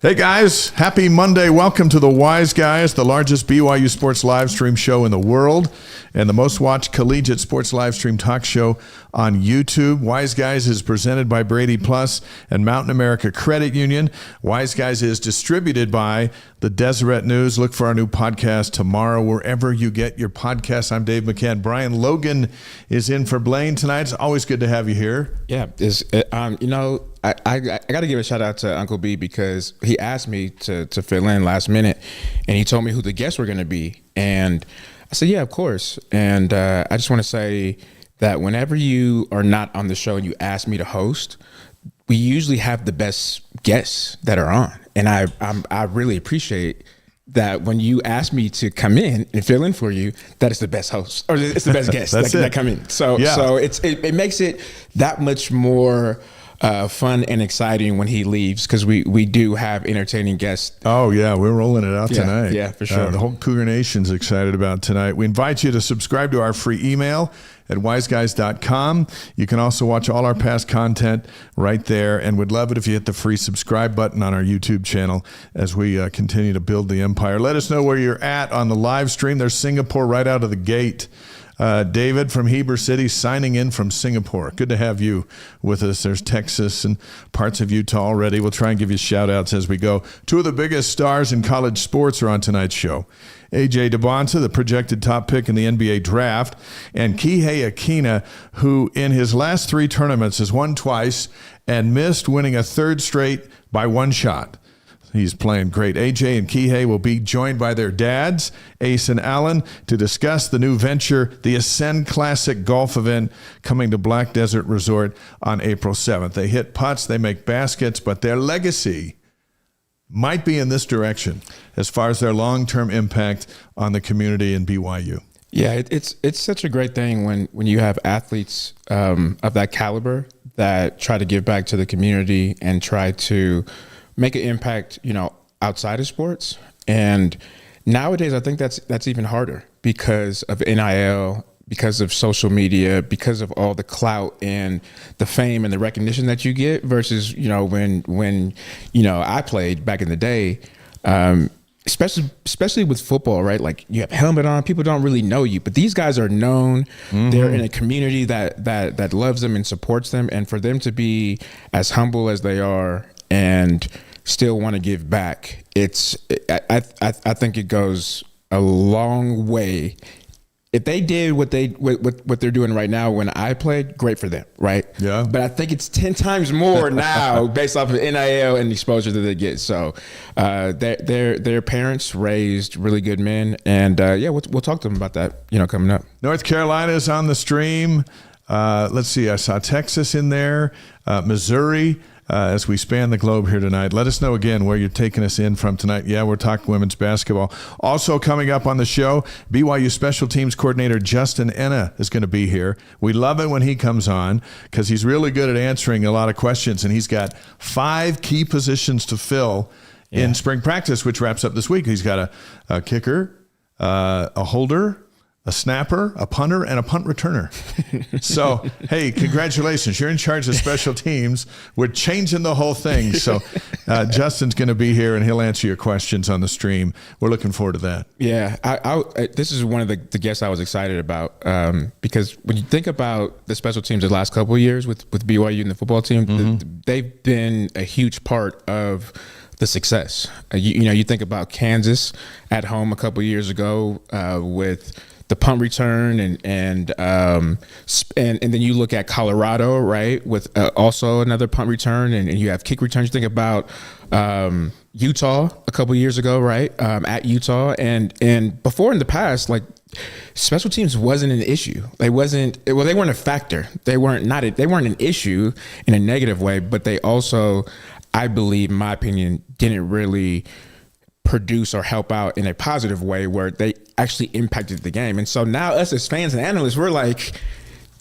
Hey guys, happy Monday. Welcome to the Wise Guys, the largest BYU sports live stream show in the world and the most watched collegiate sports live stream talk show on YouTube. Wise Guys is presented by Brady Plus and Mountain America Credit Union. Wise Guys is distributed by the Deseret News. Look for our new podcast tomorrow, wherever you get your podcasts. I'm Dave McCann. Brian Logan is in for Blaine tonight. It's always good to have you here. Yeah, I got to give a shout out to Uncle B because he asked me to fill in last minute, and he told me who the guests were going to be, and I said, yeah, of course. And I just want to say that whenever you are not on the show and you ask me to host, we usually have the best guests that are on, and I really appreciate that when you ask me to come in and fill in for you, that is the best host or it's the best guest that come in. So it makes it that much more fun and exciting when he leaves, because we do have entertaining guests. Oh, yeah, we're rolling it out tonight. Yeah, for sure. The whole Cougar Nation's excited about tonight. We invite you to subscribe to our free email at wiseguys.com. You can also watch all our past content right there, and would love it if you hit the free subscribe button on our YouTube channel as we continue to build the empire. Let us know where you're at on the live stream. There's Singapore right out of the gate. David from Heber City signing in from Singapore. Good to have you with us. There's Texas and parts of Utah already. We'll try and give you shout outs as we go. Two of the biggest stars in college sports are on tonight's show. AJ Dybantsa, the projected top pick in the NBA draft, and Kihei Akina, who in his last three tournaments has won twice and missed winning a third straight by one shot. He's playing great. AJ and Kihei will be joined by their dads, Ace and Alan, to discuss the new venture, the Ascend Classic golf event coming to Black Desert Resort on April 7th. They hit putts, they make baskets, but their legacy might be in this direction as far as their long-term impact on the community in BYU. Yeah, it's such a great thing when you have athletes of that caliber that try to give back to the community and try to make an impact, outside of sports. And nowadays, I think that's even harder because of NIL, because of social media, because of all the clout and the fame and the recognition that you get versus, when I played back in the day, especially with football, right? Like you have a helmet on, people don't really know you, but these guys are known. Mm-hmm. They're in a community that loves them and supports them. And for them to be as humble as they are and still want to give back, I think it goes a long way. If they did what they're doing right now when I played, great for them, right? Yeah. But I think it's 10 times more now based off of NIL and the exposure that they get. So their parents raised really good men, and we'll talk to them about that, coming up. North Carolina is on the stream. Let's see, I saw Texas in there, Missouri. As we span the globe here tonight. Let us know again where you're taking us in from tonight. Yeah, we're talking women's basketball. Also coming up on the show, BYU Special Teams Coordinator Justin Enna is going to be here. We love it when he comes on because he's really good at answering a lot of questions, and he's got 5 key positions to fill in spring practice, which wraps up this week. He's got a kicker, a holder, a snapper, a punter, and a punt returner. So, hey, congratulations. You're in charge of special teams. We're changing the whole thing. So Justin's going to be here, and he'll answer your questions on the stream. We're looking forward to that. Yeah, this is one of the guests I was excited about because when you think about the special teams the last couple of years with BYU and the football team, mm-hmm. They've been a huge part of the success. You think about Kansas at home a couple of years ago with the punt return and then you look at Colorado, right, with also another punt return, and you have kick returns. You think about Utah a couple years ago, right, at Utah, and before in the past, like special teams wasn't an issue. They weren't a factor. They weren't an issue in a negative way, but they also, I believe, in my opinion, didn't really produce or help out in a positive way where they actually impacted the game. And so now us as fans and analysts, we're like,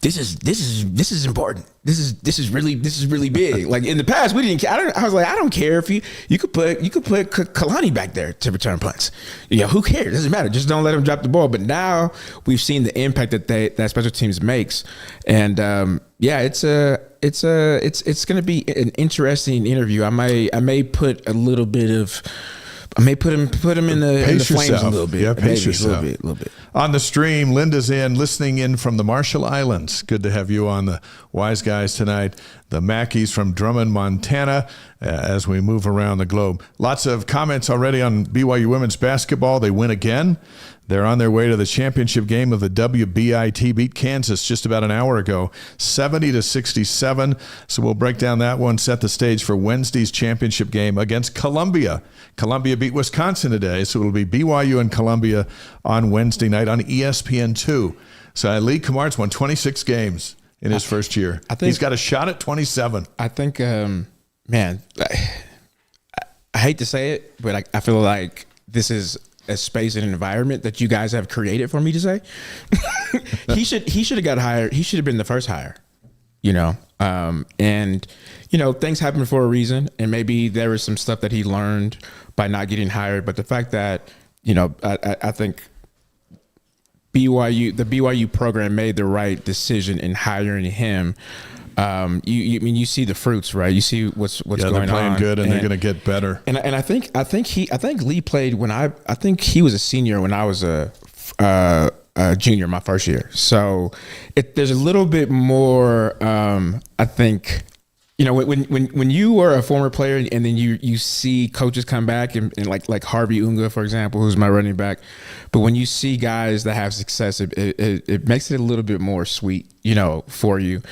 this is important. This is really big. Like in the past, we didn't care. I was like, I don't care if you could put Kalani back there to return punts. Who cares? It doesn't matter. Just don't let him drop the ball. But now we've seen the impact that special teams makes, and it's going to be an interesting interview. I may put a little bit of. I may put him in the flames a little bit. Yeah, pace yourself. A little bit. On the stream, Linda's listening in from the Marshall Islands. Good to have you on the Wise Guys tonight. The Mackeys from Drummond, Montana, as we move around the globe. Lots of comments already on BYU women's basketball. They win again. They're on their way to the championship game of the WBIT. Beat Kansas just about an hour ago, 70-67. So we'll break down that one, set the stage for Wednesday's championship game against Columbia. Columbia beat Wisconsin today, so it'll be BYU and Columbia on Wednesday night on ESPN2. So Lee Camart's won 26 games in his first year. I think he's got a shot at 27. I think, I hate to say it, but I feel like this is a space and an environment that you guys have created for me to say. he should have got hired. He should have been the first hire, and things happen for a reason, and maybe there was some stuff that he learned by not getting hired. But the fact that, I think the BYU program made the right decision in hiring him. You see the fruits, right? You see what's going on. They're playing good, and they're going to get better. And I think Lee played when I think he was a senior when I was a junior my first year. So there's a little bit more. I think. When you were a former player and then you see coaches come back and like Harvey Unga, for example, who's my running back, but when you see guys that have success, it makes it a little bit more sweet, for you.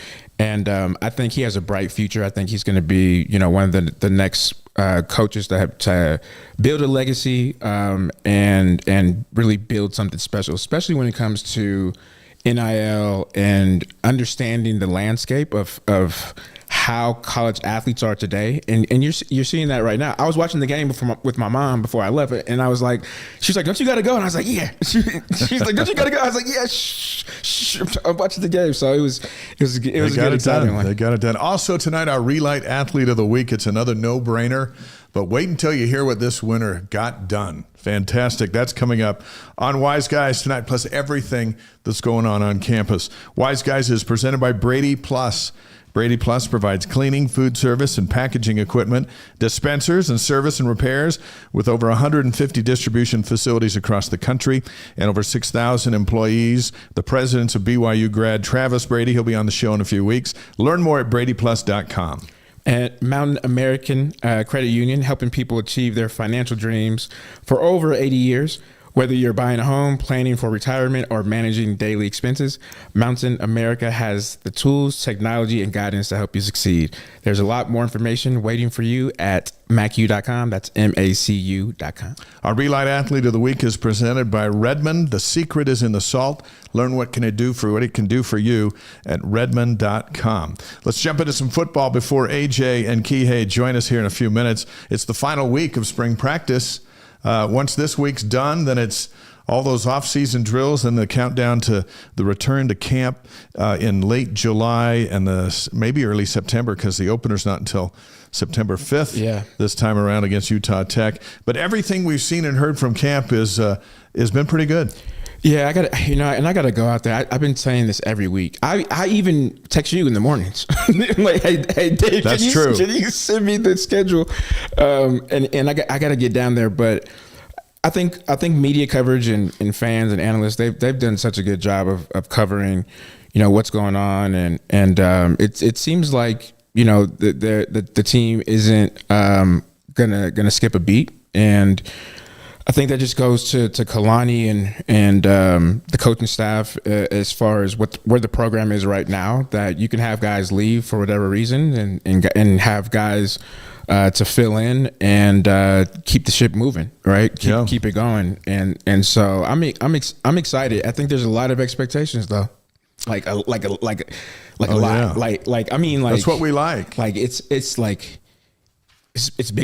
And I think he has a bright future. I think he's going to be, one of the next coaches to build a legacy and really build something special, especially when it comes to NIL and understanding the landscape of how college athletes are today, and you're seeing that right now. I was watching the game with my mom before I left it, and I was like, she's like, "Don't you got to go?" And I was like, "Yeah." She's like, "Don't you got to go?" I was like, "Yeah." Shh. I'm watching the game, so it was a good exciting one. They got it done. Also tonight, our Relight Athlete of the Week. It's another no-brainer, but wait until you hear what this winner got done. Fantastic. That's coming up on Wise Guys tonight, plus everything that's going on campus. Wise Guys is presented by Brady Plus. Brady Plus provides cleaning, food service, and packaging equipment, dispensers, and service and repairs with over 150 distribution facilities across the country and over 6,000 employees. The president's a BYU grad, Travis Brady. He'll be on the show in a few weeks. Learn more at bradyplus.com. At Mountain American Credit Union, helping people achieve their financial dreams for over 80 years. Whether you're buying a home, planning for retirement, or managing daily expenses, Mountain America has the tools, technology, and guidance to help you succeed. There's a lot more information waiting for you at macu.com. That's MACU.com. Our Relight Athlete of the Week is presented by Redmond. The secret is in the salt. Learn what it can do for you at redmond.com. Let's jump into some football before AJ and Kihei join us here in a few minutes. It's the final week of spring practice. Once this week's done, then it's all those off-season drills and the countdown to the return to camp in late July and maybe early September, because the opener's not until September 5th this time around against Utah Tech. But everything we've seen and heard from camp has been pretty good. Yeah, I gotta go out there. I've been saying this every week. I even text you in the mornings, like, hey Dave, can you send me the schedule? And I gotta get down there. But I think media coverage and fans and analysts, they've done such a good job of covering, what's going on, and it seems like the team isn't gonna skip a beat. And I think that just goes to Kalani and the coaching staff as far as where the program is right now, that you can have guys leave for whatever reason and have guys to fill in and keep the ship moving, right? Keep it going. And so I'm excited. I think there's a lot of expectations though. Like a lot. Yeah. Like I mean, like that's what we like. Like it's Big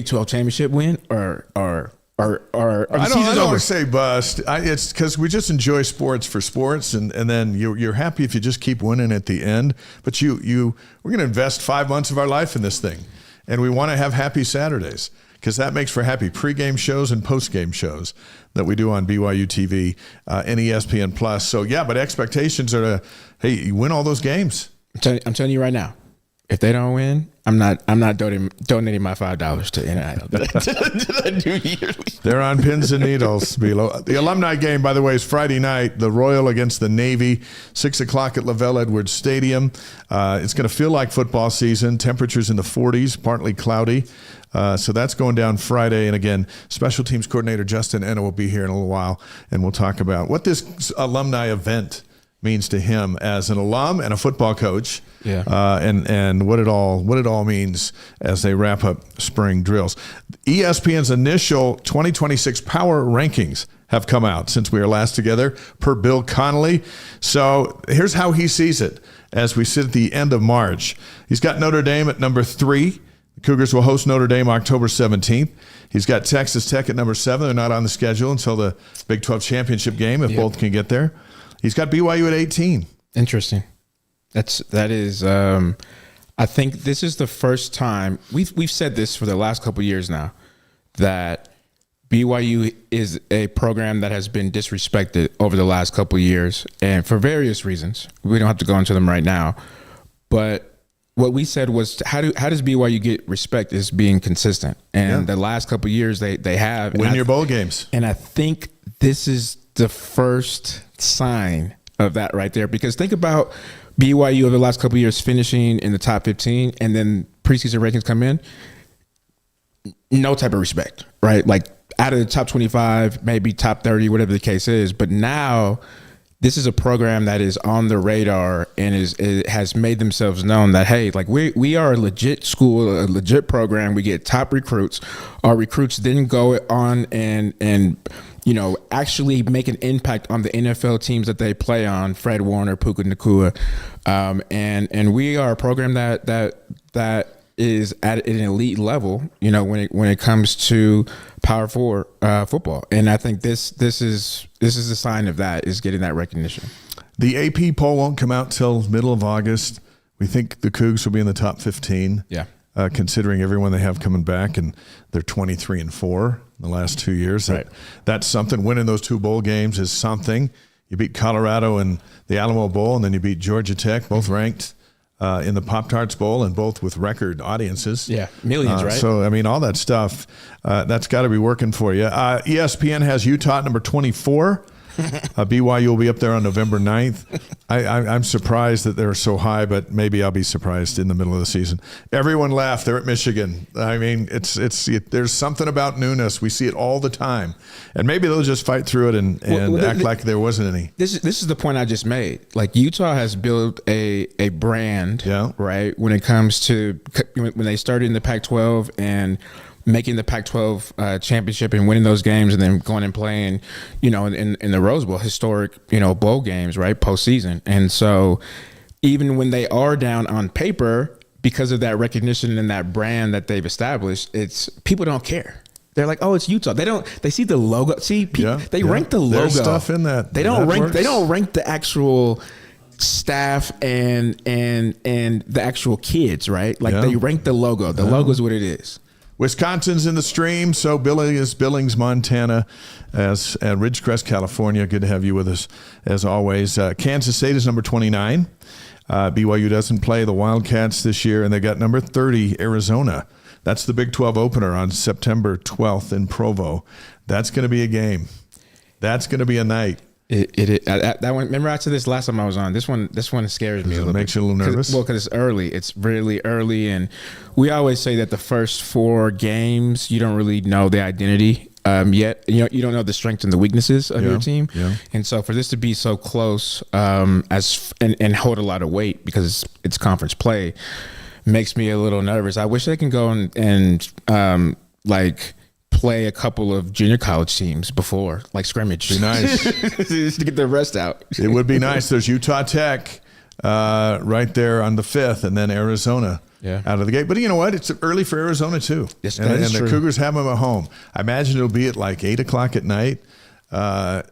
12 championship win or or the I season's don't over? want to say bust. It's because we just enjoy sports for sports, and then you're happy if you just keep winning at the end. But we're going to invest 5 months of our life in this thing, and we want to have happy Saturdays because that makes for happy pregame shows and postgame shows that we do on BYU TV and ESPN Plus. So yeah, but expectations are you win all those games. I'm telling you right now, if they don't win, I'm not donating my $5 to NIL that I do yearly. They're on pins and needles below. The alumni game, by the way, is Friday night. The Royal against the Navy, 6:00 at Lavelle Edwards Stadium. It's going to feel like football season. Temperatures in the 40s, partly cloudy. So that's going down Friday. And again, special teams coordinator Justin Enna will be here in a little while, and we'll talk about what this alumni event means to him as an alum and a football coach, and what it all means as they wrap up spring drills. ESPN's initial 2026 power rankings have come out since we were last together, per Bill Connolly. So here's how he sees it as we sit at the end of March. He's got Notre Dame at number 3. The Cougars will host Notre Dame October 17th. He's got Texas Tech at number 7. They're not on the schedule until the Big 12 championship game if both can get there. He's got BYU at 18. Interesting. That is. I think this is the first time we've said this for the last couple of years now, that BYU is a program that has been disrespected over the last couple of years, and for various reasons. We don't have to go into them right now, but what we said was, how does BYU get respect is being consistent, and the last couple of years they have win your bowl games, and I think this is the first sign of that right there, because think about BYU over the last couple of years finishing in the top 15, and then preseason rankings come in, no type of respect, right? Like out of the top 25, maybe top 30, whatever the case is. But now this is a program that is on the radar and it has made themselves known that, hey, like we are a legit school, a legit program. We get top recruits. Our recruits then go on and actually make an impact on the NFL teams that they play on, Fred Warner, Puka Nacua. And we are a program that is at an elite level, when it comes to Power 4 football. And I think this is a sign of that, is getting that recognition. The AP poll won't come out till middle of August. We think the Cougs will be in the top 15. Yeah. Considering everyone they have coming back, and they're 23-4 in the last 2 years. Right. That's something. Winning those 2 bowl games is something. You beat Colorado in the Alamo Bowl, and then you beat Georgia Tech, both ranked in the Pop-Tarts Bowl, and both with record audiences. Yeah, millions, right? So, I mean, all that stuff, that's got to be working for you. ESPN has Utah at number 24. BYU will be up there on November 9th. I'm surprised that they're so high, but maybe I'll be surprised in the middle of the season. Everyone laughed. They're at Michigan. I mean, there's something about newness. We see it all the time. And maybe they'll just fight through it and act like there wasn't any. This is the point I just made. Like, Utah has built a brand, right, when it comes to when they started in the Pac-12 and making the Pac-12 championship and winning those games, and then going and playing, in the Rose Bowl, historic, bowl games, right, postseason. And so even when they are down on paper, because of that recognition and that brand that they've established, people don't care. They're like, oh, it's Utah. They see the logo. See, they rank the logo. There's stuff in that. They don't rank the actual staff and the actual kids, right? Like, they rank the logo. The logo is what it is. Wisconsin's in the stream, so Billy is Billings, Montana, as at Ridgecrest, California. Good to have you with us, as always. Kansas State is number 29. BYU doesn't play the Wildcats this year, and they got number 30, Arizona. That's the Big 12 opener on September 12th in Provo. That's going to be a game. That's going to be a night. That one. Remember, I said this last time I was on. This one scares me a little bit. Makes you a little nervous. Because it's early. It's really early, and we always say that the first 4 games you don't really know the identity yet. You don't know the strengths and the weaknesses of your team. Yeah. And so for this to be so close and hold a lot of weight because it's conference play makes me a little nervous. I wish they can go and play a couple of junior college teams before, like scrimmage. Be nice. Just to get the rest out. It would be nice. There's Utah Tech right there on the 5th, and then Arizona out of the gate. But you know what? It's early for Arizona too. Yes, and is the true. Cougars have them at home. I imagine it'll be at like 8 o'clock at night, and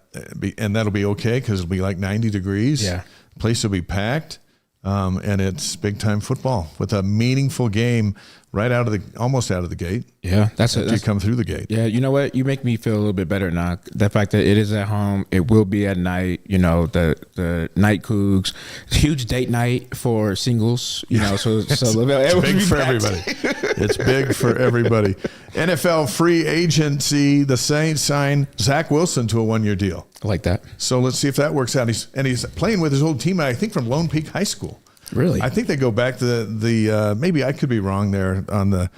that'll be okay because it'll be like 90 degrees. Yeah. Place will be packed, and it's big time football with a meaningful game right almost out of the gate. Yeah, that's you come through the gate. Yeah, you know what? You make me feel a little bit better now. The fact that it is at home, it will be at night. You know, the night Cougs, huge date night for singles. You know, so it's big for everybody. It's big for everybody. NFL free agency. The Saints sign Zach Wilson to a 1-year deal. I like that. So let's see if that works out. He's playing with his old team, I think, from Lone Peak High School. Really? I think they go back to the maybe I could be wrong there on the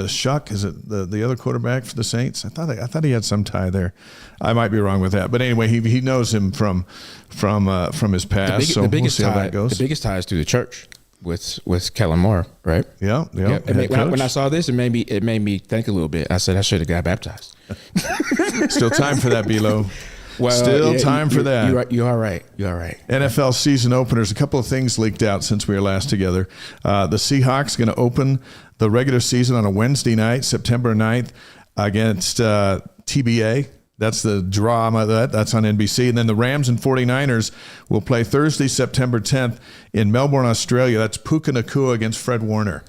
Shuck. Is it the other quarterback for the Saints? I thought he had some tie there. I might be wrong with that. But anyway, he knows him from his past. So we'll see how that goes. The biggest tie is through the church with Kellen Moore, right? Yeah. When I saw this, it made me think a little bit. I said I should have got baptized. Still time for that, Bilo. Well, time for that. You are right. NFL season openers. A couple of things leaked out since we were last together. The Seahawks going to open the regular season on a Wednesday night, September 9th, against TBA. That's the drama. That's on NBC. And then the Rams and 49ers will play Thursday, September 10th in Melbourne, Australia. That's Puka Nacua against Fred Warner.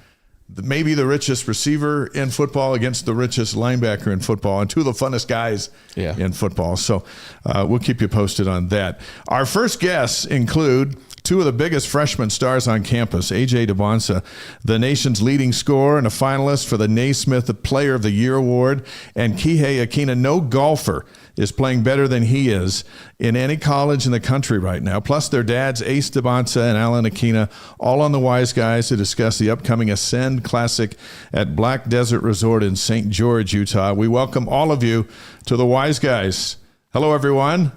Maybe the richest receiver in football against the richest linebacker in football, and two of the funnest guys in football. So we'll keep you posted on that. Our first guests include two of the biggest freshman stars on campus, AJ Dybantsa, the nation's leading scorer and a finalist for the Naismith Player of the Year Award, and Kihei Akina. No golfer is playing better than he is in any college in the country right now. Plus their dads, Ace Dybantsa and Alan Akina, all on the Wise Guys to discuss the upcoming Ascend Classic at Black Desert Resort in St. George, Utah. We welcome all of you to the Wise Guys. Hello, everyone.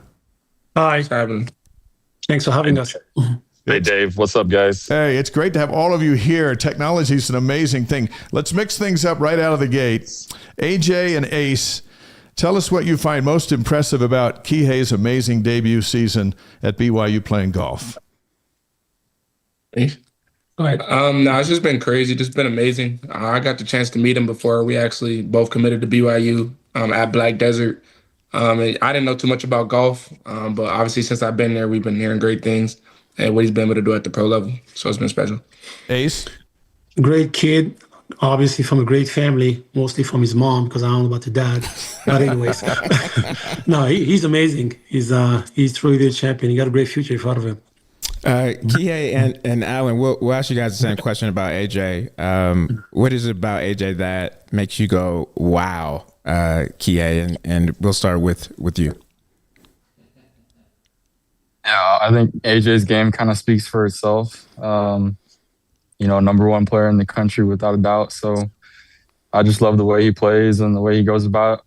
Hi. Thanks for having us. Hey, Dave. What's up, guys? Hey, it's great to have all of you here. Technology is an amazing thing. Let's mix things up right out of the gate. AJ and Ace, tell us what you find most impressive about Kihei's amazing debut season at BYU playing golf. Go ahead. No, it's just been crazy. Just been amazing. I got the chance to meet him before we actually both committed to BYU at Black Desert. I didn't know too much about golf, but obviously since I've been there, we've been hearing great things and what he's been able to do at the pro level. So it's been special. Ace? Great kid. Obviously from a great family, mostly from his mom, because I don't know about the dad. But anyways, no, he's amazing. He's truly the champion. He got a great future in front of him. Kihei and Alan, we'll ask you guys the same question about AJ. What is it about AJ that makes you go, wow, Kihei? And we'll start with you. Yeah, I think AJ's game kind of speaks for itself. Number one player in the country without a doubt. So I just love the way he plays and the way he goes about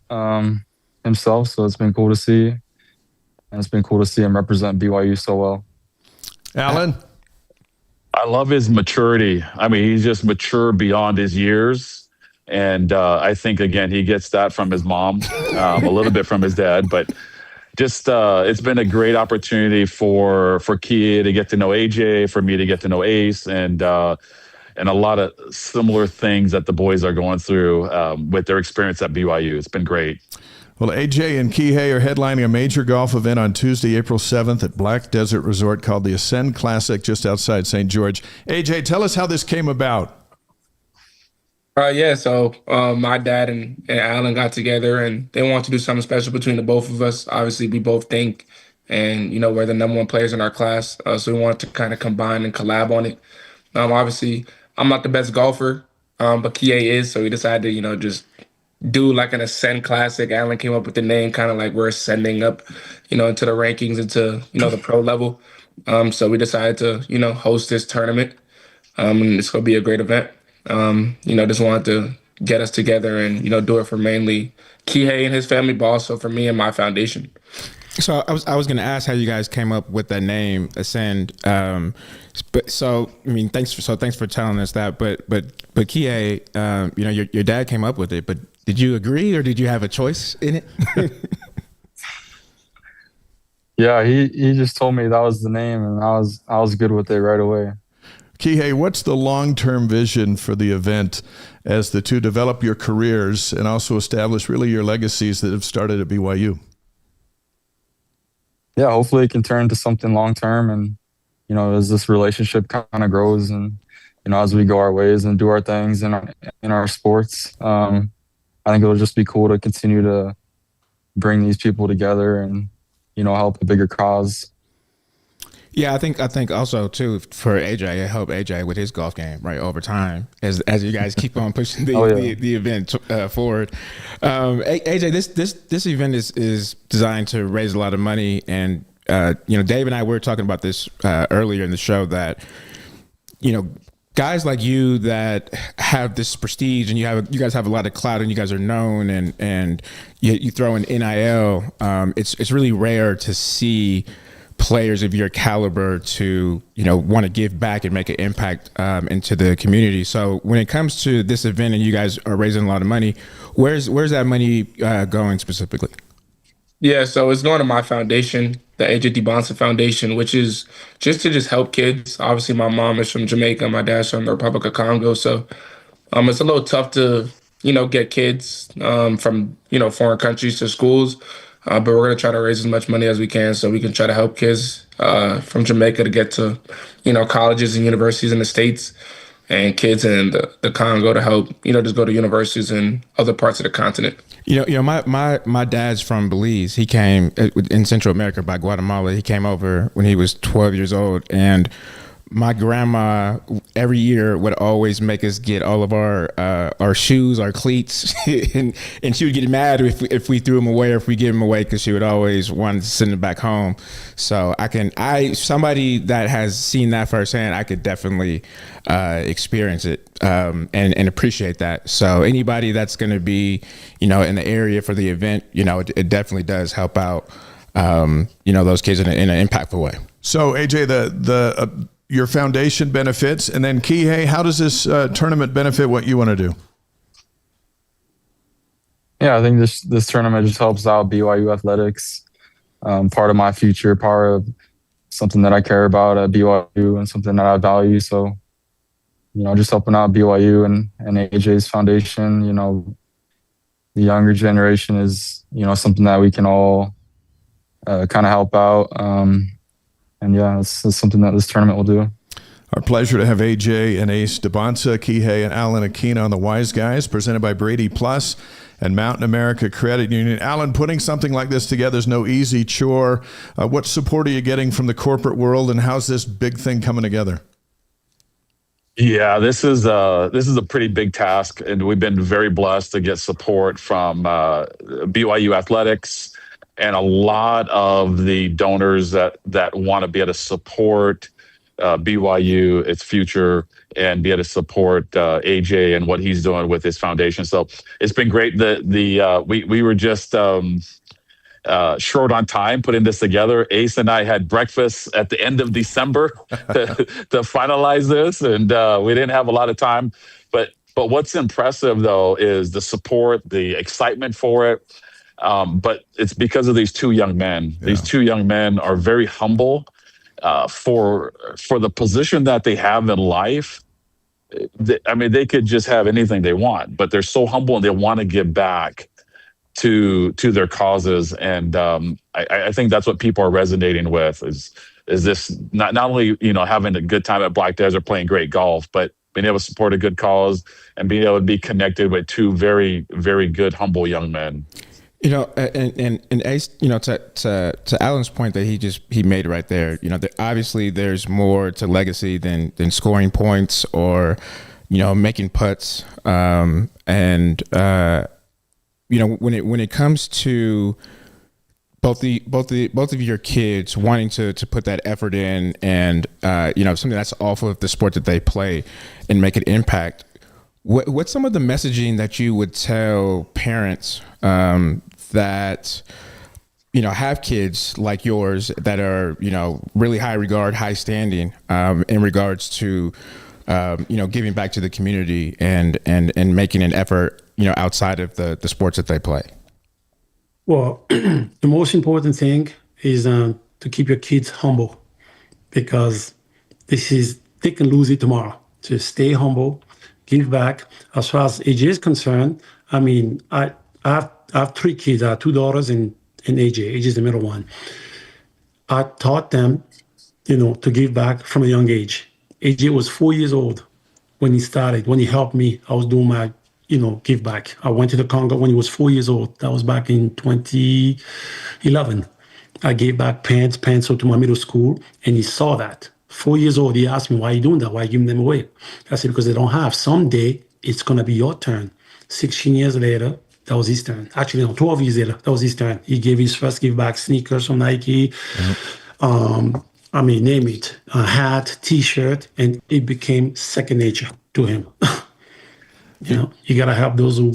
himself. So it's been cool to see. And it's been cool to see him represent BYU so well. Alan? I love his maturity. I mean, he's just mature beyond his years. And I think, again, he gets that from his mom, a little bit from his dad. But just it's been a great opportunity for Kihei to get to know AJ, for me to get to know Ace, and a lot of similar things that the boys are going through with their experience at BYU. It's been great. Well, AJ and Kihei are headlining a major golf event on Tuesday, April 7th at Black Desert Resort called the Ascend Classic just outside St. George. AJ, tell us how this came about. So my dad and Alan got together and they wanted to do something special between the both of us. Obviously, we both think and, we're the number one players in our class. So we wanted to kind of combine and collab on it. Obviously, I'm not the best golfer, but Kihei is. So we decided to, just do like an Ascend Classic. Alan came up with the name, kind of like we're ascending up, into the rankings, into, the pro level. So we decided to, host this tournament. And it's going to be a great event. Just wanted to get us together and, do it for mainly Kihei and his family, but also for me and my foundation. So I was going to ask how you guys came up with that name, Ascend. Thanks for telling us that. But Kihei, your dad came up with it. But did you agree or did you have a choice in it? Yeah, he just told me that was the name, and I was good with it right away. Kihei, what's the long-term vision for the event as the two develop your careers and also establish really your legacies that have started at BYU? Yeah, hopefully it can turn into something long-term, and as this relationship kind of grows, and as we go our ways and do our things in our sports, I think it'll just be cool to continue to bring these people together and help a bigger cause. Yeah, I think also too for AJ, it helped AJ with his golf game right over time as you guys keep on pushing the event forward. AJ, this event is designed to raise a lot of money, and Dave and I were talking about this earlier in the show that guys like you that have this prestige and you guys have a lot of clout and you guys are known and you throw in NIL. It's really rare to see players of your caliber to want to give back and make an impact into the community. So when it comes to this event and you guys are raising a lot of money, where's that money going specifically? Yeah, so it's going to my foundation, the Dybantsa Foundation, which is just to help kids. Obviously, my mom is from Jamaica, my dad's from the Republic of Congo, so it's a little tough to get kids from foreign countries to schools. But we're going to try to raise as much money as we can so we can try to help kids from Jamaica to get to, colleges and universities in the States, and kids in the Congo to help, just go to universities in other parts of the continent. My dad's from Belize. He came in Central America by Guatemala. He came over when he was 12 years old, and my grandma every year would always make us get all of our shoes, our cleats, and she would get mad if we threw them away or if we gave them away, because she would always want to send them back home. So somebody that has seen that firsthand, I could definitely experience it and appreciate that. So anybody that's going to be in the area for the event, it definitely does help out those kids in an impactful way. So AJ, your foundation benefits, and then Kihei, how does this tournament benefit what you want to do? Yeah, I think this tournament just helps out BYU athletics. Part of my future, part of something that I care about at BYU and something that I value. So, just helping out BYU and AJ's foundation. The younger generation is something that we can all kind of help out. And yeah, it's something that this tournament will do. Our pleasure to have AJ and Ace Dybantsa, Kihei and Alan Akina on the Wise Guys, presented by Brady Plus and Mountain America Credit Union. Alan, putting something like this together is no easy chore. What support are you getting from the corporate world, and how's this big thing coming together? Yeah, this is a pretty big task, and we've been very blessed to get support from BYU Athletics and a lot of the donors that want to be able to support BYU, its future, and be able to support AJ and what he's doing with his foundation. So it's been great. We were just short on time putting this together. Ace and I had breakfast at the end of December to finalize this, and we didn't have a lot of time. But what's impressive though is the support, the excitement for it. But it's because of these two young men. Yeah. These two young men are very humble for the position that they have in life. They could just have anything they want, but they're so humble and they want to give back to their causes. And I think that's what people are resonating with is this not only having a good time at Black Desert playing great golf, but being able to support a good cause and being able to be connected with two very, very good, humble young men. And Ace, to Alan's point that he made right there, obviously there's more to legacy than scoring points or, making putts. When it comes to both of your kids wanting to put that effort in and, something that's off of the sport that they play and make an impact, what's some of the messaging that you would tell parents that have kids like yours that are really high regard, high standing in regards to giving back to the community and making an effort outside of the sports that they play? Well, the most important thing is to keep your kids humble, because they can lose it tomorrow. So stay humble, give back. As far as AJ is concerned, I mean, I have 3 kids. I have 2 daughters and AJ. AJ is the middle one. I taught them, to give back from a young age. AJ was 4 years old when he started. When he helped me, I was doing my, give back. I went to the Congo when he was 4 years old. That was back in 2011. I gave back pencil to my middle school, and he saw that. 4 years old, he asked me, why are you doing that? Why are you giving them away? I said, because they don't have. Someday, it's going to be your turn. 16 years later, that was his turn. Actually, no, 12 years later, that was his turn. He gave his first give back sneakers from Nike. Name it, a hat, T-shirt, and it became second nature to him. You got to help those who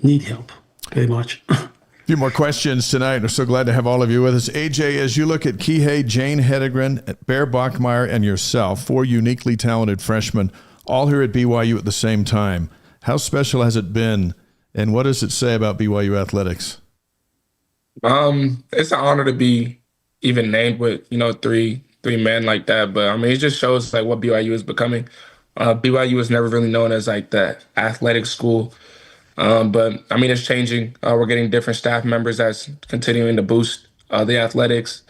need help, very much. A few more questions tonight. We're so glad to have all of you with us. AJ, as you look at Kihei, Jane Hedengren, Bear Bachmeier, and yourself, 4 uniquely talented freshmen, all here at BYU at the same time, how special has it been, and what does it say about BYU athletics? It's an honor to be even named with, three men like that. But, it just shows, like, what BYU is becoming. BYU was never really known as, like, the athletic school. But it's changing. We're getting different staff members that's continuing to boost the athletics.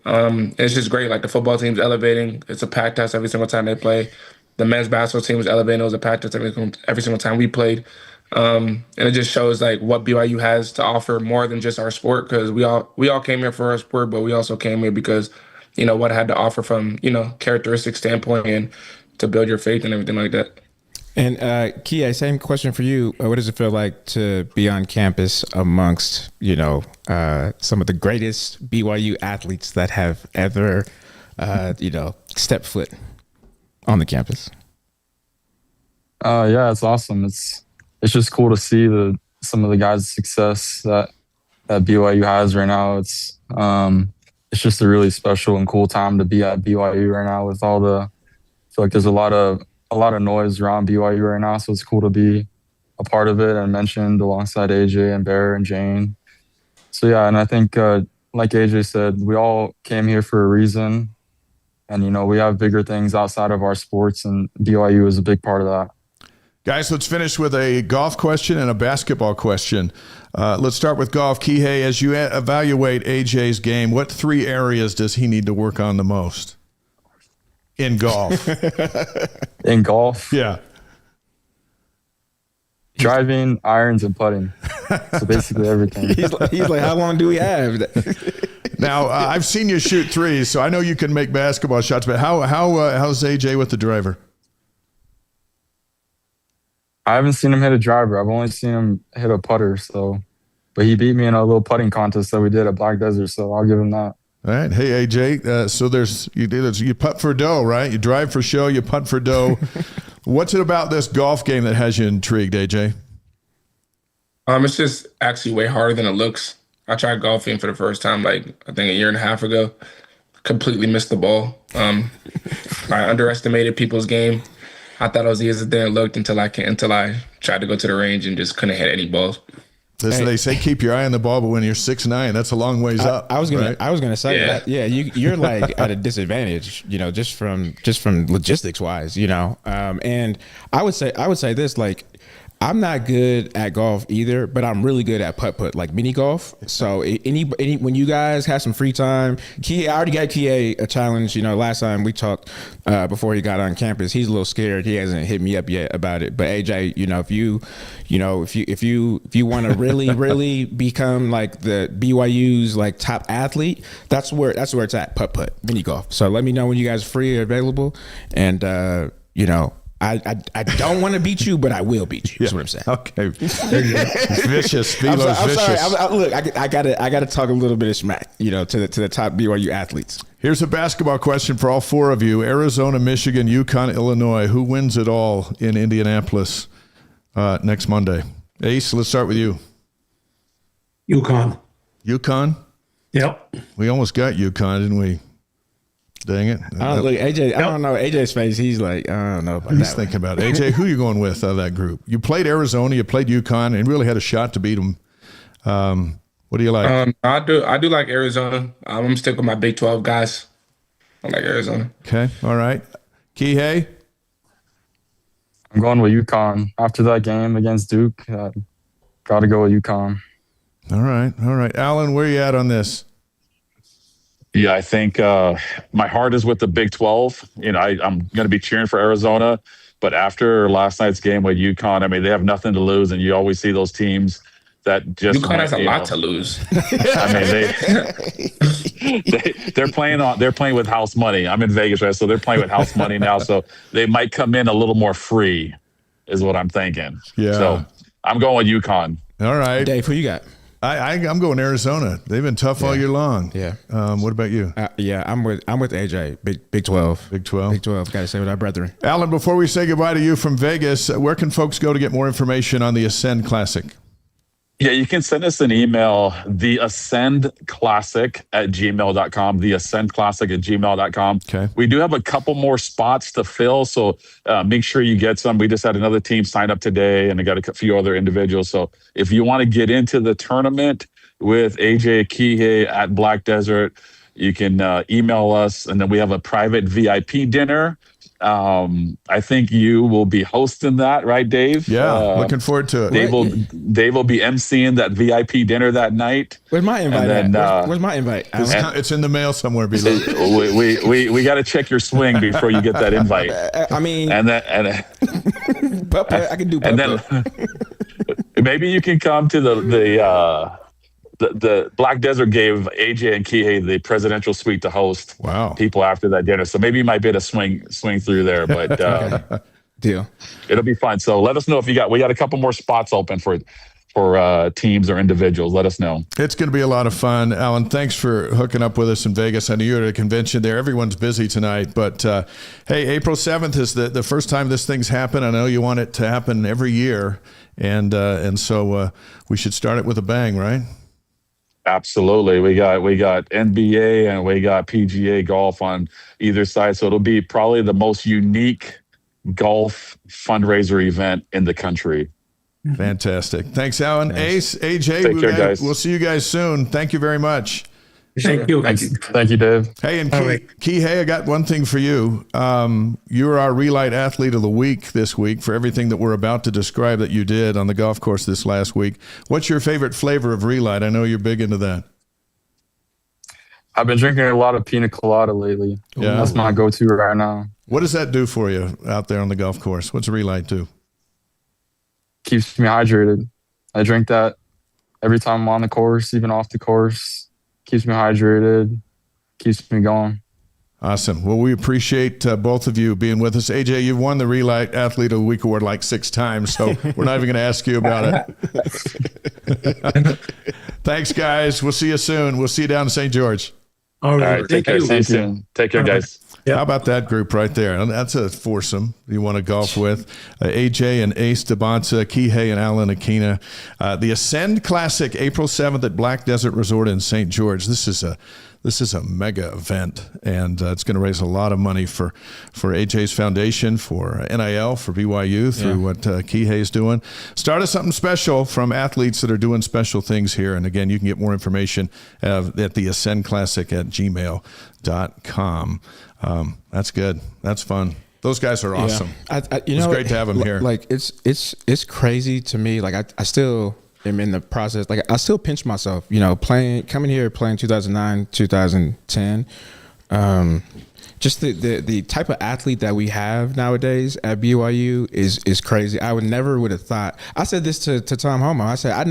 It's just great. Like, the football team's elevating. It's a packed house every single time they play. The men's basketball team was elevating. It was a packed house every single time we played. And it just shows like what BYU has to offer more than just our sport, because we all came here for our sport, but we also came here because what it had to offer from characteristic standpoint and to build your faith and everything like that. And Kihei, same question for you. What does it feel like to be on campus amongst, some of the greatest BYU athletes that have ever, stepped foot on the campus? Yeah, it's awesome. It's just cool to see some of the guys' success that BYU has right now. It's just a really special and cool time to be at BYU right now with all I feel like there's a lot of noise around BYU right now, so it's cool to be a part of it and mentioned alongside AJ and Bear and Jane. So yeah, and I think like AJ said, we all came here for a reason, and we have bigger things outside of our sports, and BYU is a big part of that. Guys, let's finish with a golf question and a basketball question. Let's start with golf. Kihei, as you evaluate AJ's game, what 3 areas does he need to work on the most in golf? In golf? Yeah. Driving, irons, and putting. So basically everything. He's like, how long do we have? Now, I've seen you shoot threes, so I know you can make basketball shots, but how's AJ with the driver? I haven't seen him hit a driver. I've only seen him hit a putter. But he beat me in a little putting contest that we did at Black Desert, so I'll give him that. All right. Hey, AJ, so you putt for dough, right? You drive for show, you putt for dough. What's it about this golf game that has you intrigued, AJ? It's just actually way harder than it looks. I tried golfing for the first time, I think a year and a half ago. Completely missed the ball. I underestimated people's game. I thought it was easier than it looked until I tried to go to the range and just couldn't hit any balls. They say keep your eye on the ball, but when you're 6'9", that's a long ways up. I was gonna say that. Yeah, you're like at a disadvantage, just from logistics wise, And I would say this, like, I'm not good at golf either, but I'm really good at putt, like mini golf. So any when you guys have some free time, I already got Kihei a challenge. Last time we talked before he got on campus, he's a little scared. He hasn't hit me up yet about it. But AJ, if you want to really become like the BYU's like top athlete, that's where it's at. Putt, mini golf. So let me know when you guys are free or available, and I don't want to beat you, but I will beat you. That's what I'm saying. Okay. Vicious. I'm vicious. sorry. Look, I gotta talk a little bit of smack, to the top BYU athletes. Here's a basketball question for all 4 of you. Arizona, Michigan, UConn, Illinois. Who wins it all in Indianapolis next Monday? Ace, let's start with you. UConn. UConn? Yep. We almost got UConn, didn't we? Dang it. Look, AJ, I don't know. AJ's face, he's like, I don't know about that. He's thinking about it. AJ, who are you going with out of that group? You played Arizona, you played UConn, and really had a shot to beat them. What do you like? I do like Arizona. I'm gonna stick with my Big 12 guys. I like Arizona. Okay. All right. Kihei? I'm going with UConn. After that game against Duke, got to go with UConn. All right. All right. Alan, where are you at on this? Yeah, I think my heart is with the Big 12. You know, I'm going to be cheering for Arizona, but after last night's game with UConn, I mean, they have nothing to lose, and you always see those teams that just UConn has a lot to lose. I mean, they're playing with house money. I'm in Vegas, right? So they're playing with house money now. So they might come in a little more free, is what I'm thinking. Yeah. So I'm going with UConn. All right. Dave, who you got? I'm going Arizona. They've been tough all year long. Yeah. What about you? Yeah, I'm with AJ. Big 12. Big 12. Big 12. Got to say with our brethren. Alan, before we say goodbye to you from Vegas, where can folks go to get more information on the Ascend Classic? Yeah, you can send us an email, theascendclassic@gmail.com, theascendclassic@gmail.com. Okay. We do have a couple more spots to fill, so make sure you get some. We just had another team sign up today, and I got a few other individuals. So if you want to get into the tournament with AJ Kihei at Black Desert, you can email us, and then we have a private VIP dinner. I think you will be hosting that, right, Dave? Yeah, looking forward to it. Dave will be emceeing that VIP dinner that night. Where's my invite? Then, Where's my invite? It's in the mail somewhere below. we got to check your swing before you get that invite. I mean, and I can do. And then maybe you can come to the Black Desert gave AJ and Kihei the presidential suite to host people after that dinner. So maybe you might be able to swing through there, but deal. It'll be fun. So let us know if we got a couple more spots open for teams or individuals. Let us know. It's going to be a lot of fun. Alan, thanks for hooking up with us in Vegas. I know you're at a convention there. Everyone's busy tonight, but hey, April 7th is the first time this thing's happened. I know you want it to happen every year, and so we should start it with a bang, right? Absolutely. We got NBA and we got PGA golf on either side. So it'll be probably the most unique golf fundraiser event in the country. Fantastic. Thanks, Alan. Ace, AJ, Take care, guys. We'll see you guys soon. Thank you very much. Thank you. Thank you, Dave. Hey, and Kihei, I got one thing for you. You're our Relight Athlete of the Week this week for everything that we're about to describe that you did on the golf course this last week. What's your favorite flavor of Relight? I know you're big into that. I've been drinking a lot of pina colada lately. Yeah. That's my go-to right now. What does that do for you out there on the golf course? What's Relight do? Keeps me hydrated. I drink that every time I'm on the course, even off the course. Keeps me hydrated, keeps me going. Awesome. Well, we appreciate both of you being with us. AJ, you've won the Relight Athlete of the Week award like 6 times, so we're not even going to ask you about it. Thanks, guys. We'll see you soon. We'll see you down in St. George. All right. Take care. See you soon. Take care, guys. How about that group right there? That's a foursome you want to golf with. AJ and Ace Dybantsa, Kihei and Alan Akina. The Ascend Classic, April 7th at Black Desert Resort in St. George. This is a mega event, and it's going to raise a lot of money for AJ's foundation, for NIL, for BYU, through what Kihei is doing. Start us something special from athletes that are doing special things here. And again, you can get more information at the Ascend Classic at gmail.com. That's good. That's fun. Those guys are awesome. It's great to have them here. Like it's crazy to me. Like I still am in the process. Like I still pinch myself, coming here, playing 2009, 2010. Just the type of athlete that we have nowadays at BYU is crazy. I would have thought. I said this to Tom Homo. I said I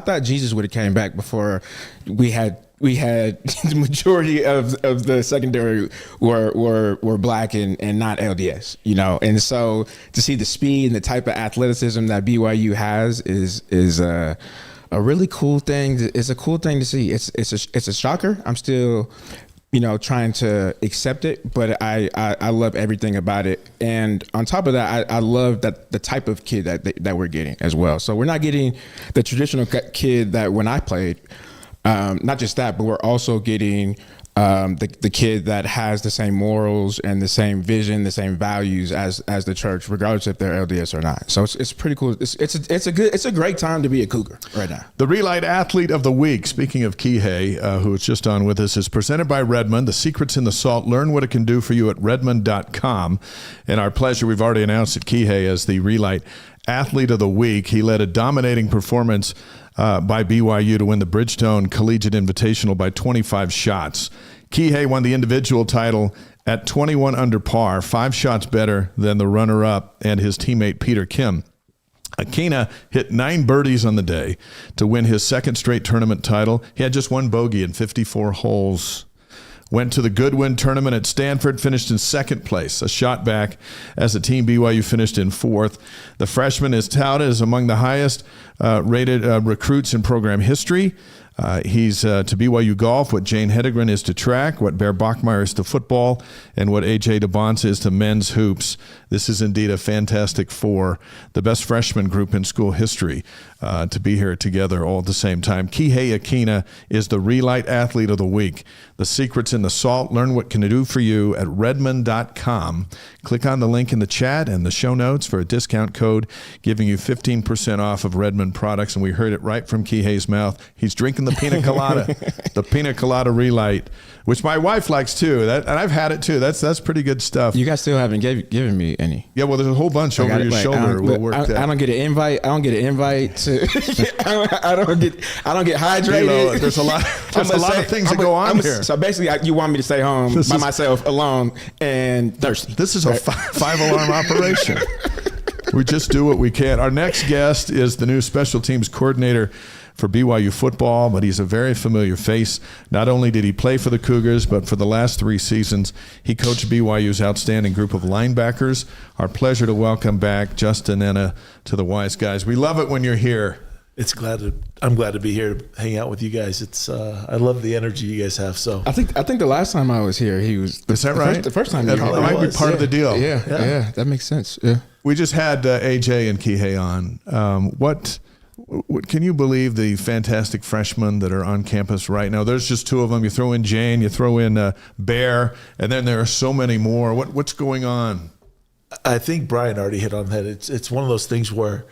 thought Jesus would have came back before we had the majority of the secondary were black and not LDS, and so to see the speed and the type of athleticism that BYU has is a really cool thing. It's a cool thing to see. It's a shocker. I'm still trying to accept it, but I love everything about it. And on top of that, I love that the type of kid that we're getting as well. So we're not getting the traditional kid that when I played. Not just that, but we're also getting the kid that has the same morals and the same vision, the same values as the church, regardless if they're LDS or not. So it's pretty cool. It's a great time to be a Cougar right now. The Relight Athlete of the Week, speaking of Kihei, who is just on with us, is presented by Redmond. The secret's in the salt. Learn what it can do for you at redmond.com. And our pleasure, we've already announced that Kihei as the Relight Athlete of the Week. He led a dominating performance by BYU to win the Bridgestone Collegiate Invitational by 25 shots. Kihei won the individual title at 21 under par, 5 shots better than the runner-up and his teammate Peter Kim. Akina hit 9 birdies on the day to win his second straight tournament title. He had just 1 bogey in 54 holes. Went to the Goodwin tournament at Stanford, finished in second place, a shot back as the team BYU finished in 4th. The freshman is touted as among the highest rated recruits in program history. He's to BYU golf what Jane Hedengren is to track, what Bear Bachmeier is to football, and what AJ Dybantsa is to men's hoops. This is indeed a fantastic 4, the best freshman group in school history to be here together all at the same time. Kihei Akina is the Relight Athlete of the Week. The secret's in the salt. Learn what can do for you at redmond.com. Click on the link in the chat and the show notes for a discount code giving you 15% off of Redmond products. And we heard it right from Kihei's mouth. He's drinking the pina colada, the pina colada Relight, which my wife likes too. And I've had it too. That's pretty good stuff. You guys still haven't given me any. Yeah, well, there's a whole bunch over your shoulder. We'll work that. I don't get an invite. I don't get an invite to. I don't get hydrated. Hey, there's a lot of things that go on here. So basically, you want me to stay home by myself, alone, and thirsty. This is a 5-alarm operation. We just do what we can. Our next guest is the new special teams coordinator for BYU football, but he's a very familiar face. Not only did he play for the Cougars, but for the last 3 seasons, he coached BYU's outstanding group of linebackers. Our pleasure to welcome back Justin Enna to the Wise Guys. We love it when you're here. I'm glad to be here to hang out with you guys. It's I love the energy you guys have. So I think the last time I was here, he was. Is that right? The first time that might be part of the deal. Yeah, that makes sense. Yeah. We just had AJ and Kihei on. What can you believe the fantastic freshmen that are on campus right now? There's just 2 of them. You throw in Jane, you throw in Bear, and then there are so many more. What's going on? I think Brian already hit on that. It's one of those things where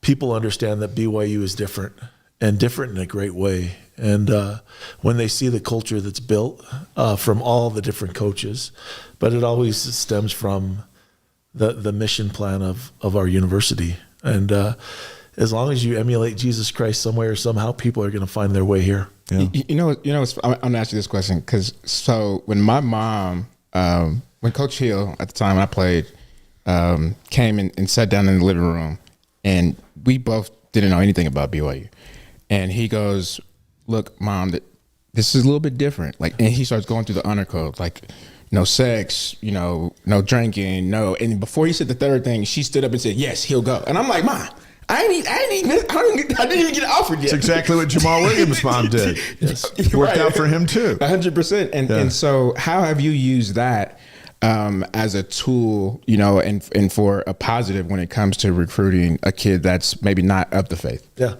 people understand that BYU is different and different in a great way. And when they see the culture that's built from all the different coaches, but it always stems from the mission plan of our university. And as long as you emulate Jesus Christ somewhere or somehow, people are going to find their way here. Yeah. I'm going to ask you this question because when my mom, when Coach Hill at the time I played, came and sat down in the living room, and we both didn't know anything about BYU, and he goes, "Look, Mom, this is a little bit different." And he starts going through the honor code, like no sex, no drinking, no. And before he said the third thing, she stood up and said, "Yes, he'll go." And I'm like, "Mom, I didn't even get offered yet." It's exactly what Jamal Williams' mom did. Yes. It worked out for him too. 100%. And so how have you used that as a tool, and for a positive when it comes to recruiting a kid that's maybe not of the faith? Yeah.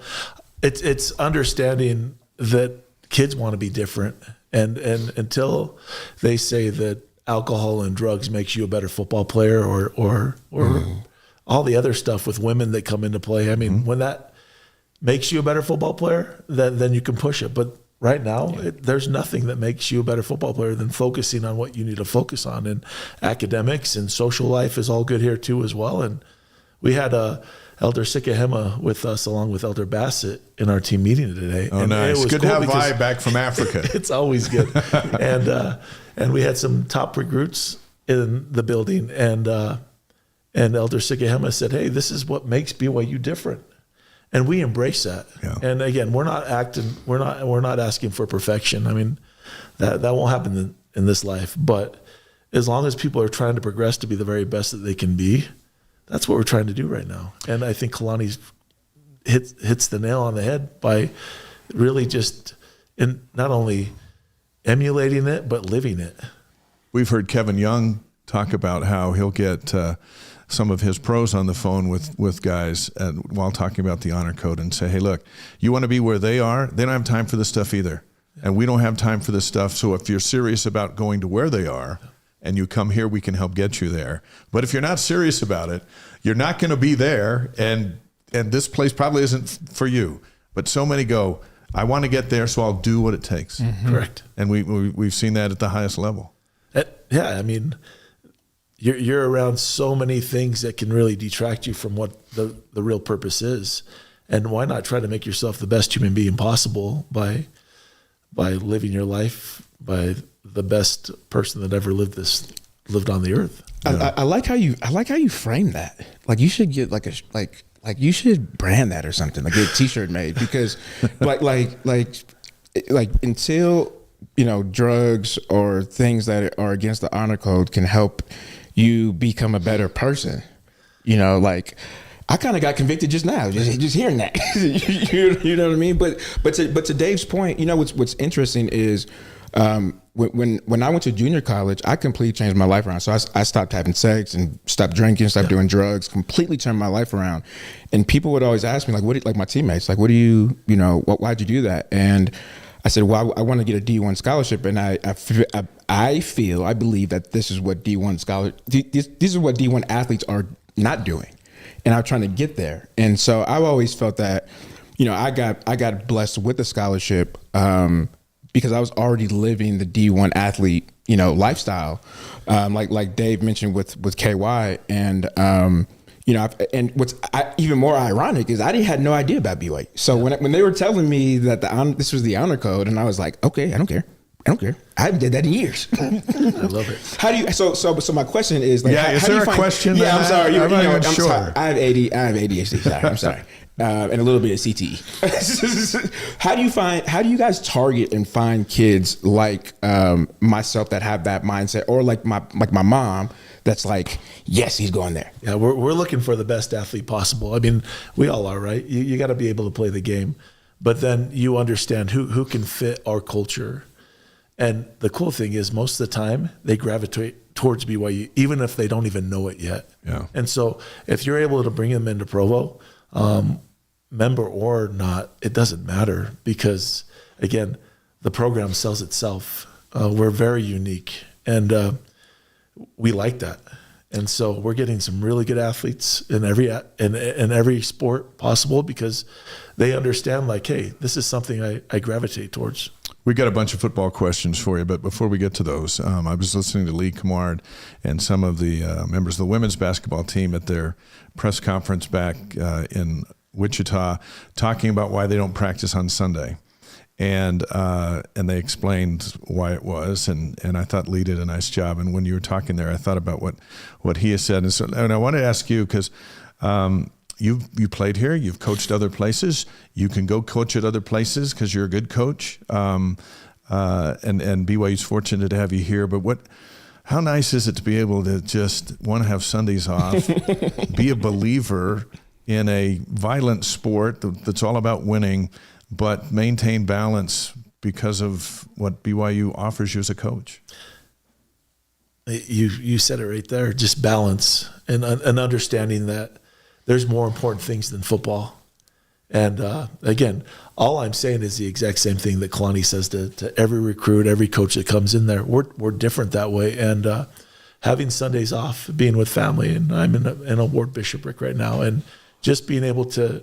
It's understanding that kids want to be different. And until they say that alcohol and drugs makes you a better football player or all the other stuff with women that come into play. I mean, when that makes you a better football player, then you can push it. But right now, there's nothing that makes you a better football player than focusing on what you need to focus on. And academics and social life is all good here too as well. And we had Elder Sikahema with us along with Elder Bassett in our team meeting today. Oh, and nice. It was good cool to have Vi back from Africa. It's always good. And we had some top recruits in the building. And Elder Sikahema said, "Hey, this is what makes BYU different." And we embrace that. Yeah. And again, we're not asking for perfection. I mean, that won't happen in this life. But as long as people are trying to progress to be the very best that they can be, that's what we're trying to do right now. And I think Kalani hits the nail on the head by really just not only emulating it, but living it. We've heard Kevin Young talk about how he'll get some of his pros on the phone with guys while talking about the honor code and say, "Hey, look, you want to be where they are? They don't have time for this stuff either. and we don't have time for this stuff. So if you're serious about going to where they are and you come here, we can help get you there. But if you're not serious about it, you're not going to be there, and this place probably isn't for you. But so many go, I want to get there, so I'll do what it takes. Mm-hmm. Correct. And we've seen that at the highest level. Yeah, I mean, you're around so many things that can really detract you from what the real purpose is. And why not try to make yourself the best human being possible by living your life by the best person that ever lived on the earth. I like how you frame that. Like you should get like you should brand that or something. Like get a T-shirt made because like until drugs or things that are against the honor code can help you become a better person. I kind of got convicted just now, just hearing that. you know what I mean? But to Dave's point, what's interesting is when I went to junior college, I completely changed my life around. So I stopped having sex and stopped drinking, stopped doing drugs, completely turned my life around. And people would always ask me, like my teammates, like, what do you, why'd you do that? And I said, well, I want to get a D1 scholarship, and I believe that this is what these are what D1 athletes are not doing. And I'm trying to get there. And so I've always felt that, I got blessed with a scholarship because I was already living the D1 athlete, lifestyle, like Dave mentioned with KY. And, and what's even more ironic is I had no idea about BYU. So when they were telling me that this was the honor code, and I was like, okay, I don't care. I haven't did that in years. I love it. How do you? So my question is, like, is how there do you a find, question? Yeah, I'm sorry. I'm sure. Sorry. I have ADHD. Sorry, I'm sorry. And a little bit of CTE. How do you guys target and find kids like myself that have that mindset, or like my mom that's like, yes, he's going there? Yeah, we're looking for the best athlete possible. I mean, we all are, right? You got to be able to play the game, but then you understand who can fit our culture. And the cool thing is, most of the time they gravitate towards BYU, even if they don't even know it yet. Yeah. And so if you're able to bring them into Provo, member or not, it doesn't matter, because again, the program sells itself. We're very unique, and we like that. And so we're getting some really good athletes in every sport possible, because they understand, like, hey, this is something I gravitate towards. We got a bunch of football questions for you, but before we get to those, I was listening to Lee Camard and some of the members of the women's basketball team at their press conference back in Wichita, talking about why they don't practice on Sunday, and they explained why it was, and I thought Lee did a nice job. And when you were talking there, I thought about what he has said, and I wanted to ask you, because you played here, you've coached other places, you can go coach at other places because you're a good coach, and BYU's fortunate to have you here. But how nice is it to be able to just want to have Sundays off, be a believer in a violent sport that's all about winning, but maintain balance because of what BYU offers you as a coach? You said it right there, just balance and understanding that there's more important things than football. And again, all I'm saying is the exact same thing that Kalani says to every recruit, every coach that comes in there. We're different that way. And having Sundays off, being with family, and I'm in a ward bishopric right now, and just being able to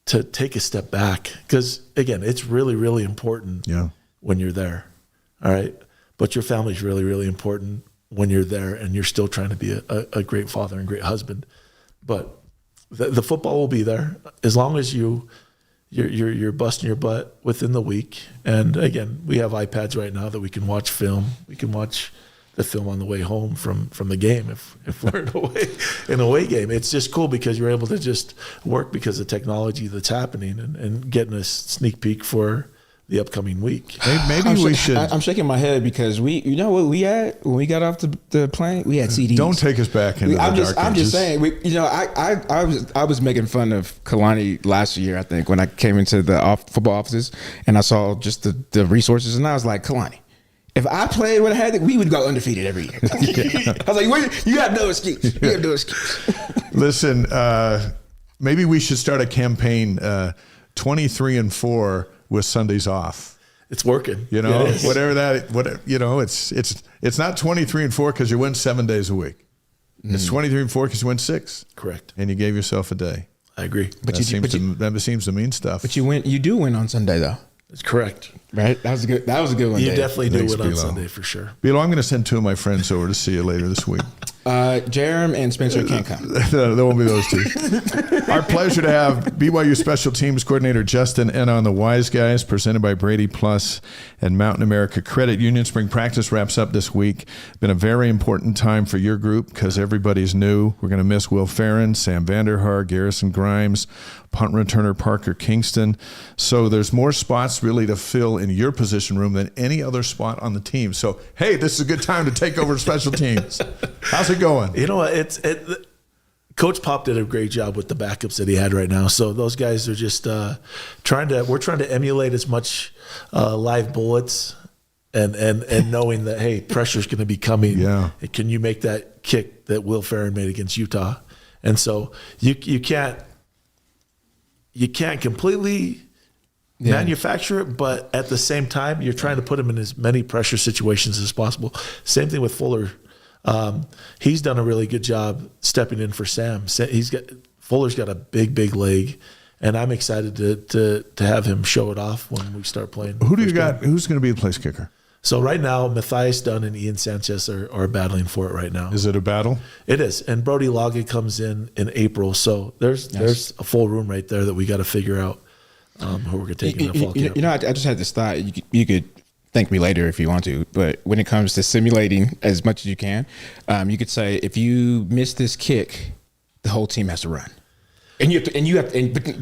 take a step back, because again, it's really, really important when you're there. All right. But your family's really, really important when you're there, and you're still trying to be a great father and great husband. But the football will be there as long as you're busting your butt within the week. And again, we have iPads right now that we can watch film. We can watch the film on the way home from the game if we're in a away game. It's just cool because you're able to just work because of technology that's happening and getting a sneak peek for the upcoming week. Maybe we should. I'm shaking my head because you know what we had when we got off the plane? We had CDs. Don't take us back into the dark ages. I'm just saying. I was making fun of Kalani last year, I think, when I came into the football offices and I saw just the resources, and I was like, Kalani, if I played what I had, we would go undefeated every year. I was like, you have no excuse. You have no excuse. Listen, maybe we should start a campaign, 23-4 with Sundays off. It's working. You know, It is. it's not 23-4 because you win 7 days a week. It's 23-4 because you win 6. Correct. And you gave yourself a day. I agree. That seems to mean stuff. But you do win on Sunday though. It's correct. Right? That was a good one. You Dave. definitely do Thanks, win on Bilo. Sunday for sure. Bilo, I'm going to send 2 of my friends over to see you later this week. Jerem and Spencer can't come. There won't be those 2. Our pleasure to have BYU Special Teams Coordinator Justin Enna on the Wise Guys, presented by Brady Plus and Mountain America Credit Union. Spring practice wraps up this week. Been a very important time for your group because everybody's new. We're going to miss Will Farron, Sam Vanderhaar, Garrison Grimes, punt returner Parker Kingston. So there's more spots really to fill in your position room than any other spot on the team. So, hey, this is a good time to take over special teams. How's it going? You know what? Coach Pop did a great job with the backups that he had right now. So those guys are just trying to emulate as much live bullets and knowing that, hey, pressure's going to be coming. Yeah. Can you make that kick that Will Farron made against Utah? And so you can't completely manufacture it, but at the same time, you're trying to put him in as many pressure situations as possible. Same thing with Fuller. He's done a really good job stepping in for Sam. Fuller's got a big leg, and I'm excited to have him show it off when we start playing. Who do you got? Who's going to be the place kicker? So right now, Matthias Dunn and Ian Sanchez are battling for it right now. Is it a battle? It is, and Brody Logan comes in April. So there's a full room right there that we got to figure out who we're going to take in the fall camp. You know, I just had this thought. You could thank me later if you want to, but when it comes to simulating as much as you can, you could say if you miss this kick, the whole team has to run, but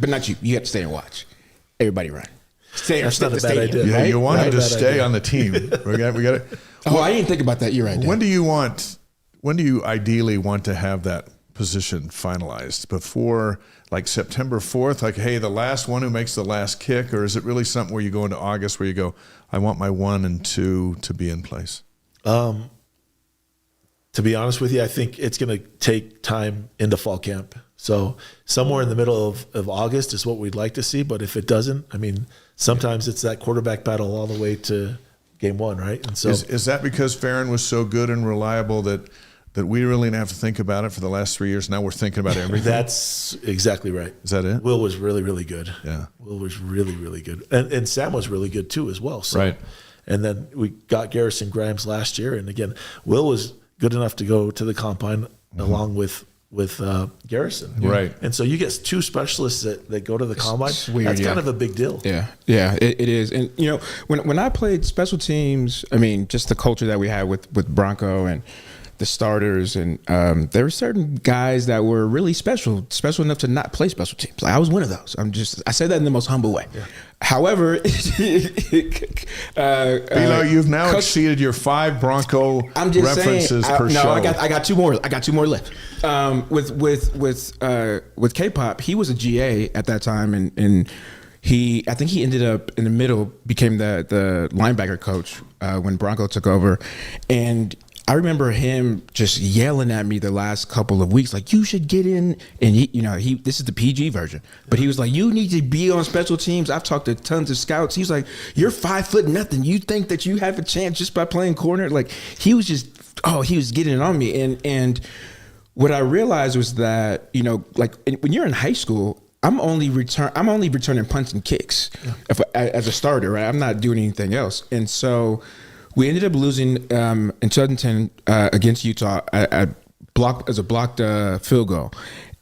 not you. You have to stay and watch. Everybody run. That's not a bad idea. Yeah, right? you want him to stay on the team. We got it. Oh, I didn't think about that. You're right. Dan. When do you ideally want to have that position finalized? Before like September 4th? Like, hey, the last one who makes the last kick, or is it really something where you go into August where you go, I want my 1 and 2 to be in place? To be honest with you, I think it's going to take time into fall camp. So somewhere in the middle of August is what we'd like to see. But if it doesn't, I mean, sometimes it's that quarterback battle all the way to game 1, right? And so is that because Farron was so good and reliable that we really didn't have to think about it for the last 3 years? Now we're thinking about everything. That's exactly right. Is that it? Will was really good. Yeah. Will was really good. And Sam was really good too as well. So. Right. And then we got Garrison Grimes last year. And again, Will was good enough to go to the combine along with Garrison. Right. And so you get 2 specialists that go to the combine. It's weird, That's kind of a big deal. Yeah, it is. And you know, when I played special teams, I mean, just the culture that we had with Bronco and the starters, and there were certain guys that were really special enough to not play special teams. Like, I was one of those. I say that in the most humble way. Yeah. However, you've now exceeded your 5 Bronco references per show. I got 2 more. I got 2 more left. With K-pop, he was a GA at that time, and I think he ended up in the middle, became the linebacker coach when Bronco took over, and I remember him just yelling at me the last couple of weeks, like, you should get in. And he this is the PG version, but he was like, you need to be on special teams. I've talked to tons of scouts. He's like, you're 5'0". You think that you have a chance just by playing corner? Like, he was getting it on me. And what I realized was that, like when you're in high school, I'm only returning punts and kicks as a starter, right? I'm not doing anything else. And so we ended up losing in 2010 against Utah as a blocked field goal.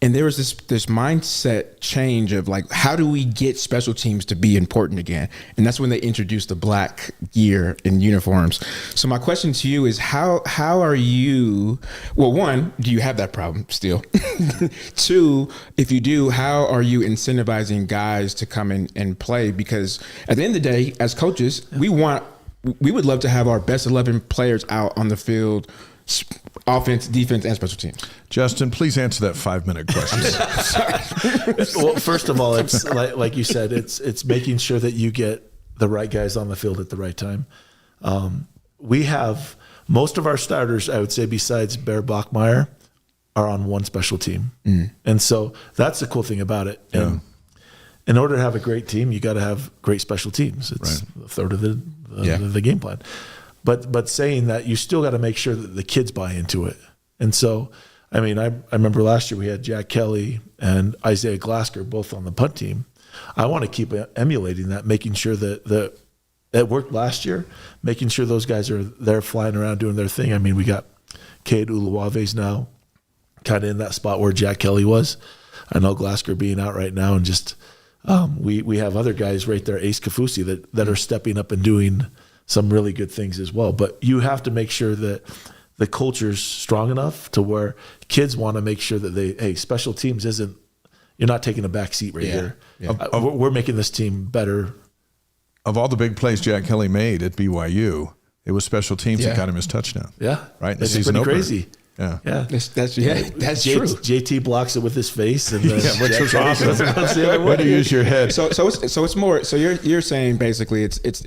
And there was this mindset change of like, how do we get special teams to be important again? And that's when they introduced the black gear in uniforms. So my question to you is, how are you, well, 1, do you have that problem still? 2, if you do, how are you incentivizing guys to come in and play? Because at the end of the day, as coaches, we would love to have our best 11 players out on the field, offense, defense, and special teams. Justin, please answer that 5-minute question. Well, first of all, it's like you said, it's making sure that you get the right guys on the field at the right time. We have most of our starters, I would say, besides Bear Bachmeier, are on one special team. And so that's the cool thing about it. in order to have a great team, you got to have great special teams. It's a third of the game plan. But saying that, you still got to make sure that the kids buy into it. And so, I mean, I remember last year we had Jack Kelly and Isaiah Glasker both on the punt team. I want to keep emulating that, making sure that it worked last year, making sure those guys are there flying around doing their thing. I mean, we got Cade Uluwave's now kind of in that spot where Jack Kelly was. I know Glasker being out right now, and just we have other guys right there, Ace Kafusi, that are stepping up and doing some really good things as well. But you have to make sure that the culture's strong enough to where kids want to make sure that special teams isn't, you're not taking a back seat right here. Yeah. We're making this team better. Of all the big plays Jack Kelly made at BYU, it was special teams that got him his touchdown. Yeah. Right? It's pretty crazy. Yeah. That's true. JT blocks it with his face, and which was awesome. Way to use your head. So it's more. So you're saying basically it's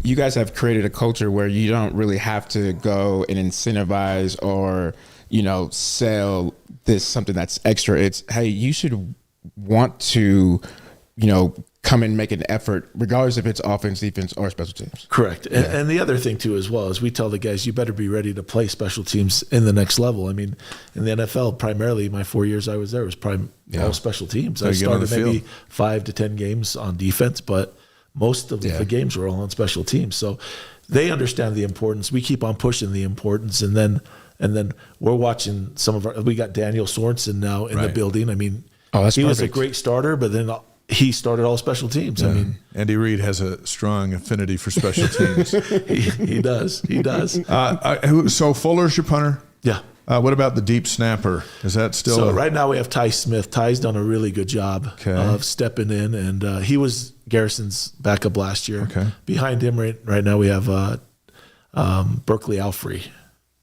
you guys have created a culture where you don't really have to go and incentivize or sell this something that's extra. It's, hey, you should want to come and make an effort, regardless if it's offense, defense, or special teams. Correct. And the other thing, too, as well, is we tell the guys, you better be ready to play special teams in the next level. I mean, in the NFL, primarily, my 4 years I was there was all special teams. So I started maybe 5 to 10 games on defense, but most of the games were all on special teams. So they understand the importance. We keep on pushing the importance, and then we're watching we got Daniel Sorensen now in the building. I mean, he was a great starter, but then he started all special teams. I mean, Andy Reid has a strong affinity for special teams. he does. So Fuller's your punter? Yeah. What about the deep snapper? Is that still? So right now we have Ty Smith. Ty's done a really good job of stepping in, and he was Garrison's backup last year. Okay. Behind him right now we have Berkeley Alfrey,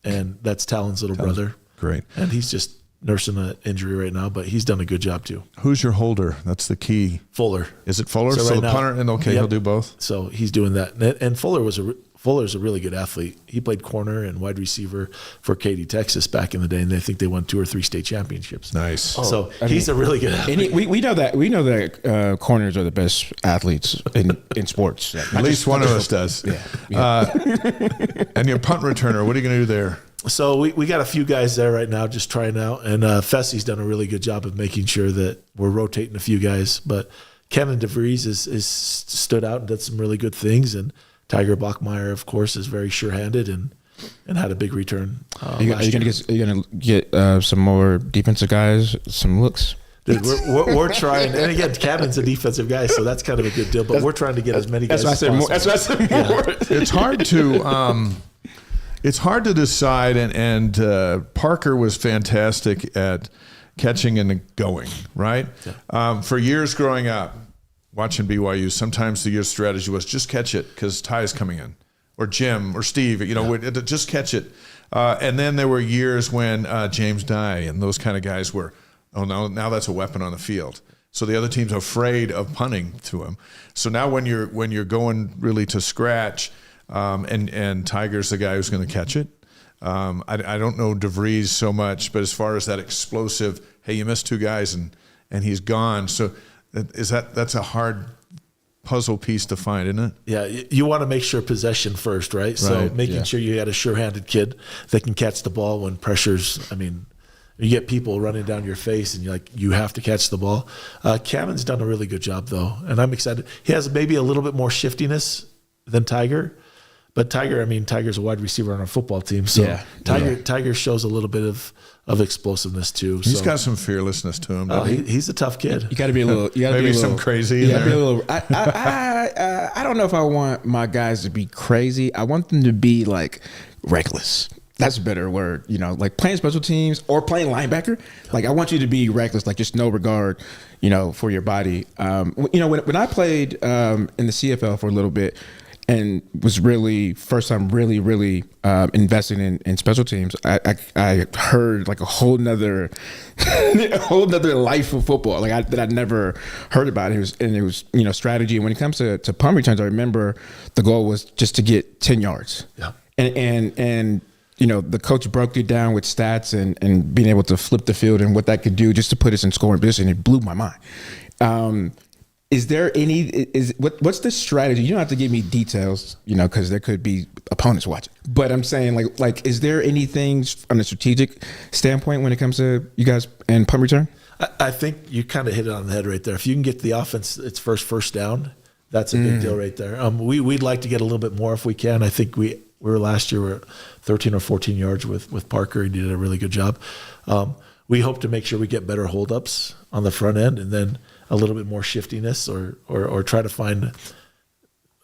and that's Talon's little brother. Great. And he's just nursing an injury right now, but he's done a good job too. Who's your holder? That's the key. Fuller. Is it Fuller? So right the now, punter, and he'll do both? So he's doing that. And Fuller's a really good athlete. He played corner and wide receiver for Katy, Texas back in the day, and they think they won 2 or 3 state championships. Nice. So he's a really good athlete. We know that corners are the best athletes in sports. At least one of us does. Yeah. And your punt returner, what are you going to do there? So we got a few guys there right now just trying out, and Fessie's done a really good job of making sure that we're rotating a few guys. But Kevin DeVries is stood out and did some really good things, and Tiger Bachmeier, of course, is very sure-handed and had a big return. Are you going to get some more defensive guys, some looks? Dude, we're trying, and again, Kevin's a defensive guy, so that's kind of a good deal. But we're trying to get as many guys as possible. That's why I said more. It's hard to. It's hard to decide, and Parker was fantastic at catching and going, right? Yeah. For years growing up, watching BYU, sometimes your strategy was just catch it because Ty's coming in, or Jim, or Steve, just catch it. And then there were years when James Dye and those kind of guys were, now that's a weapon on the field. So the other team's afraid of punting to him. So now when you're going really to scratch, and Tiger's the guy who's going to catch it. I don't know DeVries so much, but as far as that explosive, hey, you missed 2 guys and he's gone. So that's a hard puzzle piece to find, isn't it? Yeah, you want to make sure possession first, right? So making sure you got a sure-handed kid that can catch the ball when pressures. I mean, you get people running down your face, and you have to catch the ball. Kevin's done a really good job though, and I'm excited. He has maybe a little bit more shiftiness than Tiger. But Tiger's a wide receiver on our football team, so Tiger shows a little bit of explosiveness too. He's got some fearlessness to him. He's a tough kid. You got to be a little. Maybe some crazy. You got to be a little. I don't know if I want my guys to be crazy. I want them to be reckless. That's a better word. Like playing special teams or playing linebacker. I want you to be reckless, just no regard, for your body. When I played in the CFL for a little bit. And was really first time really investing in special teams. I heard a whole nother life of football that I'd never heard about. It was strategy. And when it comes to punt returns, I remember the goal was just to get 10 yards. Yeah. And the coach broke it down with stats and being able to flip the field and what that could do just to put us in scoring position. It blew my mind. Is there what's the strategy? You don't have to give me details, because there could be opponents watching. But I'm saying, like, is there anything from a strategic standpoint when it comes to you guys and punt return? I think you kind of hit it on the head right there. If you can get the offense its first down, that's a big deal right there. We'd like to get a little bit more if we can. I think we were last year, we were 13 or 14 yards with Parker. He did a really good job. We hope to make sure we get better holdups on the front end, and then a little bit more shiftiness, or try to find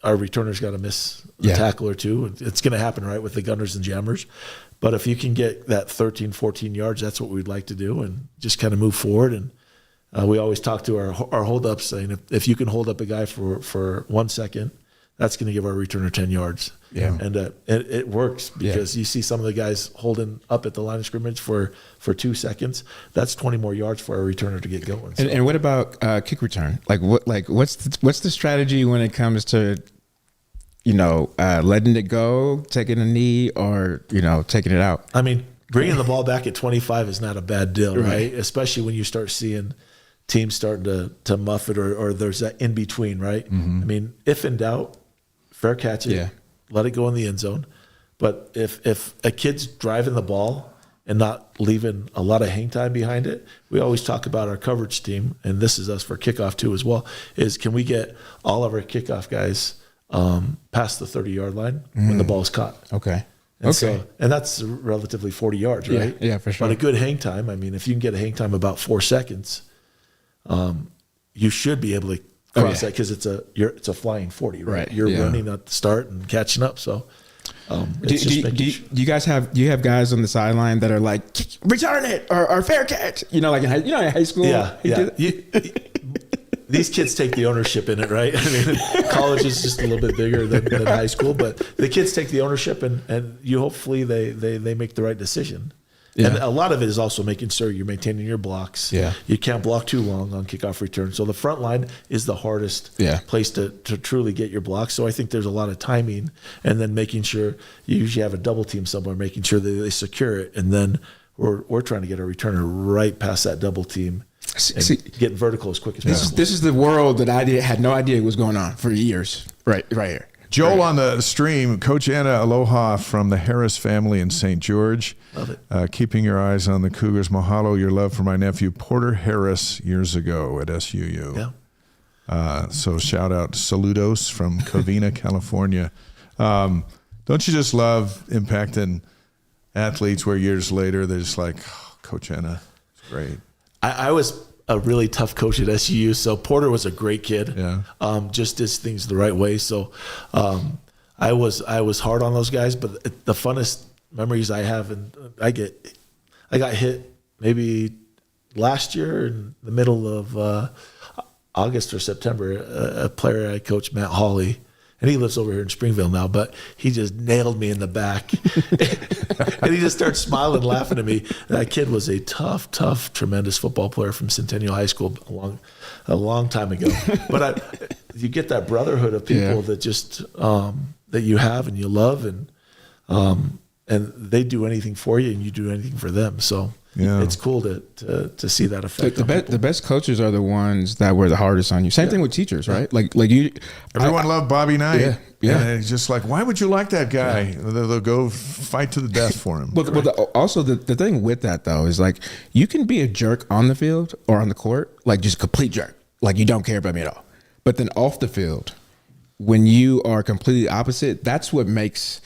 our returners got to miss a tackle or two. It's going to happen, right, with the gunners and jammers. But if you can get that 13, 14 yards, that's what we'd like to do, and just kind of move forward. And we always talk to our holdups, saying if you can hold up a guy for 1 second, that's going to give our returner 10 yards. Yeah. And it works, because you see some of the guys holding up at the line of scrimmage for 2 seconds. That's 20 more yards for our returner to get going. So. And what about kick return? What's the strategy when it comes to letting it go, taking a knee, or taking it out? I mean, bringing the ball back at 25 is not a bad deal, right? Especially when you start seeing teams starting to muff it, or there's that in between, right? I mean, if in doubt, fair catch it, let it go in the end zone. But if a kid's driving the ball and not leaving a lot of hang time behind it, we always talk about our coverage team, and this is us for kickoff too as well, is can we get all of our kickoff guys past the 30-yard line when the ball's caught? Okay. And that's relatively 40 yards, right? Yeah, for sure. But a good hang time, I mean, if you can get a hang time about 4 seconds, you should be able to cross that, because it's a flying 40, right? You're running at the start and catching up. So do you guys have guys on the sideline that are like, return it or fair catch? In high school. Yeah. These kids take the ownership in it, right? I mean, college is just a little bit bigger than high school, but the kids take the ownership, and you hopefully they make the right decision. Yeah. And a lot of it is also making sure you're maintaining your blocks. Yeah. You can't block too long on kickoff return. So the front line is the hardest place to truly get your blocks. So I think there's a lot of timing, and then making sure you usually have a double team somewhere, making sure that they secure it. And then we're trying to get our returner right past that double team. Getting vertical as quick as possible. This is the world that I had no idea was going on for years. Right here. Joel on the stream, Coach Anna Aloha from the Harris family in St. George. Love it. Keeping your eyes on the Cougars. Mahalo, your love for my nephew Porter Harris years ago at SUU. Yeah. So shout out, saludos from Covina, California. Don't you just love impacting athletes where years later they're just like, Coach Anna, it's great. I was a really tough coach at SUU, so Porter was a great kid. Yeah. Just did things the right way. So I was hard on those guys, but the funnest memories I have, and I got hit maybe last year in the middle of August or September. A player I coached, Matt Hawley, and he lives over here in Springville now, but he just nailed me in the back. And he just started smiling, laughing at me. That kid was a tough, tremendous football player from Centennial High School a long time ago. But you get that brotherhood of people that just that you have and you love, and they do anything for you and you do anything for them. So it's cool to see that effect. The best coaches are the ones that were the hardest on you. Same thing with teachers, right? Like you. Everyone loved Bobby Knight. Yeah. And it's just like, why would you like that guy? They'll go fight to the death for him. Also, the thing with that, though, is like you can be a jerk on the field or on the court, like just complete jerk. Like you don't care about me at all. But then off the field, when you are completely opposite, that's what makes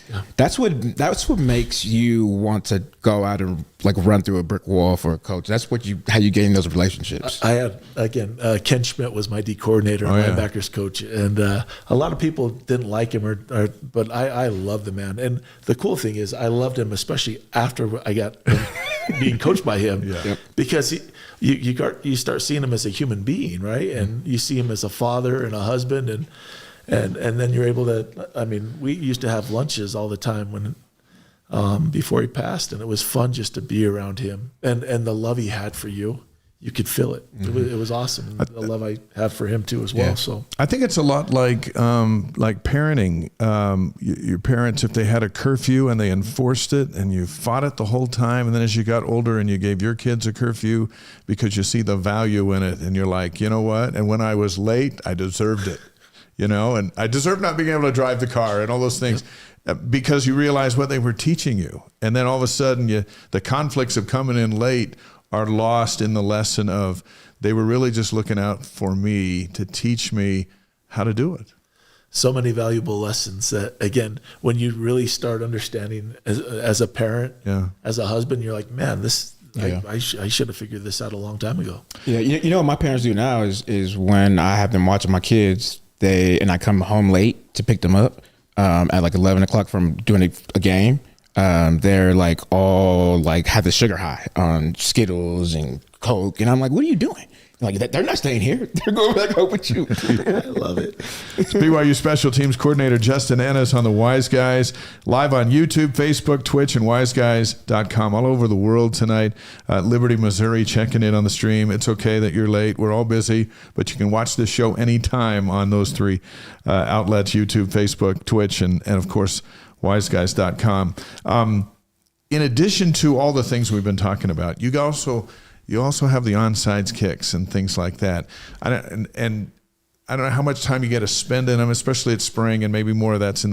you want to go out and like run through a brick wall for a coach. That's how you gain those relationships. I had Ken Schmidt was my D coordinator and linebackers coach, and a lot of people didn't like him, but I love the man. And the cool thing is, I loved him especially after I got being coached by him, because you start seeing him as a human being, right? And you see him as a father and a husband, and then you're able to. I mean, we used to have lunches all the time when before he passed, and it was fun just to be around him and the love he had for you. you could feel it. It was awesome. The love I have for him too as well. So I think it's a lot like parenting. Your parents, if they had a curfew and they enforced it and you fought it the whole time, and then as you got older and you gave your kids a curfew because you see the value in it, and you're like, you know what? And when I was late, I deserved it, and I deserved not being able to drive the car and all those things. Because you realize what they were teaching you. And then all of a sudden, the conflicts of coming in late are lost in the lesson of they were really just looking out for me to teach me how to do it. So many valuable lessons that, again, when you really start understanding as a parent, as a husband, you're like, man, I should have figured this out a long time ago. Yeah, you know what my parents do now is when I have them watching my kids, and I come home late to pick them up, at like 11 o'clock from doing a game, they're like all like have the sugar high on Skittles and Coke, and I'm like, what are you doing? Like, they're not staying here. They're going back home with you. I love it. It's BYU Special Teams Coordinator Justin Ennis on the Wise Guys, live on YouTube, Facebook, Twitch, and wiseguys.com all over the world tonight. Liberty, Missouri, checking in on the stream. It's okay that you're late. We're all busy, but you can watch this show anytime on those three outlets, YouTube, Facebook, Twitch, and of course, wiseguys.com. In addition to all the things we've been talking about, you also have the onside kicks and things like that. And I don't know how much time you get to spend in them, especially at spring, and maybe more of that's in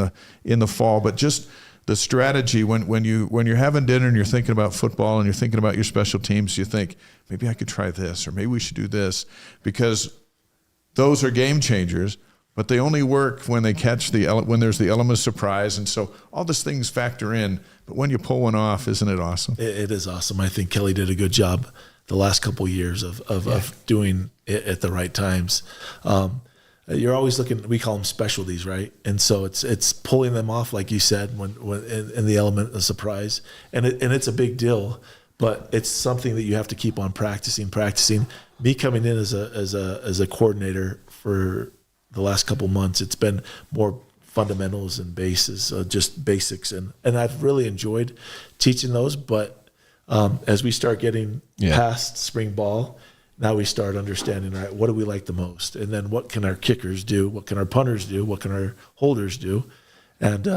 the fall. But just the strategy when you're having dinner and you're thinking about football and you're thinking about your special teams, you think maybe I could try this, or maybe we should do this, because those are game changers. But they only work when they catch when there's the element of surprise, and so all these things factor in. But when you pull one off, isn't it awesome? It is awesome. I think Kelly did a good job the last couple of years of doing it at the right times. You're always looking. We call them specialties, right? And so it's pulling them off, like you said, when in the element of surprise, and it's a big deal. But it's something that you have to keep on practicing. Me coming in as a coordinator for the last couple months, it's been more fundamentals and bases, just basics, and I've really enjoyed teaching those. But as we start getting past spring ball, now we start understanding, all right, what do we like the most, and then what can our kickers do, what can our punters do, what can our holders do, and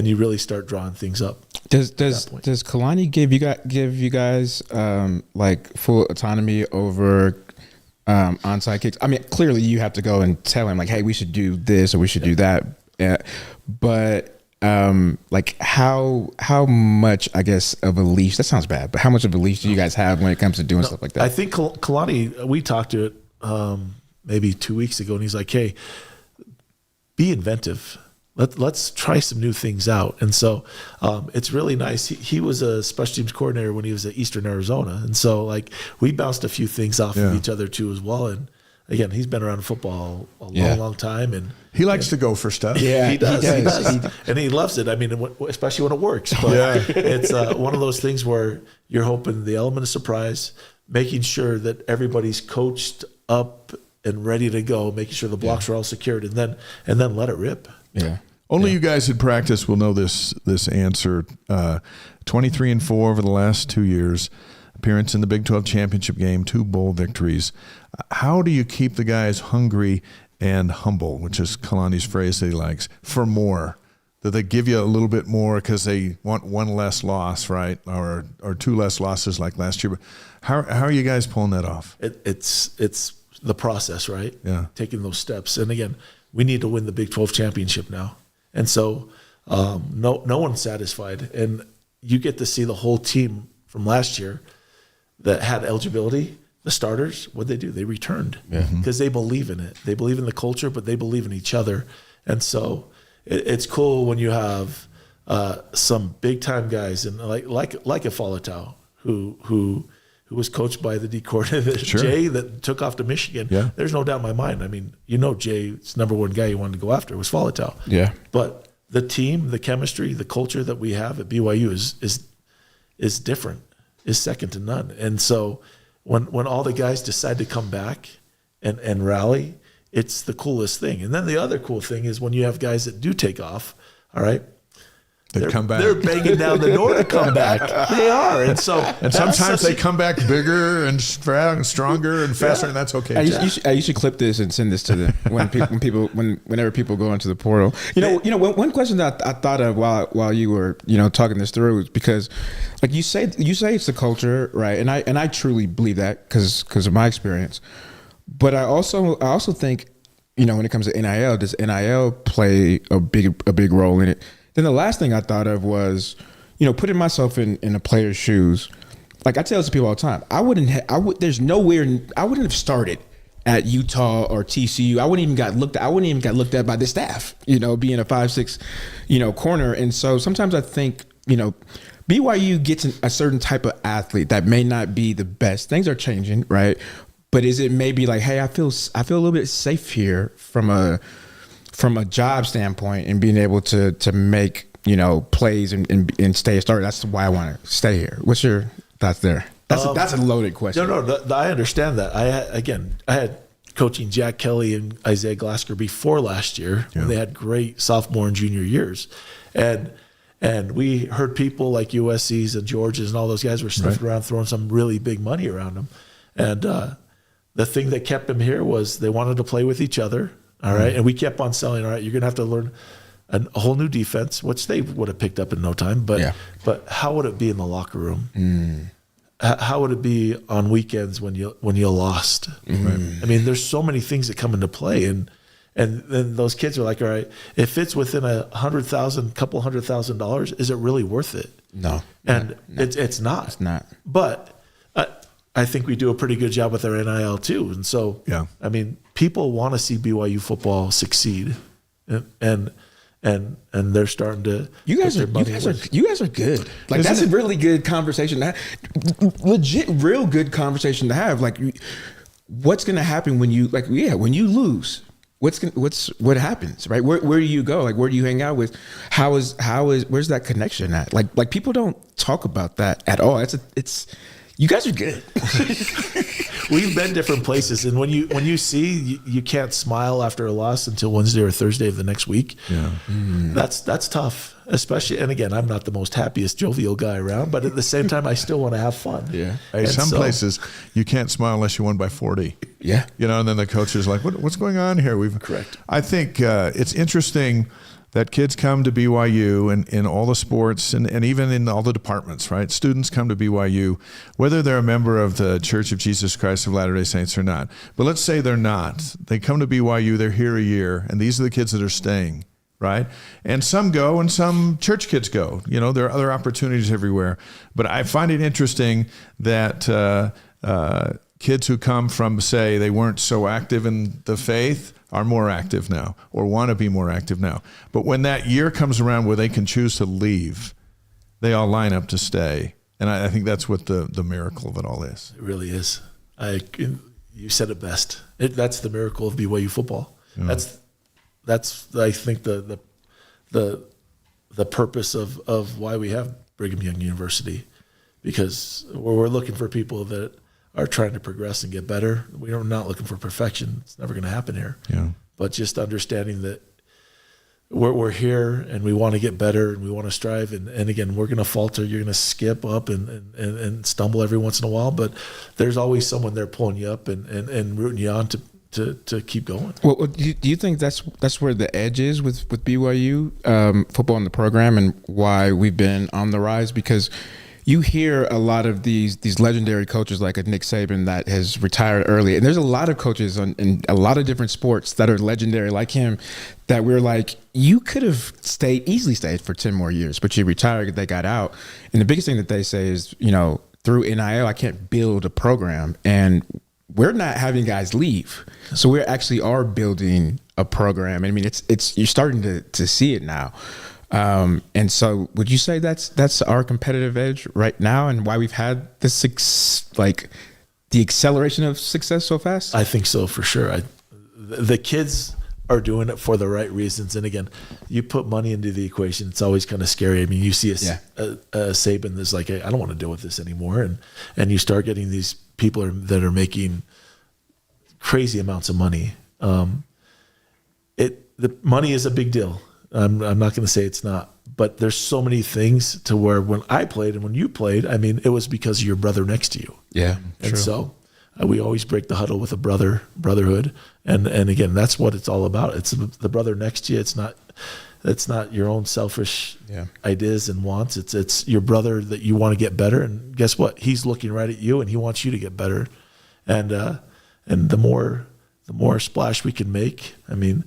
you really start drawing things up. Does Kalani give you guys like full autonomy over onside kicks? I mean, clearly you have to go and tell him like, hey, we should do this or we should do that. But like how much, I guess, of a leash, that sounds bad, but how much of a leash do you guys have when it comes to doing stuff like that? I think Kalani, we talked to it maybe 2 weeks ago, and he's like, hey, be inventive. Let's try some new things out. And so it's really nice. He was a special teams coordinator when he was at Eastern Arizona. And so like we bounced a few things off of each other too as well. And again, he's been around football a long time. And he likes to go for stuff. Yeah, he does. And he loves it. I mean, especially when it works. But it's one of those things where you're hoping the element of surprise, making sure that everybody's coached up and ready to go, making sure the blocks are all secured, and then let it rip. Yeah. Only you guys in practice will know this answer. 23-4 over the last 2 years, appearance in the Big 12 championship game, 2 bowl victories. How do you keep the guys hungry and humble, which is Kalani's phrase that he likes, for more? Do they give you a little bit more because they want one less loss, right, or 2 less losses like last year? But how are you guys pulling that off? It's the process, right? Yeah, taking those steps. And again, we need to win the Big 12 championship now. And so no one's satisfied. And you get to see the whole team from last year that had eligibility, the starters, what'd they do? They returned because they believe in it. They believe in the culture, but they believe in each other. And so it's cool when you have some big-time guys, and like a Fowler who was coached by the D coordinator, Jay, that took off to Michigan. Yeah. There's no doubt in my mind. I mean, Jay's number one guy you wanted to go after was Fowler. Yeah. But the team, the chemistry, the culture that we have at BYU is different, is second to none. And so when all the guys decide to come back and rally, it's the coolest thing. And then the other cool thing is when you have guys that do take off, all right, They come back. They're banging down the door to come back. They are, and sometimes they come back bigger and stronger and faster, and that's okay. You should clip this and send this to them whenever people go into the portal. One question that I thought of while you were talking this through is because, like you say it's the culture, right? And I truly believe that because of my experience. But I also think, when it comes to NIL, does NIL play a big role in it? Then the last thing I thought of was, putting myself in a player's shoes. Like I tell this to people all the time, I wouldn't have started at Utah or TCU. I wouldn't even got looked at by the staff, being a 5'6", corner. And so sometimes I think, BYU gets a certain type of athlete that may not be the best. Things are changing, right? But is it maybe like, hey, I feel a little bit safe here from a job standpoint and being able to make plays and stay a starter. That's why I want to stay here. What's your thoughts there? That's a loaded question. No, I understand that. I had coaching Jack Kelly and Isaiah Glasker before last year when they had great sophomore and junior years, and we heard people like USC's and Georgia's and all those guys were sniffing around, throwing some really big money around them, and the thing that kept them here was they wanted to play with each other. All right. And we kept on selling, all right, you're going to have to learn a whole new defense, which they would have picked up in no time. But how would it be in the locker room? How would it be on weekends when you lost? I mean, there's so many things that come into play. And then those kids are like, all right, if it's within couple $100,000, is it really worth it? No. And it's not. It's not. But I think we do a pretty good job with our NIL too. And so, I mean, people want to see BYU football succeed, and they're starting to. You guys are good. Like that's a really good conversation to have. Legit, real good conversation to have. Like, what's going to happen when you lose? What happens, right? Where do you go? Like, where do you hang out with? Where's that connection at? Like people don't talk about that at all. You guys are good. We've been different places, and when you see you can't smile after a loss until Wednesday or Thursday of the next week. Yeah, that's tough. Especially, and again, I'm not the most happiest, jovial guy around, but at the same time, I still want to have fun. Yeah. Hey, some places you can't smile unless you won by 40. Yeah. And then the coach is like, "What's going on here?" Correct. I think it's interesting that kids come to BYU and in all the sports and even in all the departments, right? Students come to BYU, whether they're a member of the Church of Jesus Christ of Latter-day Saints or not. But let's say they're not. They come to BYU, they're here a year, and these are the kids that are staying, right? And some go and some church kids go. There are other opportunities everywhere. But I find it interesting that kids who come from, say, they weren't so active in the faith, are more active now or want to be more active now. But when that year comes around where they can choose to leave, they all line up to stay. And I think that's what the miracle of it all is. It really is. You said it best. That's the miracle of BYU football. Yeah. That's I think the purpose of why we have Brigham Young University, because we're looking for people that are trying to progress and get better. We're not looking for perfection. It's never going to happen here. Yeah. But just understanding that we're here and we want to get better and we want to strive. And again, we're going to falter. You're going to skip up and stumble every once in a while. But there's always someone there pulling you up and rooting you on to keep going. Well, do you think that's where the edge is with BYU football in the program and why we've been on the rise? Because you hear a lot of these legendary coaches like a Nick Saban that has retired early. And there's a lot of coaches in a lot of different sports that are legendary like him that we're like, you could have easily stayed for 10 more years, but you retired, they got out. And the biggest thing that they say is, through NIL, I can't build a program. And we're not having guys leave. So we actually are building a program. I mean, it's you're starting to see it now. And so would you say that's our competitive edge right now and why we've had the acceleration of success so fast? I think so, for sure. The kids are doing it for the right reasons. And again, you put money into the equation, it's always kind of scary. I mean, you see a Saban that's like, hey, I don't want to deal with this anymore. And you start getting these people that are making crazy amounts of money. The money is a big deal. I'm not going to say it's not, but there's so many things to where when I played and when you played, I mean, it was because of your brother next to you. Yeah, and so we always break the huddle with a brotherhood, and again, that's what it's all about. It's the brother next to you. It's not your own selfish ideas and wants. It's your brother that you want to get better, and guess what? He's looking right at you, and he wants you to get better, and the more splash we can make, I mean,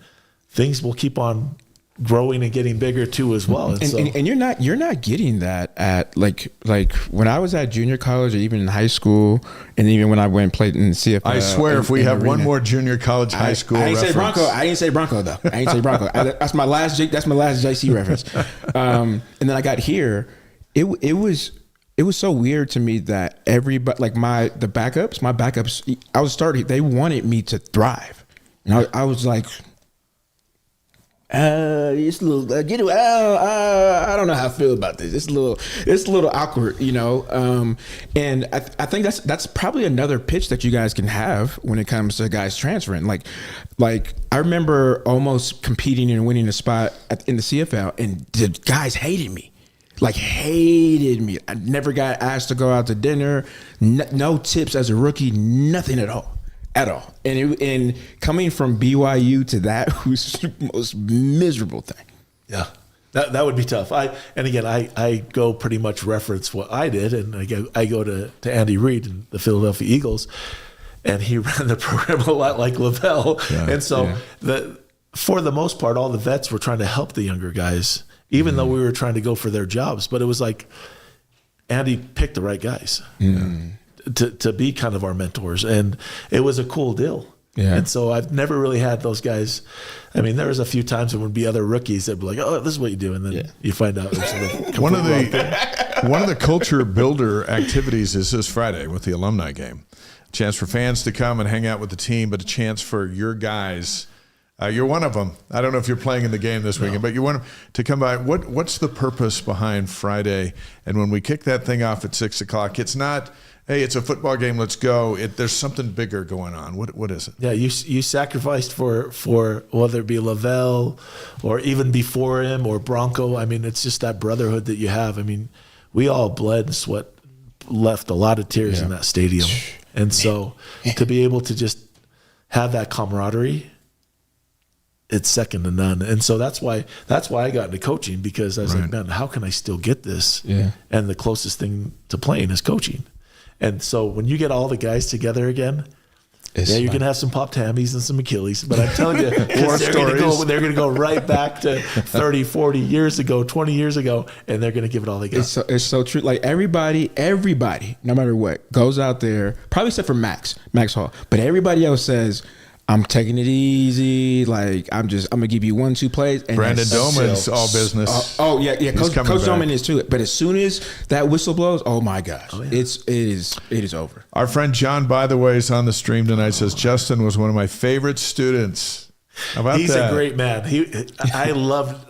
things will keep on growing and getting bigger too as well. And you're not getting that at like when I was at junior college or even in high school, and even when I went and played in the CFL. I swear, if we have one more junior college, high school I ain't reference. say Bronco. I ain't say Bronco though. I ain't say Bronco. That's my last JC reference. And then I got here. It was so weird to me that everybody, like my backups, I was starting. They wanted me to thrive, and I was like. It's a little, I don't know how I feel about this. It's a little awkward, you know. And I think that's probably another pitch that you guys can have when it comes to guys transferring. Like I remember almost competing and winning a spot in the CFL, and the guys hated me. I never got asked to go out to dinner, no tips as a rookie, nothing at all. And coming from BYU to that was the most miserable thing. Yeah, that would be tough. I go pretty much reference what I did, and I go to Andy Reid and the Philadelphia Eagles, and he ran the program a lot like Lavelle. Yeah. And so for the most part, all the vets were trying to help the younger guys, even though we were trying to go for their jobs. But it was like Andy picked the right guys. To be kind of our mentors, and it was a cool deal. Yeah. And so I've never really had those guys. I mean, there was a few times when would be other rookies that would be like, "Oh, this is what you do," and then you find out it's one of the culture builder activities is this Friday with the alumni game. Chance for fans to come and hang out with the team, but a chance for your guys. You're one of them. I don't know if you're playing in the game this weekend, but you want to come by. What's the purpose behind Friday? And when we kick that thing off at 6:00, it's not. Hey, it's a football game. Let's go. There's something bigger going on. What is it? Yeah, you sacrificed for whether it be Lavelle or even before him or Bronco. I mean, it's just that brotherhood that you have. I mean, we all bled and sweat, left a lot of tears in that stadium, and so to be able to just have that camaraderie, it's second to none. And so that's why I got into coaching, because I was like, man, how can I still get this? Yeah. And the closest thing to playing is coaching. And so when you get all the guys together again, you're going to have some popped hammies and some Achilles. But I'm telling you, they're going to go right back to 30, 40 years ago, 20 years ago, and they're going to give it all they got. It's so true. Like everybody, no matter what, goes out there, probably except for Max Hall. But everybody else says, I'm taking it easy. Like I'm gonna give you 1-2 plays. And Brandon Doman's all business. Coach Doman is too. But as soon as that whistle blows, oh my gosh, it is over. Our friend John, by the way, is on the stream tonight. Says Justin was one of my favorite students. How about He's that? a great man.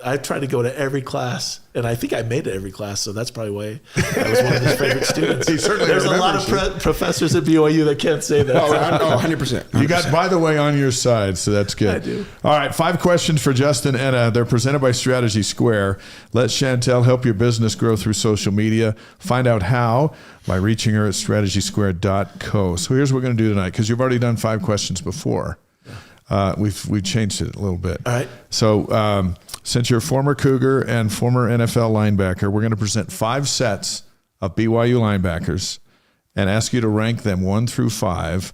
I tried to go to every class, and I think I made it every class, so that's probably why I was one of his favorite students. There's a lot of professors at BYU that can't say that. 100%. You got, by the way, on your side, so that's good. I do. All right, 5 questions for Justin Enna. They're presented by Strategy Square. Let Chantel help your business grow through social media. Find out how by reaching her at strategysquare.co. So here's what we're going to do tonight, because you've already done 5 questions before. We've changed it a little bit. All right. So since you're a former Cougar and former NFL linebacker, we're going to present 5 sets of BYU linebackers and ask you to rank them 1 through 5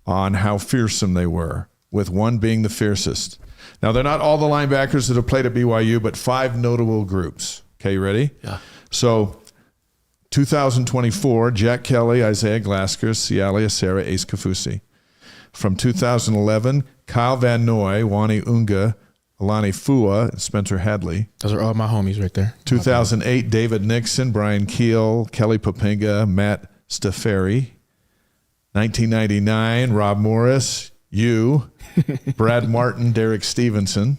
on how fearsome they were, with 1 being the fiercest. Now, they're not all the linebackers that have played at BYU, but 5 notable groups. Okay, you ready? Yeah. So 2024, Jack Kelly, Isaiah Glasker, Siale Asera, Ace Kafusi. From 2011, Kyle Van Noy, Wani Unga, Alani Fua, and Spencer Hadley. Those are all my homies right there. 2008, David Nixon, Brian Keel, Kelly Papinga, Matt Staferi. 1999, Rob Morris, Brad Martin, Derek Stevenson.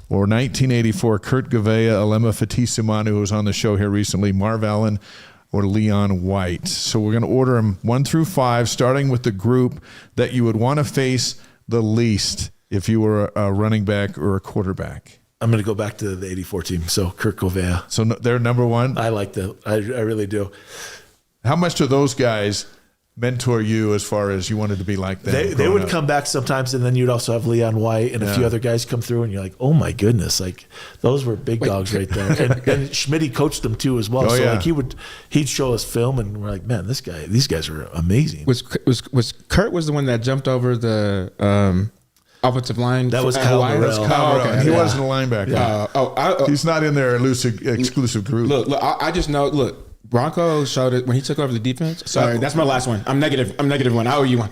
Or 1984, Kurt Gavea, Alema Fatisumanu, who was on the show here recently, Marv Allen, or Leon White. So we're going to order them 1 through 5, starting with the group that you would want to face the least if you were a running back or a quarterback. I'm going to go back to the 84 team. So Kirk Covea. So they're number one? I like that. I really do. How much do those guys mentor you as far as you wanted to be like them? They would come back sometimes, and then you'd also have Leon White and a few other guys come through, and you're like, oh my goodness, like those were big dogs right there. And Schmitty coached them too as well. Like he'd show us film, and we're like, man, these guys are amazing. Was Kurt was the one that jumped over the offensive line? That was Kyle Morrell. Okay. He wasn't a linebacker. He's not in their exclusive group. Look, I just know. Look, Bronco showed it when he took over the defense. Sorry, that's my last one. I'm negative one. I owe you one.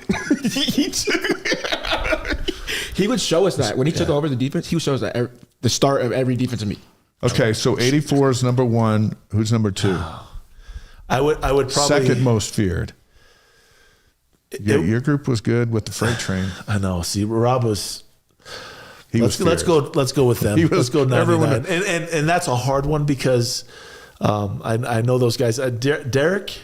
He would show us that when he took over the defense. He would show us that the start of every defensive meet. Okay, so 84 is number one. Who's number two? I would probably second most feared. Your group was good with the freight train. I know. See, Rob was. Let's go with them. Let's go 99. And that's a hard one because I know those guys. Derek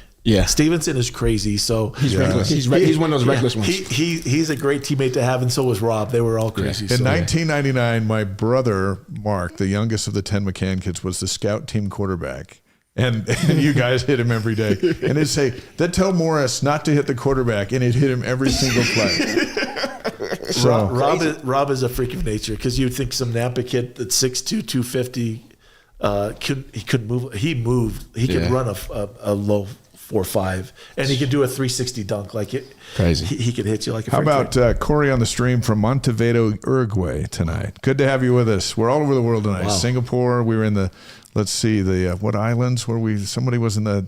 Stevenson is crazy. So he's reckless. He's one of those reckless ones. He's a great teammate to have, and so was Rob. They were all crazy. In 1999, my brother Mark, the youngest of the 10 McCann kids, was the scout team quarterback. And you guys hit him every day. And they'd say, they'd tell Morris not to hit the quarterback, and he'd hit him every single play. So Rob is a freak of nature, because you'd think some Nampa kid that's 6'2", 250, he could move. He moved. He could run a low 4.5, and he could do a 360 dunk. Like it, crazy. He could hit you like a How freight train. about Corey on the stream from Montevideo, Uruguay tonight? Good to have you with us. We're all over the world tonight. Wow. Singapore. We were in the, let's see, the what islands were we? Somebody was in the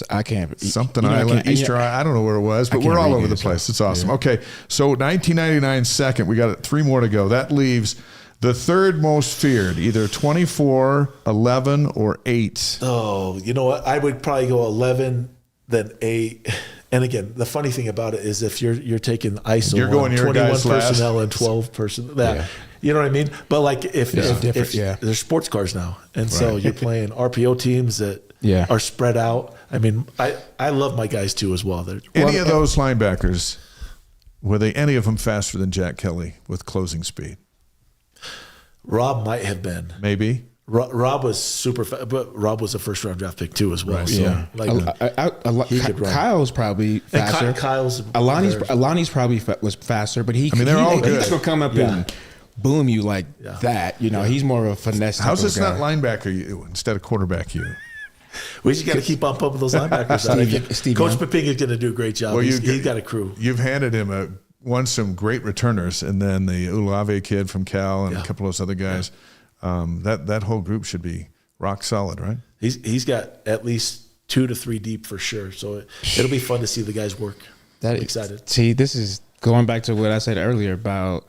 I can't something island, Easter Island. I don't know where it was, but we're all over the place. It's awesome. Okay, so 1999 second. We got 3 more to go. That leaves the third most feared, either 24, 11, or 8. Oh, you know what? I would probably go 11, then 8. And again, the funny thing about it is if you're taking ISO, you're going your 21 guys personnel last. and 12 personnel. You know what I mean? But like if there's sports cars now, and so you're playing RPO teams that are spread out. I mean, I love my guys too as well. Any of those linebackers, were they any of them faster than Jack Kelly with closing speed? Rob might have been. Maybe. Rob was super fast, but Rob was a first-round draft pick too as well. Right. So, he could run. Kyle's probably faster. Alani's probably was faster, but they're all good. He's gonna come up and boom you like that. You know, he's more of a finesse. How's this not linebacker you instead of quarterback you? We just got to keep on pumping those linebackers. Steve Coach Young. Paping is going to do a great job. Well, he's got a crew. You've handed him some great returners, and then the Ulave kid from Cal and a couple of those other guys. That whole group should be rock solid, right? He's got at least 2 to 3 deep for sure. So it'll be fun to see the guys work. I'm excited. See, this is going back to what I said earlier about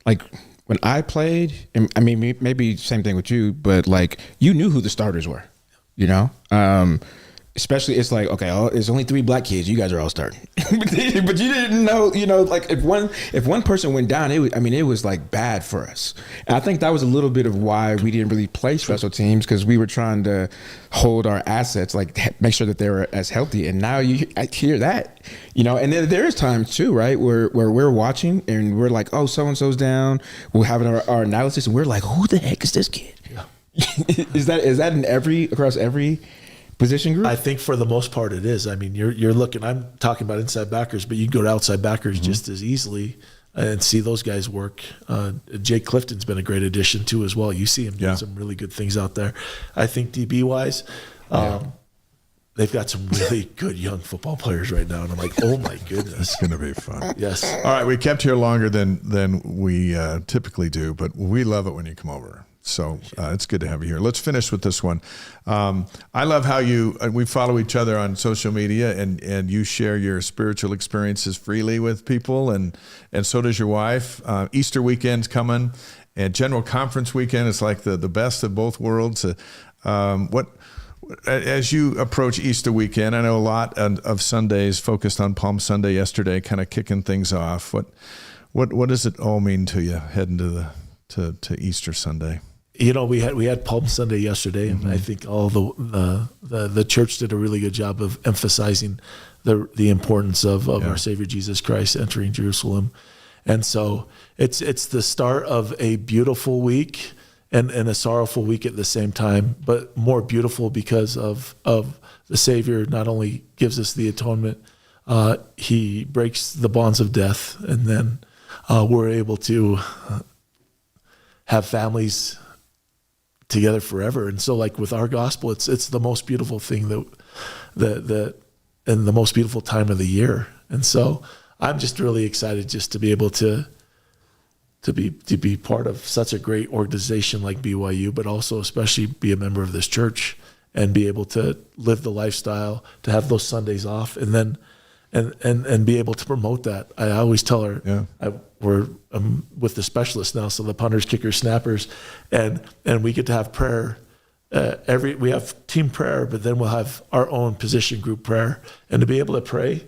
like when I played. And I mean, maybe same thing with you, but like you knew who the starters were. You know, especially it's like, okay, there's only 3 black kids. You guys are all starting, but you didn't know. You know, like if one person went down, it was like bad for us. And I think that was a little bit of why we didn't really play special teams, because we were trying to hold our assets, like make sure that they were as healthy. And now I hear that, you know. And then there's times too, right, where we're watching and we're like, oh, so and so's down. We're having our analysis, and we're like, who the heck is this kid? Yeah. Is that across every position group? I think for the most part it is. I mean, you're looking. I'm talking about inside backers, but you can go to outside backers just as easily and see those guys work. Jake Clifton's been a great addition too as well. You see him doing some really good things out there. I think DB wise, they've got some really good young football players right now, and I'm like, oh my goodness, it's going to be fun. Yes. All right, we kept here longer than we typically do, but we love it when you come over. So it's good to have you here. Let's finish with this one. I love how we follow each other on social media, and you share your spiritual experiences freely with people, and so does your wife. Easter weekend's coming, and General Conference weekend is like the best of both worlds. As you approach Easter weekend, I know a lot of Sundays focused on Palm Sunday yesterday, kind of kicking things off. What does it all mean to you heading to Easter Sunday? You know, we had Palm Sunday yesterday, and I think all the church did a really good job of emphasizing the importance of our Savior Jesus Christ entering Jerusalem. And so it's the start of a beautiful week. and a sorrowful week at the same time, but more beautiful because of the Savior not only gives us the atonement, he breaks the bonds of death, and then we're able to have families together forever. And so, like with our gospel, it's the most beautiful thing that and the most beautiful time of the year. And so I'm just really excited just to be able to be part of such a great organization like BYU, but also especially be a member of this church and be able to live the lifestyle, to have those Sundays off, and then and be able to promote that. I always tell her, we're with the specialists now, so the punters, kickers, snappers, and we get to have prayer. We have team prayer, but then we'll have our own position group prayer, and to be able to pray.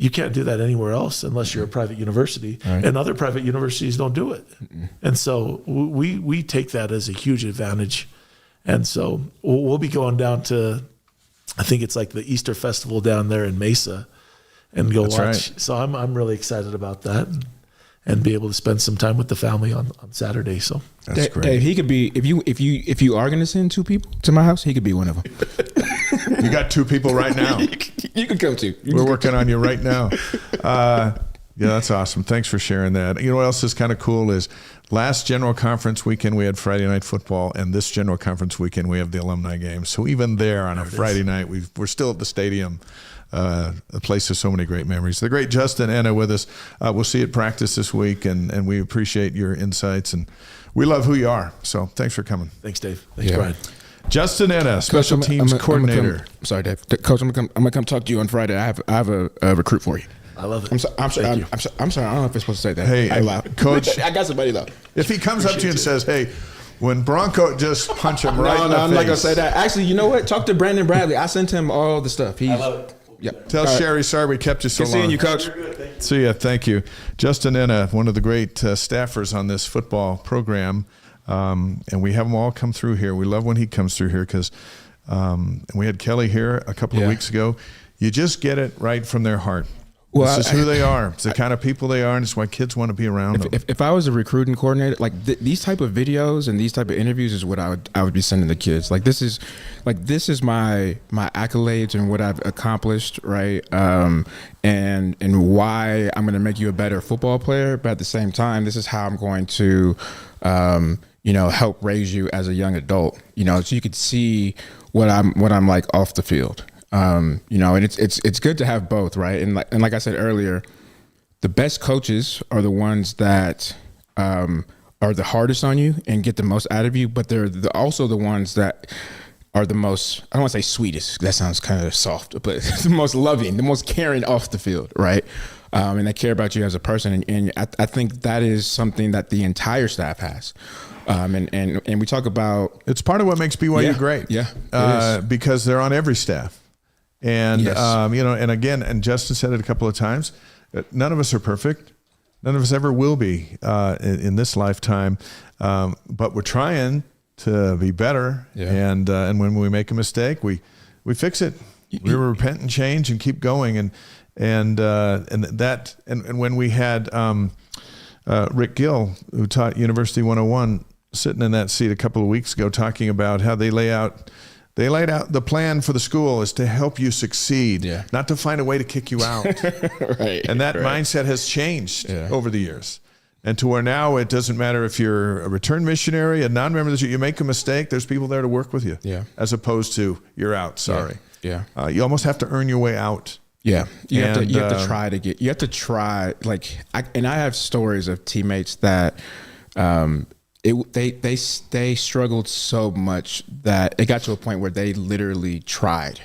You can't do that anywhere else unless you're a private university, and other private universities don't do it. And so we take that as a huge advantage. And so we'll be going down to, I think it's like the Easter Festival down there in Mesa, and go watch. Right. So I'm really excited about that, and be able to spend some time with the family on Saturday. So that's great. Dave, he could be, if you are going to send 2 people to my house, he could be one of them. You got 2 people right now. You can come too. We're working on you right now. Yeah, that's awesome. Thanks for sharing that. You know what else is kind of cool is last General Conference weekend we had Friday night football, and this General Conference weekend we have the alumni game. So even there on a Friday night, we're still at the stadium. A place with so many great memories. The great Justin Enna with us. We'll see you at practice this week, and we appreciate your insights, and we love who you are. So thanks for coming. Thanks, Dave. Thanks, Brian. Justin Enna, special teams coordinator. Sorry, Dave. Coach, I'm gonna come talk to you on Friday. I have a recruit for you. I love it. I'm sorry. I don't know if I'm supposed to say that. Hey, Coach. I got somebody though. If he comes up to you and says, "Hey, when Bronco just punch him right in the face," I'm not gonna say that. Actually, you know what? Talk to Brandon Bradley. I sent him all the stuff. I love it. Yep. Tell Sherry, sorry we kept you so long. Good seeing you, Coach. See ya. Thank you. Justin Enna, one of the great staffers on this football program, and we have them all come through here. We love when he comes through here because we had Kelly here a couple of weeks ago. You just get it right from their heart. Well, this is who they are. It's the kind of people they are, and it's why kids want to be around them. If I was a recruiting coordinator, like these type of videos and these type of interviews is what I would be sending the kids. This is my accolades and what I've accomplished, right? And why I'm going to make you a better football player, but at the same time, this is how I'm going to help raise you as a young adult. So you could see what I'm like off the field. And it's good to have both, right? And like I said earlier, the best coaches are the ones that are the hardest on you and get the most out of you, but they're also the ones that are the most, I don't want to say sweetest, that sounds kind of soft, but the most loving, the most caring off the field, right? And they care about you as a person. And I think that is something that the entire staff has. And we talk about, it's part of what makes BYU great. Yeah. Because they're on every staff. And, yes. And again, and Justin said it a couple of times, none of us are perfect. None of us ever will be in this lifetime. But we're trying to be better. Yeah. And when we make a mistake, we fix it. We repent and change and keep going. And when we had Rick Gill, who taught University 101, sitting in that seat a couple of weeks ago, talking about how they laid out the plan for the school is to help you succeed, not to find a way to kick you out. Right. And that mindset has changed over the years. And to where now it doesn't matter if you're a return missionary, a non-member, that you make a mistake, there's people there to work with you. Yeah. As opposed to you're out, sorry. Yeah. You almost have to earn your way out. Yeah. You have to try, and I have stories of teammates that they struggled so much that it got to a point where they literally tried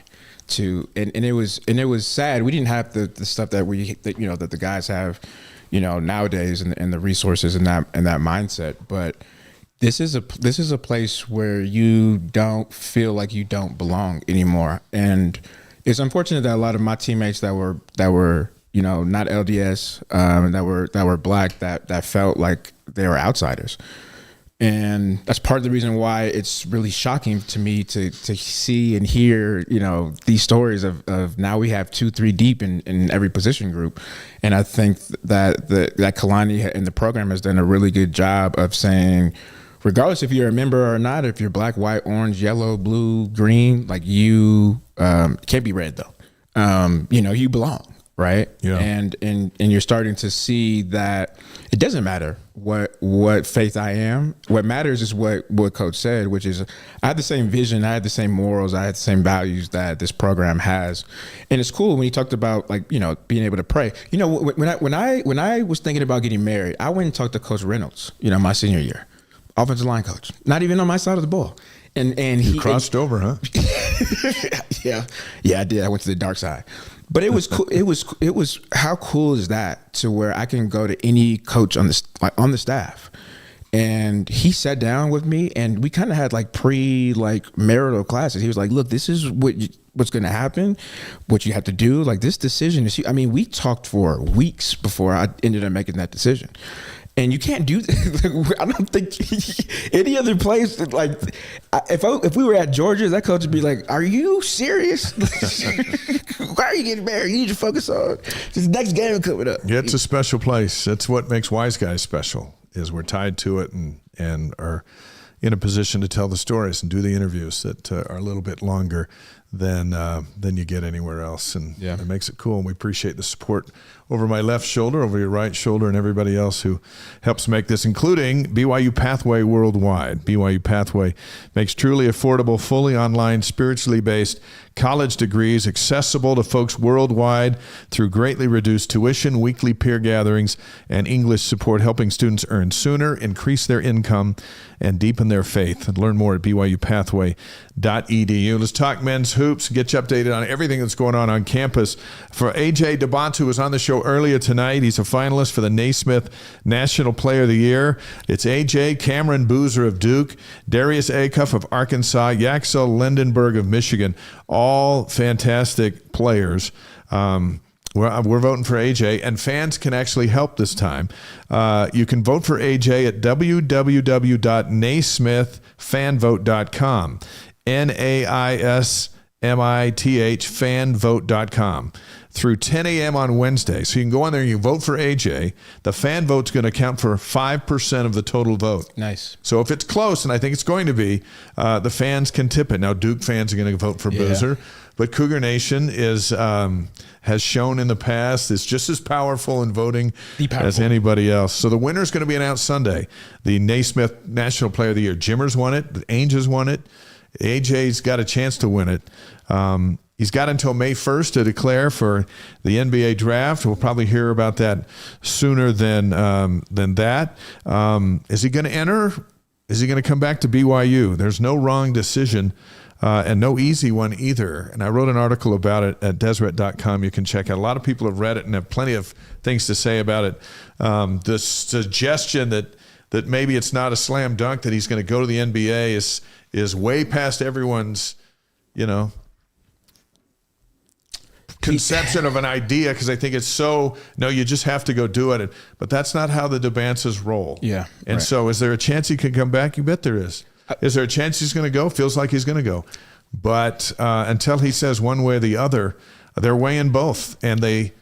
to, and it was sad. We didn't have the stuff that that the guys have, nowadays, and the resources and that mindset. But this is a place where you don't feel like you don't belong anymore. And it's unfortunate that a lot of my teammates that were not LDS, that were black, that felt like they were outsiders. And that's part of the reason why it's really shocking to me to see and hear, these stories of now we have 2-3 deep in every position group. And I think that Kalani and the program has done a really good job of saying, regardless if you're a member or not, if you're black, white, orange, yellow, blue, green, like you can't be red though. You belong. Right. Yeah. And you're starting to see that it doesn't matter what faith I am. What matters is what Coach said, which is I had the same vision, I had the same morals, I had the same values that this program has. And it's cool when he talked about being able to pray. When I was thinking about getting married, I went and talked to Coach Reynolds, my senior year, offensive line coach, not even on my side of the ball. And he crossed over, huh? Yeah, I did. I went to the dark side. But it was cool. It was how cool is that to where I can go to any coach on the staff, and he sat down with me and we kind of had marital classes. He was like, "Look, this is what's going to happen, what you have to do. Like this decision is." We talked for weeks before I ended up making that decision. And you can't do that. I don't think any other place, if we were at Georgia, that coach would be like, "Are you serious? Why are you getting married? You need to focus on this next game coming up." Yeah, it's a special place. That's what makes Wise Guys special, is we're tied to it and are in a position to tell the stories and do the interviews that are a little bit longer than you get anywhere else. And it makes it cool. And we appreciate the support over my left shoulder, over your right shoulder, and everybody else who helps make this, including BYU Pathway Worldwide. BYU Pathway makes truly affordable, fully online, spiritually based college degrees accessible to folks worldwide through greatly reduced tuition, weekly peer gatherings, and English support, helping students earn sooner, increase their income, and deepen their faith. And learn more at byupathway.edu. Let's talk men's hoops, get you updated on everything that's going on campus. For AJ Dybantsa, who was on the show earlier tonight, he's a finalist for the Naismith National Player of the Year. It's AJ, Cameron Boozer of Duke, Darius Acuff of Arkansas, Yaxel Lindenberg of Michigan, all fantastic players. We're voting for AJ, and fans can actually help this time. You can vote for AJ at www.naismithfanvote.com. NAISMITH fanvote.com through 10 a.m. on Wednesday. So you can go on there and you vote for AJ. The fan vote's going to count for 5% of the total vote. Nice. So if it's close, and I think it's going to be, the fans can tip it. Now, Duke fans are going to vote for Boozer, but Cougar Nation has shown in the past is just as powerful in voting as anybody else. So the winner's going to be announced Sunday. The Naismith National Player of the Year. Jimmers won it. The Angels won it. AJ's got a chance to win it. He's got until May 1st to declare for the NBA draft. We'll probably hear about that sooner than that. Is he going to enter? Is he going to come back to BYU? There's no wrong decision and no easy one either. And I wrote an article about it at Deseret.com. You can check out. A lot of people have read it and have plenty of things to say about it. The suggestion that maybe it's not a slam dunk that he's going to go to the NBA is way past everyone's, conception of an idea, because I think it's you just have to go do it. But that's not how the Dybantsas roll. Yeah. And so is there a chance he can come back? You bet there is. Is there a chance he's going to go? Feels like he's going to go. But until he says one way or the other, they're weighing both. And they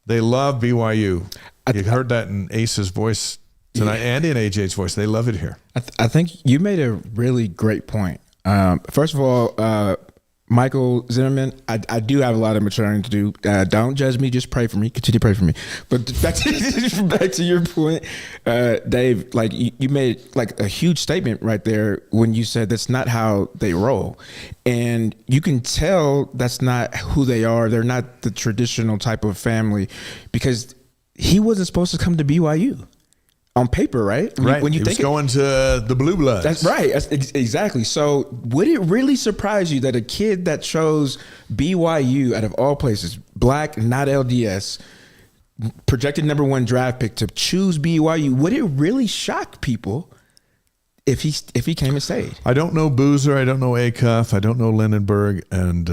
love BYU. You heard that in Ace's voice tonight and in AJ's voice. They love it here. I think you made a really great point. First of all, Michael Zimmerman, I do have a lot of maturing to do. Don't judge me, just pray for me. Continue to pray for me. But back to your point, Dave, you made a huge statement right there when you said that's not how they roll. And you can tell that's not who they are. They're not the traditional type of family, because he wasn't supposed to come to BYU. On paper, right? Right. When you he think was going to the Blue Bloods. That's right. Exactly. So would it really surprise you that a kid that chose BYU out of all places, black, not LDS, projected number 1 draft pick, to choose BYU, would it really shock people if he came and stayed? I don't know Boozer. I don't know Acuff. I don't know Lindenberg. And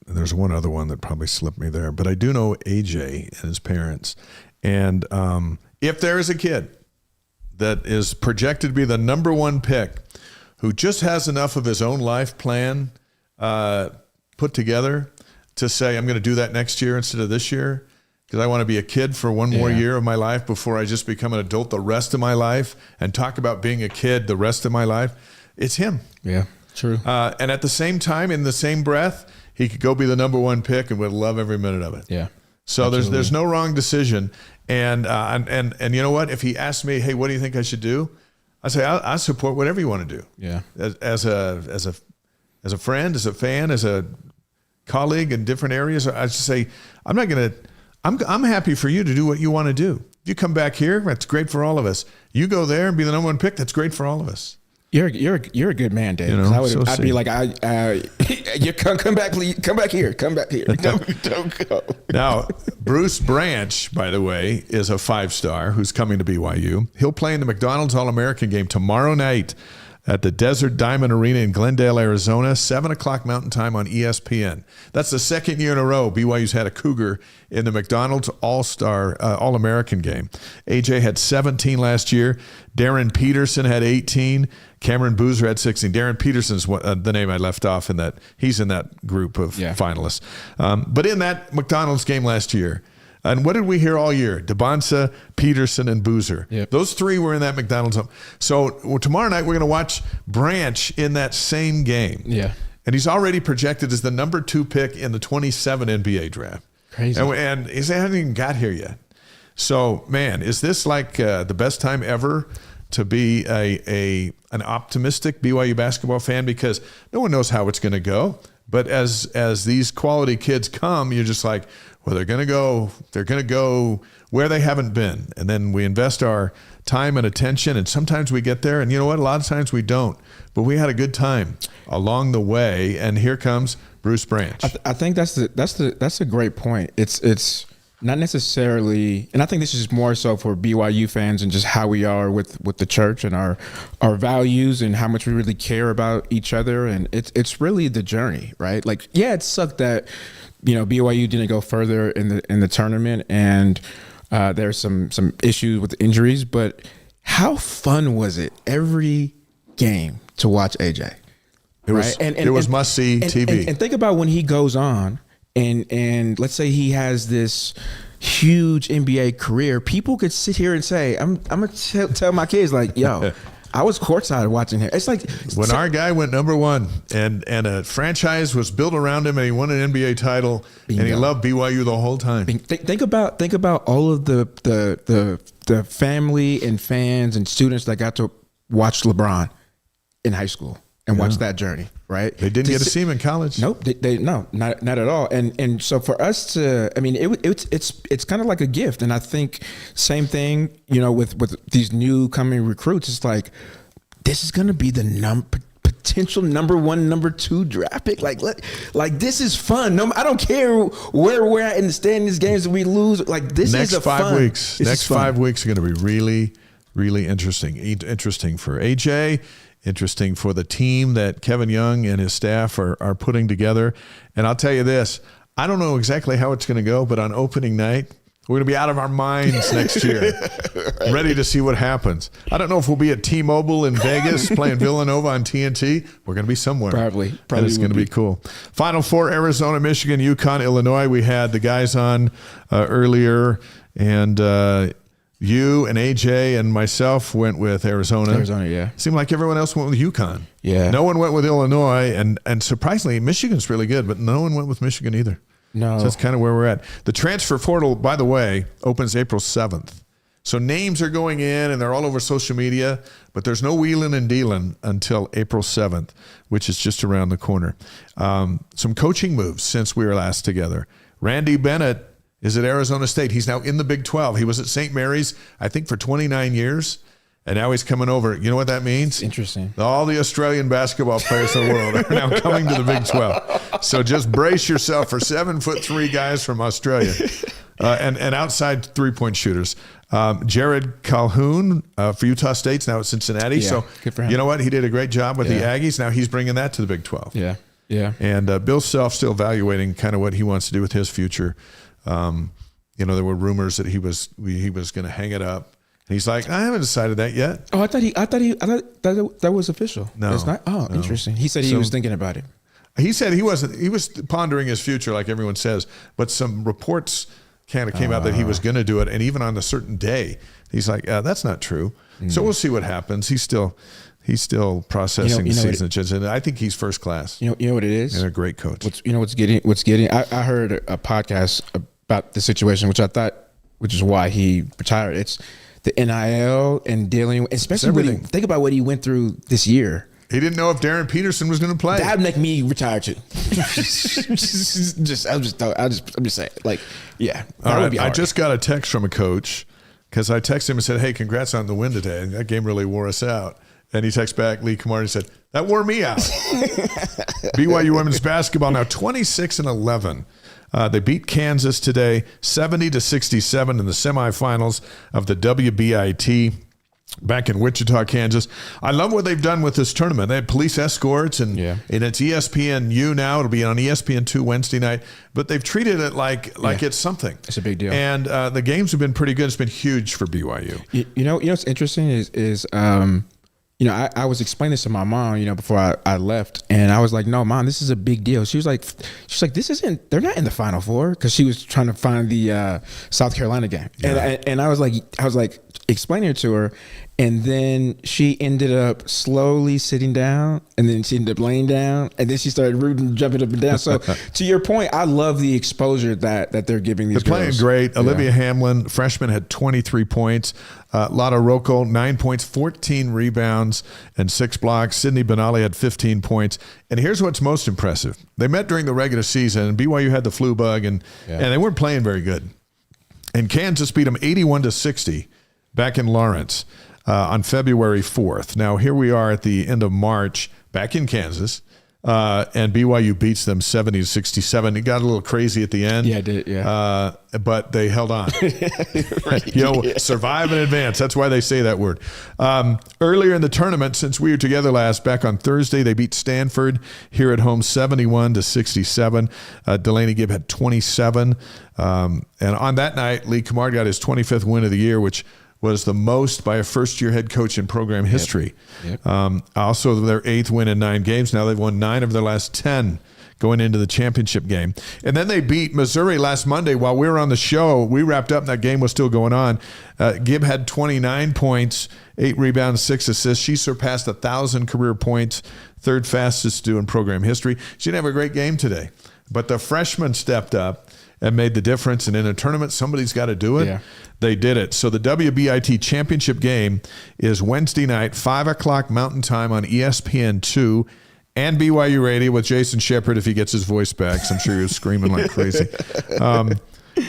there's one other one that probably slipped me there. But I do know AJ and his parents. And if there is a kid that is projected to be the number 1 pick who just has enough of his own life plan put together to say, I'm going to do that next year instead of this year, because I want to be a kid for one more year of my life before I just become an adult the rest of my life and talk about being a kid the rest of my life, it's him. Yeah, true. And at the same time, in the same breath, he could go be the number one pick and would love every minute of it. Yeah. So there's no wrong decision. And you know what? If he asked me, hey, what do you think I should do? I say I support whatever you want to do. Yeah. As a friend, as a fan, as a colleague in different areas, I just say I'm happy for you to do what you want to do. If you come back here, that's great for all of us. You go there and be the number one pick, that's great for all of us. You're a good man, Dave. I'd be like, you come back, please. Come back here. Don't go. Now, Bruce Branch, by the way, is a 5-star who's coming to BYU. He'll play in the McDonald's All-American game tomorrow night at the Desert Diamond Arena in Glendale, Arizona, 7 o'clock Mountain Time on ESPN. That's the second year in a row BYU's had a Cougar in the McDonald's All-American game. AJ had 17 last year. Darren Peterson had 18. Cameron Boozer had 16. Darren Peterson's the name I left off in that. He's in that group of finalists. But in that McDonald's game last year, and what did we hear all year? Dybantsa, Peterson, and Boozer. Yep. Those three were in that McDonald's. So tomorrow night we're going to watch Branch in that same game. Yeah. And he's already projected as the number 2 pick in the 27 NBA draft. Crazy. And he hasn't even got here yet. So, man, is this like the best time ever to be an optimistic BYU basketball fan? Because no one knows how it's going to go. But as these quality kids come, you're just like, well, they're going to go where they haven't been. And then we invest our time and attention, and sometimes we get there, and you know what? A lot of times we don't. But we had a good time along the way, and here comes Bruce Branch. I think that's a great point. It's not necessarily, and I think this is more so for BYU fans and just how we are with the church and our values and how much we really care about each other. And it's really the journey, right? Like, yeah, it sucked that, BYU didn't go further in the tournament, and there's some issues with injuries, but how fun was it every game to watch AJ? It was, right? It was must-see TV. And think about when he goes on, and let's say he has this huge NBA career, people could sit here and say, I'm going to tell my kids, like, yo, I was courtside watching him. It's like when our guy went number 1 and a franchise was built around him and he won an NBA title. Bingo. And he loved BYU the whole time. Think about all of the family and fans and students that got to watch LeBron in high school and watch that journey, right? They didn't get to see him in college. Nope, not at all. And so for us to, I mean, it's kind of like a gift. And I think same thing, with these new coming recruits. It's like, this is going to be the potential number 1, number 2 draft pick. Like this is fun. No, I don't care where we're at in the standings, games that we lose. Like this is a fun. Next 5 weeks are going to be really, really interesting. Interesting for AJ. Interesting for the team that Kevin Young and his staff are putting together. And I'll tell you this, I don't know exactly how it's going to go, but on opening night, we're going to be out of our minds next year, ready to see what happens. I don't know if we'll be at T-Mobile in Vegas playing Villanova on TNT. We're going to be somewhere. Probably it's going to be cool. Final 4, Arizona, Michigan, UConn, Illinois. We had the guys on earlier, and you and AJ and myself went with Arizona. Yeah. Seemed like everyone else went with UConn. Yeah. No one went with Illinois, and surprisingly, Michigan's really good, but no one went with Michigan either. No. So that's kind of where we're at. The transfer portal, by the way, opens April 7th. So names are going in, and they're all over social media, but there's no wheeling and dealing until April 7th, which is just around the corner. Some coaching moves since we were last together. Randy Bennett is at Arizona State. He's now in the Big 12. He was at St. Mary's, I think, for 29 years, and now he's coming over. You know what that means? Interesting. All the Australian basketball players in the world are now coming to the Big 12. So just brace yourself for 7'3" guys from Australia and outside three-point shooters. Jared Calhoun for Utah State's now at Cincinnati. Yeah, so good for him. You know what? He did a great job with the Aggies. Now he's bringing that to the Big 12. Yeah, yeah. And Bill Self still evaluating kind of what he wants to do with his future. There were rumors that he was going to hang it up. And he's like, I haven't decided that yet. Oh, I thought that was official. No, it's not. Oh, no. Interesting. He said he was thinking about it. He said he wasn't. He was pondering his future, like everyone says. But some reports kind of came out that he was going to do it, and even on a certain day, he's like, that's not true. So we'll see what happens. He's still processing the season, and I think he's first class. You know what it is? And a great coach. What's getting. I heard a podcast about the situation, which is why he retired. It's the NIL and dealing, especially think about what he went through this year. He didn't know if Darren Peterson was going to play. That'd make me retire too. I'm just saying, like, yeah. All right. I just got a text from a coach because I texted him and said, "Hey, congrats on the win today." And that game really wore us out. And he texted back, Lee Kamar, and said, "That wore me out." BYU women's basketball now 26-11. They beat Kansas today, 70-67 in the semifinals of the WBIT. Back in Wichita, Kansas. I love what they've done with this tournament. They had police escorts, and it's ESPNU now. It'll be on ESPN2 Wednesday night. But they've treated it like it's something. It's a big deal. And the games have been pretty good. It's been huge for BYU. You know what's interesting is I was explaining this to my mom, before I left, and I was like, "No, Mom, this is a big deal." She's like, "This isn't. They're not in the Final Four," because she was trying to find the South Carolina game, and I was like explaining it to her, and then she ended up slowly sitting down, and then she ended up laying down, and then she started rooting, jumping up and down. So to your point, I love the exposure that they're giving these girls. They're playing great. Yeah. Olivia Hamlin, freshman, had 23 points. Lotta Rocco, 9 points, 14 rebounds, and 6 blocks. Sydney Benali had 15 points. And here's what's most impressive. They met during the regular season, and BYU had the flu bug, and they weren't playing very good. And Kansas beat them 81-60 back in Lawrence on February 4th. Now, here we are at the end of March back in Kansas. And BYU beats them 70-67. It got a little crazy at the end. Yeah, it did. Yeah. But they held on. Survive and advance. That's why they say that word. Earlier in the tournament, since we were together last, back on Thursday, they beat Stanford here at home 71-67. Delaney Gibb had 27. And on that night, Lee Kamar got his 25th win of the year, which was the most by a first-year head coach in program history. Yep. Also, their 8th win in 9 games. Now they've won 9 of their last 10 going into the championship game. And then they beat Missouri last Monday. While we were on the show, we wrapped up and that game was still going on. Gibb had 29 points, 8 rebounds, 6 assists. She surpassed 1,000 career points, 3rd fastest to do in program history. She didn't have a great game today, but the freshman stepped up and made the difference. And in a tournament, somebody's got to do it. Yeah. They did it. So the WBIT championship game is Wednesday night, 5 o'clock Mountain Time on ESPN2 and BYU Radio with Jason Shepard if he gets his voice back. So I'm sure he was screaming like crazy.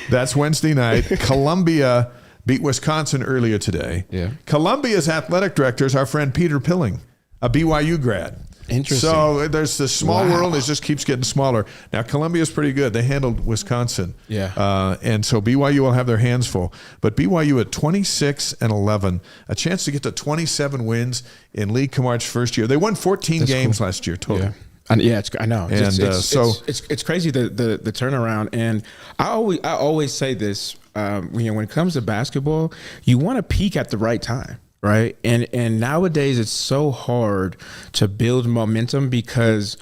That's Wednesday night. Columbia beat Wisconsin earlier today. Yeah. Columbia's athletic director is our friend Peter Pilling, a BYU grad. Interesting. So there's this small world. It just keeps getting smaller. Now, Columbia's pretty good. They handled Wisconsin. Yeah. And so BYU will have their hands full. But BYU at 26-11, a chance to get to 27 wins in Lee Kamar's first year. They won 14 games last year total. Yeah. And I know. And it's crazy the turnaround. And I always say this when it comes to basketball, you want to peak at the right time. Right. And nowadays it's so hard to build momentum because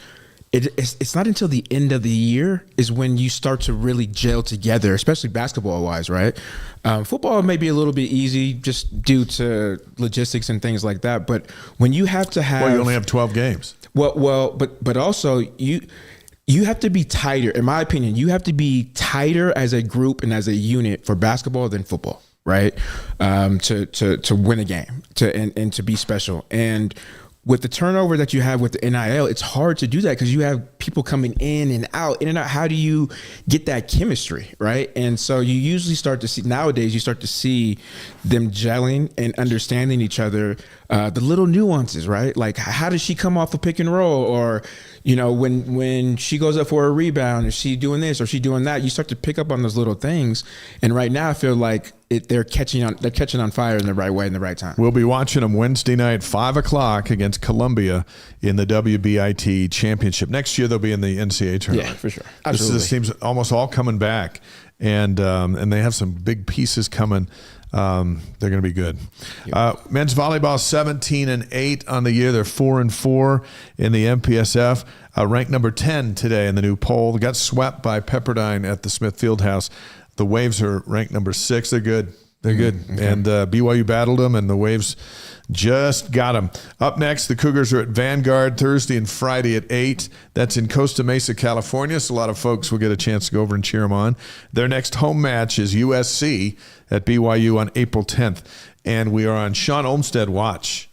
it's not until the end of the year is when you start to really gel together, especially basketball wise. Right. Football may be a little bit easy just due to logistics and things like that. But when you have to have. Well, you only have 12 games. But also you have to be tighter. In my opinion, you have to be tighter as a group and as a unit for basketball than football. Right, to win a game, and to be special. And with the turnover that you have with the NIL, it's hard to do that because you have people coming in and out. How do you get that chemistry, right? And so you usually start to see nowadays. You start to see them gelling and understanding each other. The little nuances, right? Like how does she come off a pick and roll, or when she goes up for a rebound, is she doing this or she doing that? You start to pick up on those little things. And right now, I feel like they're catching on fire in the right way in the right time. We'll be watching them Wednesday night, 5 o'clock against Columbia in the WBIT championship. Next year they'll be in the NCAA tournament. Yeah, for sure. Absolutely. This team's almost all coming back, and they have some big pieces coming. They're going to be good. Men's volleyball 17-8 on the year. They're 4-4 in the MPSF. ranked number 10 today in the new poll. They got swept by Pepperdine at the Smith Fieldhouse. The Waves are ranked number 6. They're good. They're good. Okay. And BYU battled them, and the Waves just got them. Up next, the Cougars are at Vanguard Thursday and Friday at 8. That's in Costa Mesa, California, so a lot of folks will get a chance to go over and cheer them on. Their next home match is USC at BYU on April 10th, and we are on Sean Olmstead watch.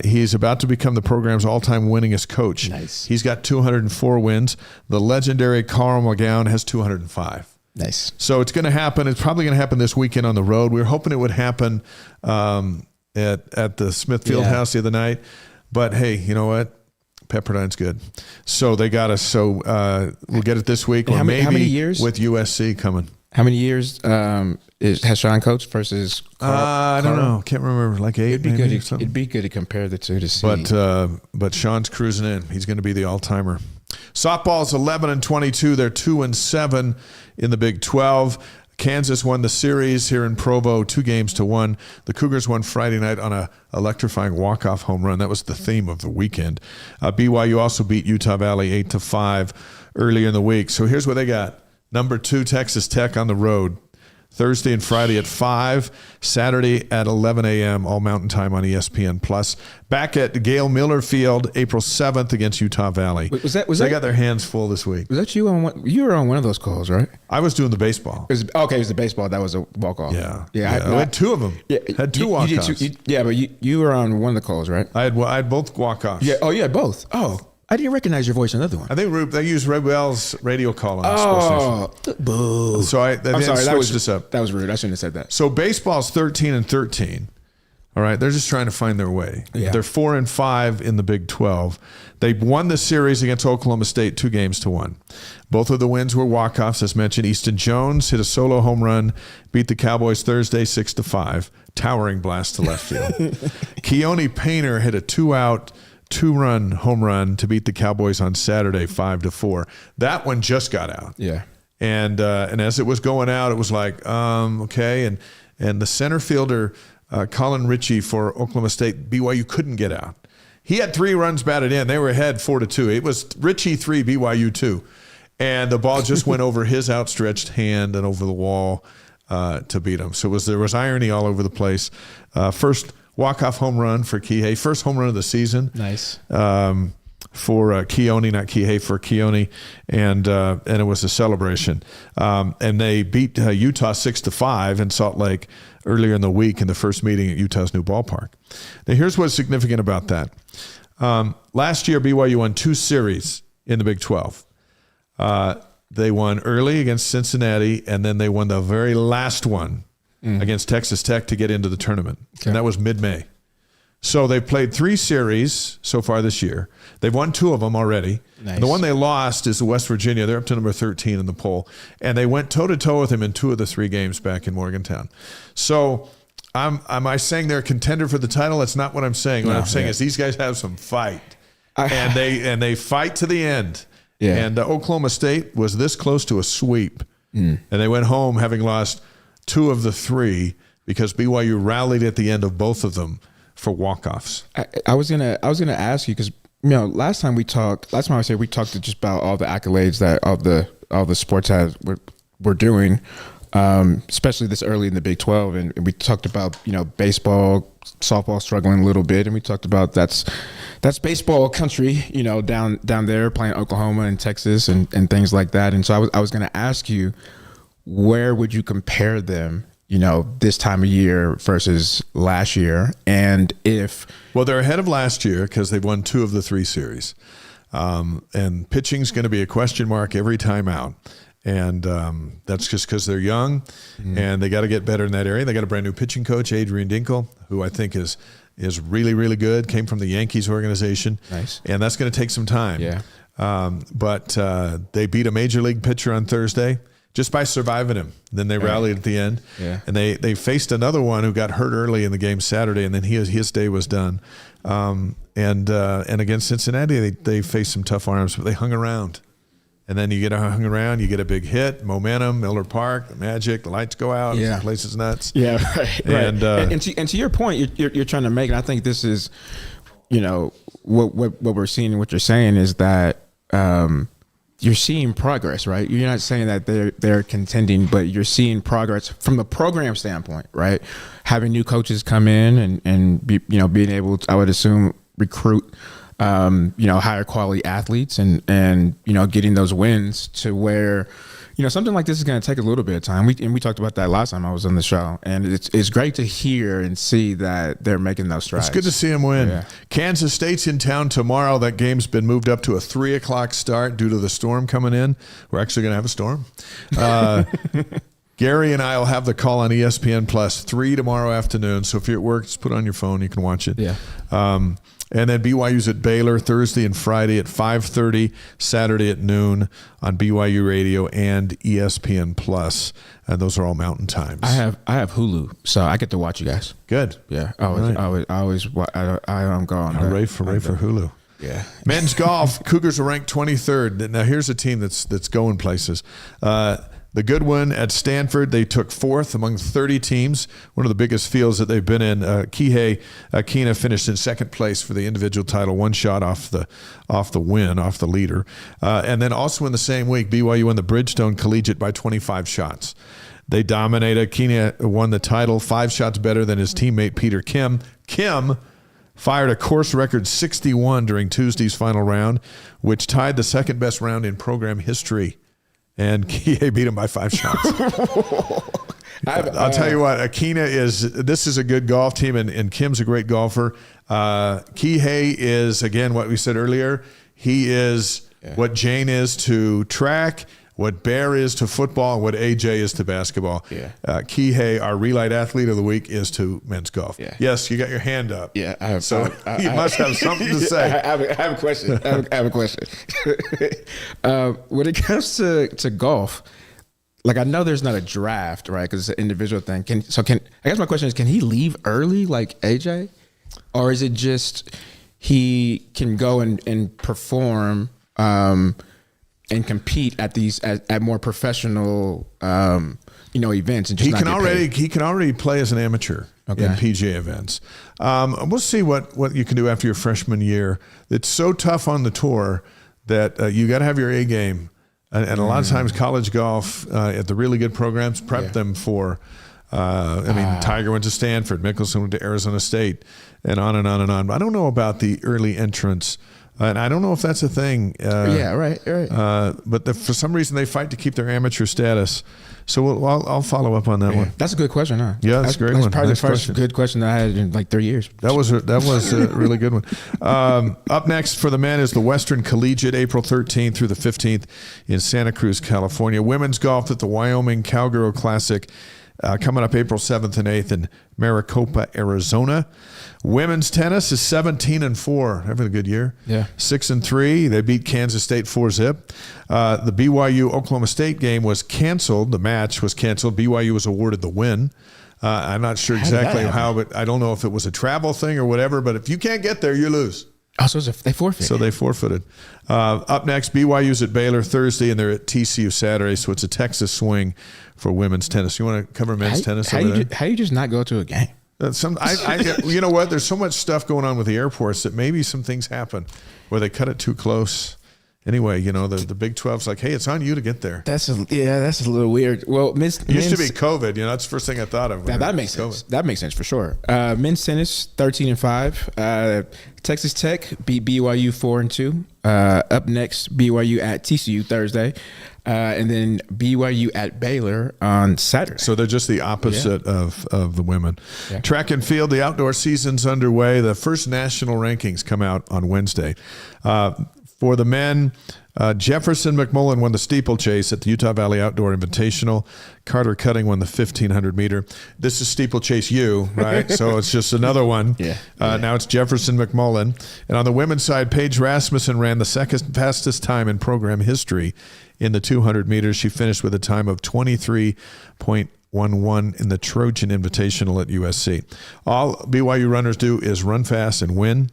He's about to become the program's all-time winningest coach. Nice. He's got 204 wins. The legendary Carl McGowan has 205. Nice. So it's going to happen. It's probably going to happen this weekend on the road. We were hoping it would happen at the Smith Fieldhouse the other night. But, hey, you know what? Pepperdine's good. So they got us. So we'll get it this week. Or how many years? With USC coming. How many years has Sean coached versus Carl? I don't know. Can't remember. Like 8 maybe. It'd be good to compare the two to see. But Sean's cruising in. He's going to be the all-timer. Softball's 11-22. They're 2-7 in the Big 12. Kansas won the series here in Provo 2-1. The Cougars won Friday night on a electrifying walk-off home run. That was the theme of the weekend. BYU also beat Utah Valley 8-5 earlier in the week. So here's what they got. Number 2, Texas Tech on the road. Thursday and Friday at 5, Saturday at 11 a.m., all Mountain Time on ESPN+. Back at Gail Miller Field, April 7th against Utah Valley. Wait, they got their hands full this week. Was that you on one? You were on one of those calls, right? I was doing the baseball. It was the baseball. That was a walk-off. Yeah. I had 2 of them. Yeah, had 2 walk-offs. But you were on one of the calls, right? I had both walk-offs. Yeah. Oh, you had both. Oh. I didn't recognize your voice in another one. I think they used Red Bell's radio call on the sports station. Boo. So I'm sorry, that was rude. I shouldn't have said that. So baseball's 13-13. All right, they're just trying to find their way. Yeah. They're 4-5 in the Big 12. They won the series against Oklahoma State 2-1. Both of the wins were walk-offs, as mentioned. Easton Jones hit a solo home run, beat the Cowboys Thursday 6-5. Towering blast to left field. Keone Painter hit a 2-out 2-run home run to beat the Cowboys on Saturday 5-4. That one just got out. Yeah. And as it was going out, it was like, okay. And the center fielder, Colin Ritchie for Oklahoma State, BYU couldn't get out. He had 3 runs batted in. They were ahead 4-2. It was Ritchie 3, BYU 2. And the ball just went over his outstretched hand and over the wall to beat him. So there was irony all over the place. First walk-off home run for Kihei. First home run of the season. Nice. For Keone, not Kihei, for Keone. And it was a celebration. And they beat Utah 6-5 in Salt Lake earlier in the week in the first meeting at Utah's new ballpark. Now, here's what's significant about that. Last year, BYU won 2 series in the Big 12. They won early against Cincinnati, and then they won the very last one against Texas Tech to get into the tournament. Okay. And that was mid-May. So they've played 3 series so far this year. They've won 2 of them already. Nice. The one they lost is West Virginia. They're up to number 13 in the poll. And they went toe-to-toe with them in 2 of the 3 games back in Morgantown. So am I saying they're a contender for the title? That's not what I'm saying. What I'm saying is these guys have some fight. And they fight to the end. Yeah. And Oklahoma State was this close to a sweep. And they went home having lost 2 of the 3 because BYU rallied at the end of both of them for walk-offs. I was gonna ask you because last time we talked just about all the accolades that all the sports were doing, especially this early in the Big 12, and we talked about baseball, softball struggling a little bit, and we talked about that's baseball country, down there playing Oklahoma and Texas and things like that. And so I was gonna ask you, where would you compare them, this time of year versus last year? And well, they're ahead of last year because they've won 2 of the 3 series. And pitching's going to be a question mark every time out. And that's just because they're young and they got to get better in that area. They got a brand new pitching coach, Adrian Dinkle, who I think is really, really good, came from the Yankees organization. Nice. And that's going to take some time. Yeah. But they beat a major league pitcher on Thursday just by surviving him. Then they rallied at the end. Yeah. And they faced another one who got hurt early in the game Saturday, and then his day was done. And against Cincinnati, they faced some tough arms, but they hung around. And then you get hung around, you get a big hit, momentum, Miller Park, the Magic, the lights go out, the place is nuts. Yeah, right. And to your point, you're trying to make, and I think this is, what we're seeing, what you're saying is that you're seeing progress, right? You're not saying that they're contending, but you're seeing progress from the program standpoint, right? Having new coaches come in and being able to, I would assume, recruit higher quality athletes and getting those wins to where something like this is going to take a little bit of time. We talked about that last time I was on the show, and it's great to hear and see that they're making those strides. It's good to see them win. Yeah. Kansas State's in town tomorrow. That game's been moved up to a 3:00 start due to the storm coming in. We're actually going to have a storm. Gary and I will have the call on ESPN Plus 3 tomorrow afternoon. So if you're at work, just put it on your phone. You can watch it. Yeah. And then BYU's at Baylor Thursday and Friday at 5:30, Saturday at noon on BYU Radio and ESPN Plus. And those are all Mountain Times. I have Hulu, so I get to watch you guys. Good. Yeah. I'm going. Hooray for Hulu. Yeah. Men's golf, Cougars are ranked 23rd. Now here's a team that's going places. The good one at Stanford, they took 4th among 30 teams, one of the biggest fields that they've been in. Kihei Akina finished in 2nd place for the individual title, 1 shot off the leader. And then also in the same week, BYU won the Bridgestone Collegiate by 25 shots. They dominated. Akina won the title, 5 shots better than his teammate Peter Kim. Kim fired a course record 61 during Tuesday's final round, which tied the second best round in program history. And Kihei beat him by 5 shots. I'll tell you what, this is a good golf team, and Kim's a great golfer. Kihei is, again, what we said earlier, he is what Jane is to track, what Bear is to football, and what AJ is to basketball. Yeah. Kihei, our Relight Athlete of the Week, is to men's golf. Yeah. Yes, you got your hand up. Yeah, I have. So you must have something to say. I have a question. I have a question. When it comes to golf, like I know there's not a draft, right? Because it's an individual thing. I guess my question is, can he leave early like AJ, or is it just he can go and perform? And compete at these at more professional events, and just he can already play as an amateur in PGA events. We'll see what you can do after your freshman year. It's so tough on the tour that you got to have your A game, and a lot of times college golf at the really good programs prep them for. Tiger went to Stanford, Mickelson went to Arizona State, and on and on and on. But I don't know about the early entrance. And I don't know if that's a thing. Right. But for some reason, they fight to keep their amateur status. So I'll follow up on that one. That's a good question, huh? Yeah, that's a great one. That's probably the first good question that I had in like 3 years. That was a really good one. Up next for the men is the Western Collegiate, April 13th through the 15th in Santa Cruz, California. Women's golf at the Wyoming Cowgirl Classic coming up April 7th and 8th in Maricopa, Arizona. Women's tennis is 17-4, having a good year. Yeah, 6-3. They beat Kansas State 4-0. The BYU Oklahoma State game was canceled. The match was canceled. BYU was awarded the win. I'm not sure exactly how, but I don't know if it was a travel thing or whatever. But if you can't get there, you lose. Oh, so they forfeited. So they forfeited. Up next, BYU's at Baylor Thursday, and they're at TCU Saturday. So it's a Texas swing for women's tennis. You want to cover men's tennis? How you just not go to a game? You know what? There's so much stuff going on with the airports that maybe some things happen where they cut it too close. Anyway, the Big 12's like, hey, it's on you to get there. That's a little weird. Well, it used to be COVID. That's the first thing I thought of. That makes sense. That makes sense for sure. Men's tennis 13-5. Texas Tech beat BYU 4-2. Up next, BYU at TCU Thursday. And then BYU at Baylor on Saturday. So they're just the opposite of the women. Yeah. Track and field, the outdoor season's underway. The first national rankings come out on Wednesday. For the men, Jefferson McMullen won the steeplechase at the Utah Valley Outdoor Invitational. Carter Cutting won the 1,500 meter. This is steeplechase U, right? So it's just another one. Now it's Jefferson McMullen. And on the women's side, Paige Rasmussen ran the second fastest time in program history in the 200 meters. She finished with a time of 23.11 in the Trojan Invitational at USC. All BYU runners do is run fast and win.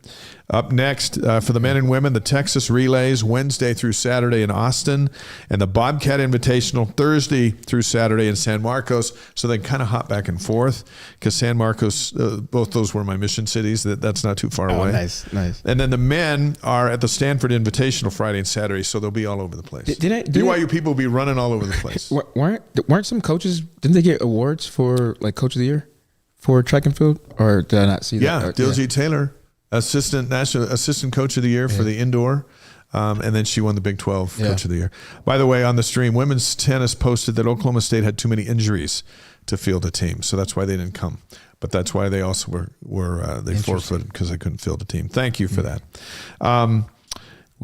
Up next, for the men and women, the Texas Relays, Wednesday through Saturday in Austin, and the Bobcat Invitational, Thursday through Saturday in San Marcos. So they kind of hop back and forth because San Marcos, both those were my mission cities. That's not too far away. Nice. And then the men are at the Stanford Invitational Friday and Saturday, so they'll be all over the place. BYU people will be running all over the place. Weren't some coaches, didn't they get awards for like Coach of the Year for track and field? Or did I not see that? Yeah, Diljeet Taylor. National assistant coach of the year for the indoor, and then she won the Big 12 coach of the year. By the way, on the stream, women's tennis posted that Oklahoma State had too many injuries to field a team, so that's why they didn't come. But that's why they also were they forfeited because they couldn't field a team. Thank you for that.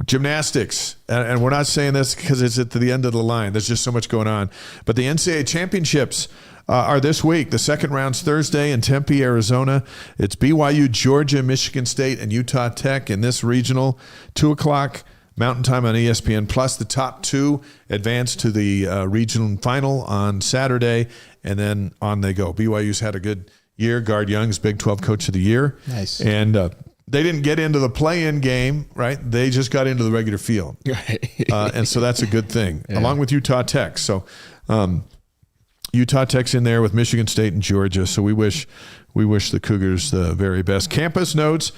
Gymnastics, and we're not saying this because it's at the end of the line. There's just so much going on. But the NCAA championships are this week. The second round's Thursday in Tempe, Arizona. It's BYU, Georgia, Michigan State, and Utah Tech in this regional. 2:00 Mountain Time on ESPN+. Plus, the top two advance to the regional final on Saturday, and then on they go. BYU's had a good year. Guard Young's Big 12 Coach of the Year. Nice. And they didn't get into the play-in game, right? They just got into the regular field. And so that's a good thing, along with Utah Tech. So Utah Tech's in there with Michigan State and Georgia. So we wish the Cougars the very best. Campus notes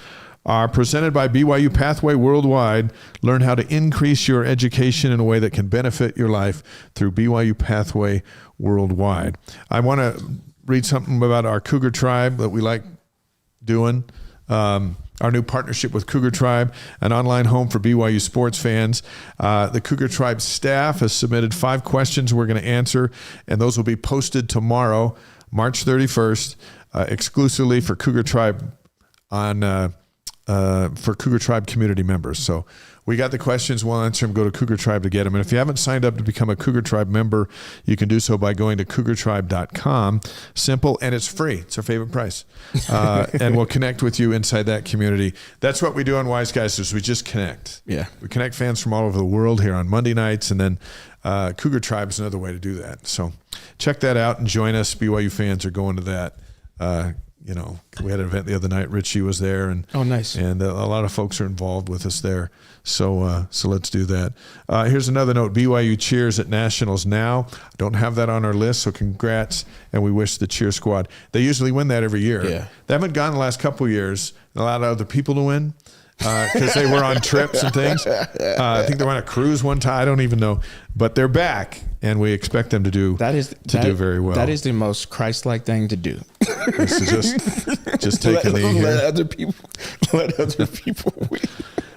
are presented by BYU Pathway Worldwide. Learn how to increase your education in a way that can benefit your life through BYU Pathway Worldwide. I want to read something about our Cougar Tribe that we like doing. Our new partnership with Cougar Tribe, an online home for BYU sports fans. The Cougar Tribe staff has submitted 5 questions we're going to answer, and those will be posted tomorrow, March 31st, exclusively for Cougar Tribe for Cougar Tribe community members. So we got the questions. We'll answer them. Go to Cougar Tribe to get them. And if you haven't signed up to become a Cougar Tribe member, you can do so by going to cougartribe.com. Simple, and it's free. It's our favorite price. And we'll connect with you inside that community. That's what we do on Wise Guys, is we just connect. Yeah. We connect fans from all over the world here on Monday nights, and then Cougar Tribe is another way to do that. So check that out and join us. BYU fans are going to that. We had an event the other night. Richie was there, and nice. And a lot of folks are involved with us there. So let's do that. Here's another note: BYU cheers at Nationals now. Don't have that on our list, so congrats, and we wish the cheer squad. They usually win that every year. Yeah. They haven't gone the last couple of years. A lot of other people to win because they were on trips and things. I think they were on a cruise one time. I don't even know, but they're back, and we expect them to do do very well. That is the most Christ-like thing to do. This is just take a knee here. Let other people win.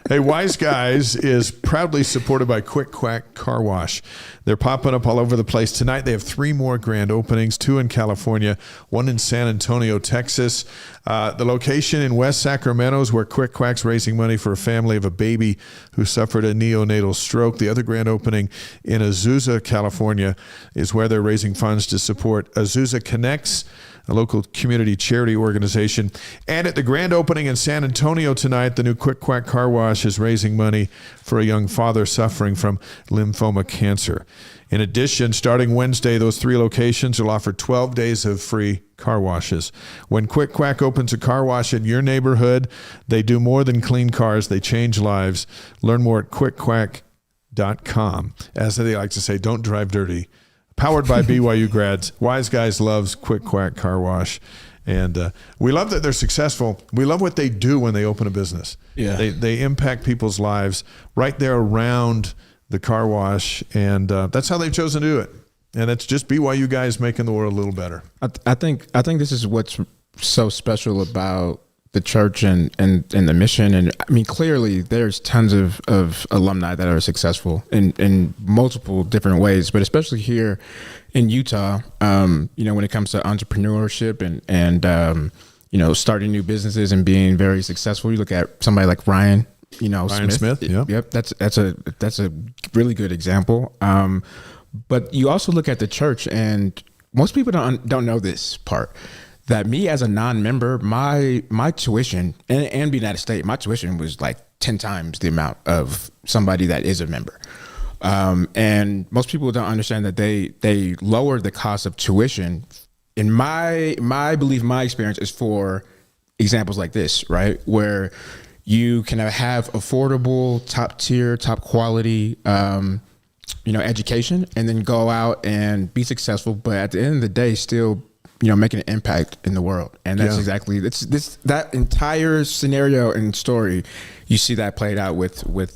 Hey, Wise Guys is proudly supported by Quick Quack Car Wash. They're popping up all over the place. Tonight they have 3 more grand openings, 2 in California, 1 in San Antonio, Texas. The location in West Sacramento is where Quick Quack's raising money for a family of a baby who suffered a neonatal stroke. The other grand opening in Azusa, California, is where they're raising funds to support Azusa Connects, a local community charity organization. And at the grand opening in San Antonio tonight, the new Quick Quack Car Wash is raising money for a young father suffering from lymphoma cancer. In addition, starting Wednesday, those 3 locations will offer 12 days of free car washes. When Quick Quack opens a car wash in your neighborhood, they do more than clean cars. They change lives. Learn more at quickquack.com. As they like to say, don't drive dirty. Powered by BYU grads. Wise Guys loves Quick Quack Car Wash. And we love that they're successful. We love what they do when they open a business. Yeah. They impact people's lives right there around the car wash. And that's how they've chosen to do it. And it's just BYU guys making the world a little better. I think this is what's so special about the church and the mission. And I mean, clearly there's tons of alumni that are successful in multiple different ways, but especially here in Utah, when it comes to entrepreneurship and starting new businesses and being very successful. You look at somebody like Ryan Smith. Yeah. Yep. That's a really good example. But you also look at the church, and most people don't know this part, that me as a non-member, my tuition, and being out of state, my tuition was like 10 times the amount of somebody that is a member. And most people don't understand that they lowered the cost of tuition. In my belief, my experience is for examples like this, right? Where, you can have affordable, top tier, top quality, education, and then go out and be successful. But at the end of the day, still, making an impact in the world. And that's exactly that entire scenario and story. You see that played out with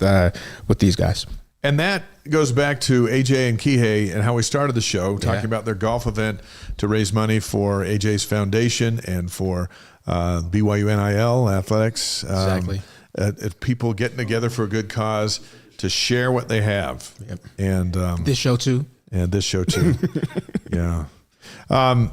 these guys. And that goes back to AJ and Kihei and how we started the show, talking about their golf event to raise money for AJ's foundation and for BYU NIL athletics. Exactly. People getting together for a good cause to share what they have. Yep. And this show too. Yeah. I'm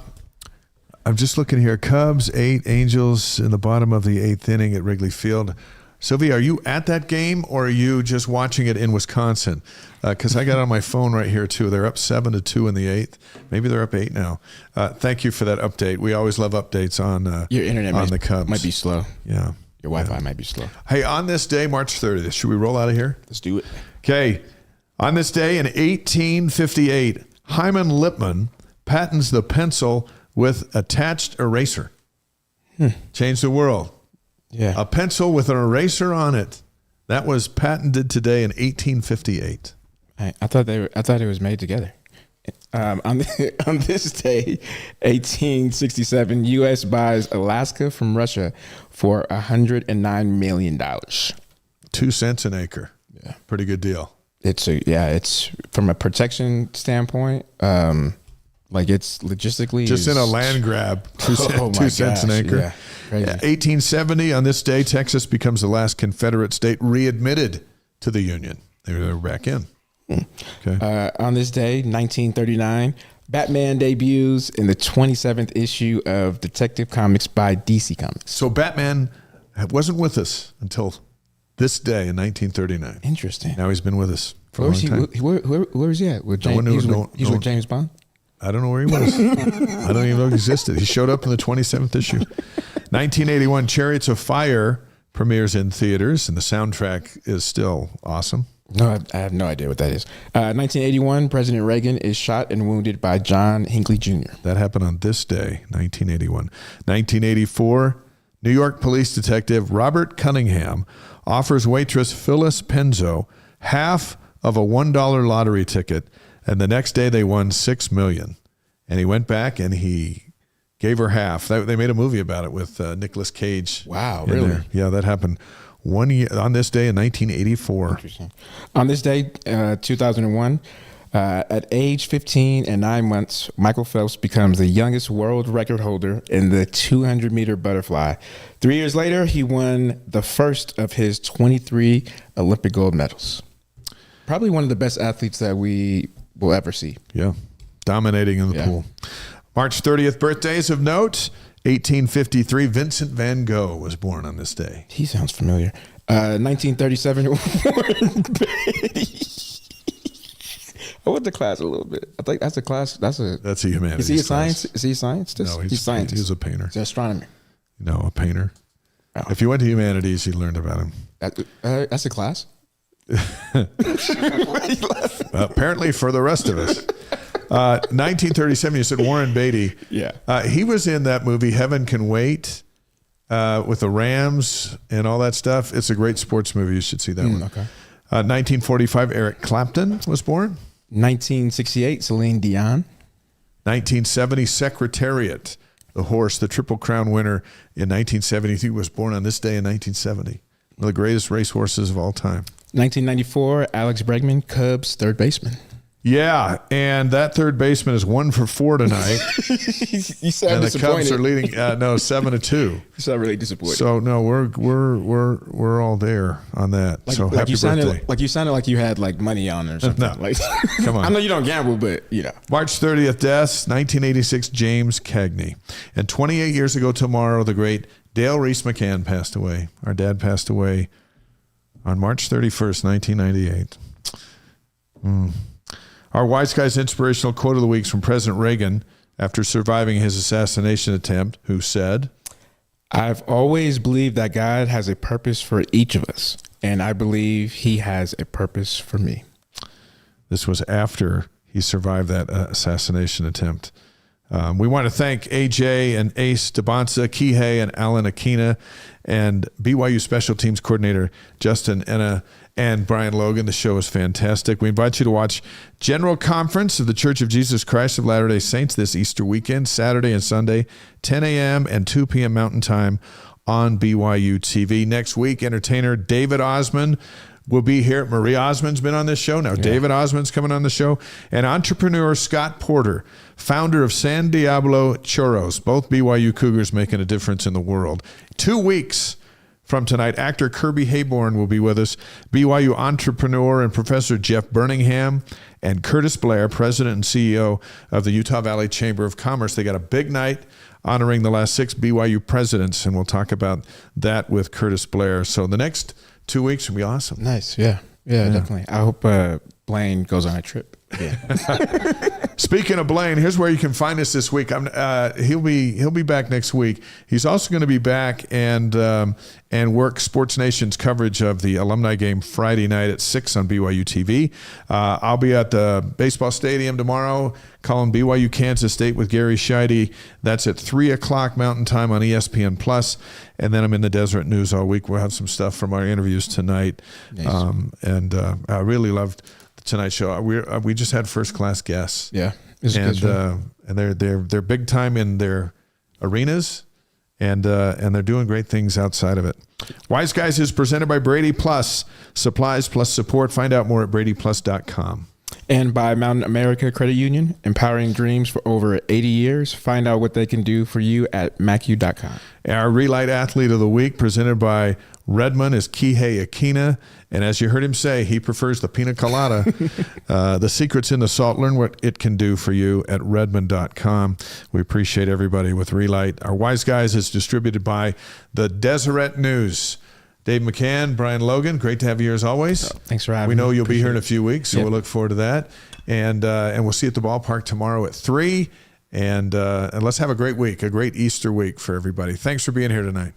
just looking here. Cubs 8, Angels in the bottom of the 8th inning at Wrigley Field. Sylvia, are you at that game or are you just watching it in Wisconsin? Because I got it on my phone right here too. They're up 7-2 in the 8th. Maybe they're up 8 now. Thank you for that update. We always love updates on your internet on the Cubs. Might be slow. Yeah, your Wi-Fi might be slow. Hey, on this day, March 30th, should we roll out of here? Let's do it. Okay. On this day in 1858, Hyman Lipman patents the pencil with attached eraser. Changed the world. Yeah. A pencil with an eraser on it. That was patented today in 1858. I thought it was made together. On this day, 1867, U.S. buys Alaska from Russia for $109 million. 2 cents an acre. Yeah, pretty good deal. It's from a protection standpoint. It's logistically just in a land grab. 2 cents an acre. Yeah. Crazy. 1870, on this day, Texas becomes the last Confederate state readmitted to the Union. They were back in. Okay. On this day, 1939, Batman debuts in the 27th issue of Detective Comics by DC Comics. So Batman wasn't with us until this day in 1939. Interesting. Now he's been with us for a long time. Where is he at? With James, he's with James Bond? I don't know where he was. I don't even know he existed. He showed up in the 27th issue. 1981, Chariots of Fire premieres in theaters, and the soundtrack is still awesome. No, I have no idea what that is. 1981, President Reagan is shot and wounded by John Hinckley Jr. That happened on this day, 1981. 1984, New York police detective Robert Cunningham offers waitress Phyllis Penzo half of a $1 lottery ticket, and the next day they won $6 million. And he went back and he gave her half. They made a movie about it with Nicolas Cage. Wow, really? There. Yeah, that happened 1 year on this day in 1984. Interesting. On this day, 2001, at age 15 and 9 months, Michael Phelps becomes the youngest world record holder in the 200-meter butterfly. 3 years later, he won the first of his 23 Olympic gold medals. Probably one of the best athletes that we will ever see. Yeah, dominating in the pool. March 30th, birthdays of note. 1853, Vincent van Gogh was born on this day. He sounds familiar. 1937, Warren Beatty. I went to class a little bit. I think that's a class. That's a humanities. Is he a science? Is he a scientist? No, he's scientist. He's a painter. He's an astronomer. No, a painter. Oh. If you went to humanities, you learned about him. That's a class? Apparently for the rest of us. 1937, you said Warren Beatty. Yeah. He was in that movie Heaven Can Wait with the Rams and all that stuff. It's a great sports movie. You should see that one. Okay. 1945, Eric Clapton was born. 1968, Celine Dion. 1970, Secretariat, the horse, the Triple Crown winner in 1973, was born on this day in 1970. One of the greatest racehorses of all time. 1994, Alex Bregman, Cubs third baseman. Yeah, and that third baseman is 1 for 4 tonight. You sound and disappointed. the Cubs are leading 7-2. You sound really disappointed. So no, we're all there on that. So happy birthday! You sounded like you had like money on it or something. No, like, come on. I know you don't gamble, but you know. March 30th deaths, 1986, James Cagney, and 28 years ago tomorrow, the great Dale Reese McCann passed away. Our dad passed away on March 31st, 1998. Our Wise Guys inspirational quote of the week is from President Reagan after surviving his assassination attempt, who said, "I've always believed that God has a purpose for each of us, and I believe he has a purpose for me." This was after he survived that assassination attempt. We want to thank AJ and Ace Dybantsa, Kihei and Alan Akina, and BYU Special Teams Coordinator Justin Enna and Brian Logan. The show is fantastic. We invite you to watch General Conference of the Church of Jesus Christ of Latter-day Saints this Easter weekend, Saturday and Sunday, 10 a.m. and 2 p.m. Mountain Time on BYU TV. Next week, entertainer David Osmond will be here. Marie Osmond's been on this show. Now David Osmond's coming on the show. And entrepreneur Scott Porter, founder of San Diablo Churros, both BYU Cougars making a difference in the world. 2 weeks from tonight, actor Kirby Hayborn will be with us, BYU entrepreneur and Professor Jeff Birmingham, and Curtis Blair, president and CEO of the Utah Valley Chamber of Commerce. They got a big night honoring the last 6 BYU presidents, and we'll talk about that with Curtis Blair. So the next 2 weeks will be awesome. Nice. Yeah, definitely. I hope Blaine goes on a trip. Yeah. Speaking of Blaine, here's where you can find us this week. He'll be back next week. He's also going to be back and work Sports Nation's coverage of the alumni game Friday night at 6 on BYU TV. I'll be at the baseball stadium tomorrow calling BYU Kansas State with Gary Scheide. That's at 3 o'clock Mountain Time on ESPN Plus. And then I'm in the Deseret News all week. We'll have some stuff from our interviews tonight. Nice. I really loved the Tonight Show. We just had first class guests. Yeah, and they're big time in their arenas, and they're doing great things outside of it. Wise Guys is presented by Brady Plus, supplies plus support. Find out more at bradyplus.com. And by Mountain America Credit Union, empowering dreams for over 80 years. Find out what they can do for you at macu.com. Our Relight Athlete of the Week, presented by Redmond, is Kihei Akina. And as you heard him say, he prefers the pina colada. The secret's in the salt. Learn what it can do for you at redmond.com. We appreciate everybody with Relight. Our Wise Guys is distributed by the Deseret News. Dave McCann, Brian Logan, great to have you here as always. Thanks for having me. We know you'll be here in a few weeks, so we'll look forward to that. And we'll see you at the ballpark tomorrow at 3. And let's have a great week, a great Easter week for everybody. Thanks for being here tonight.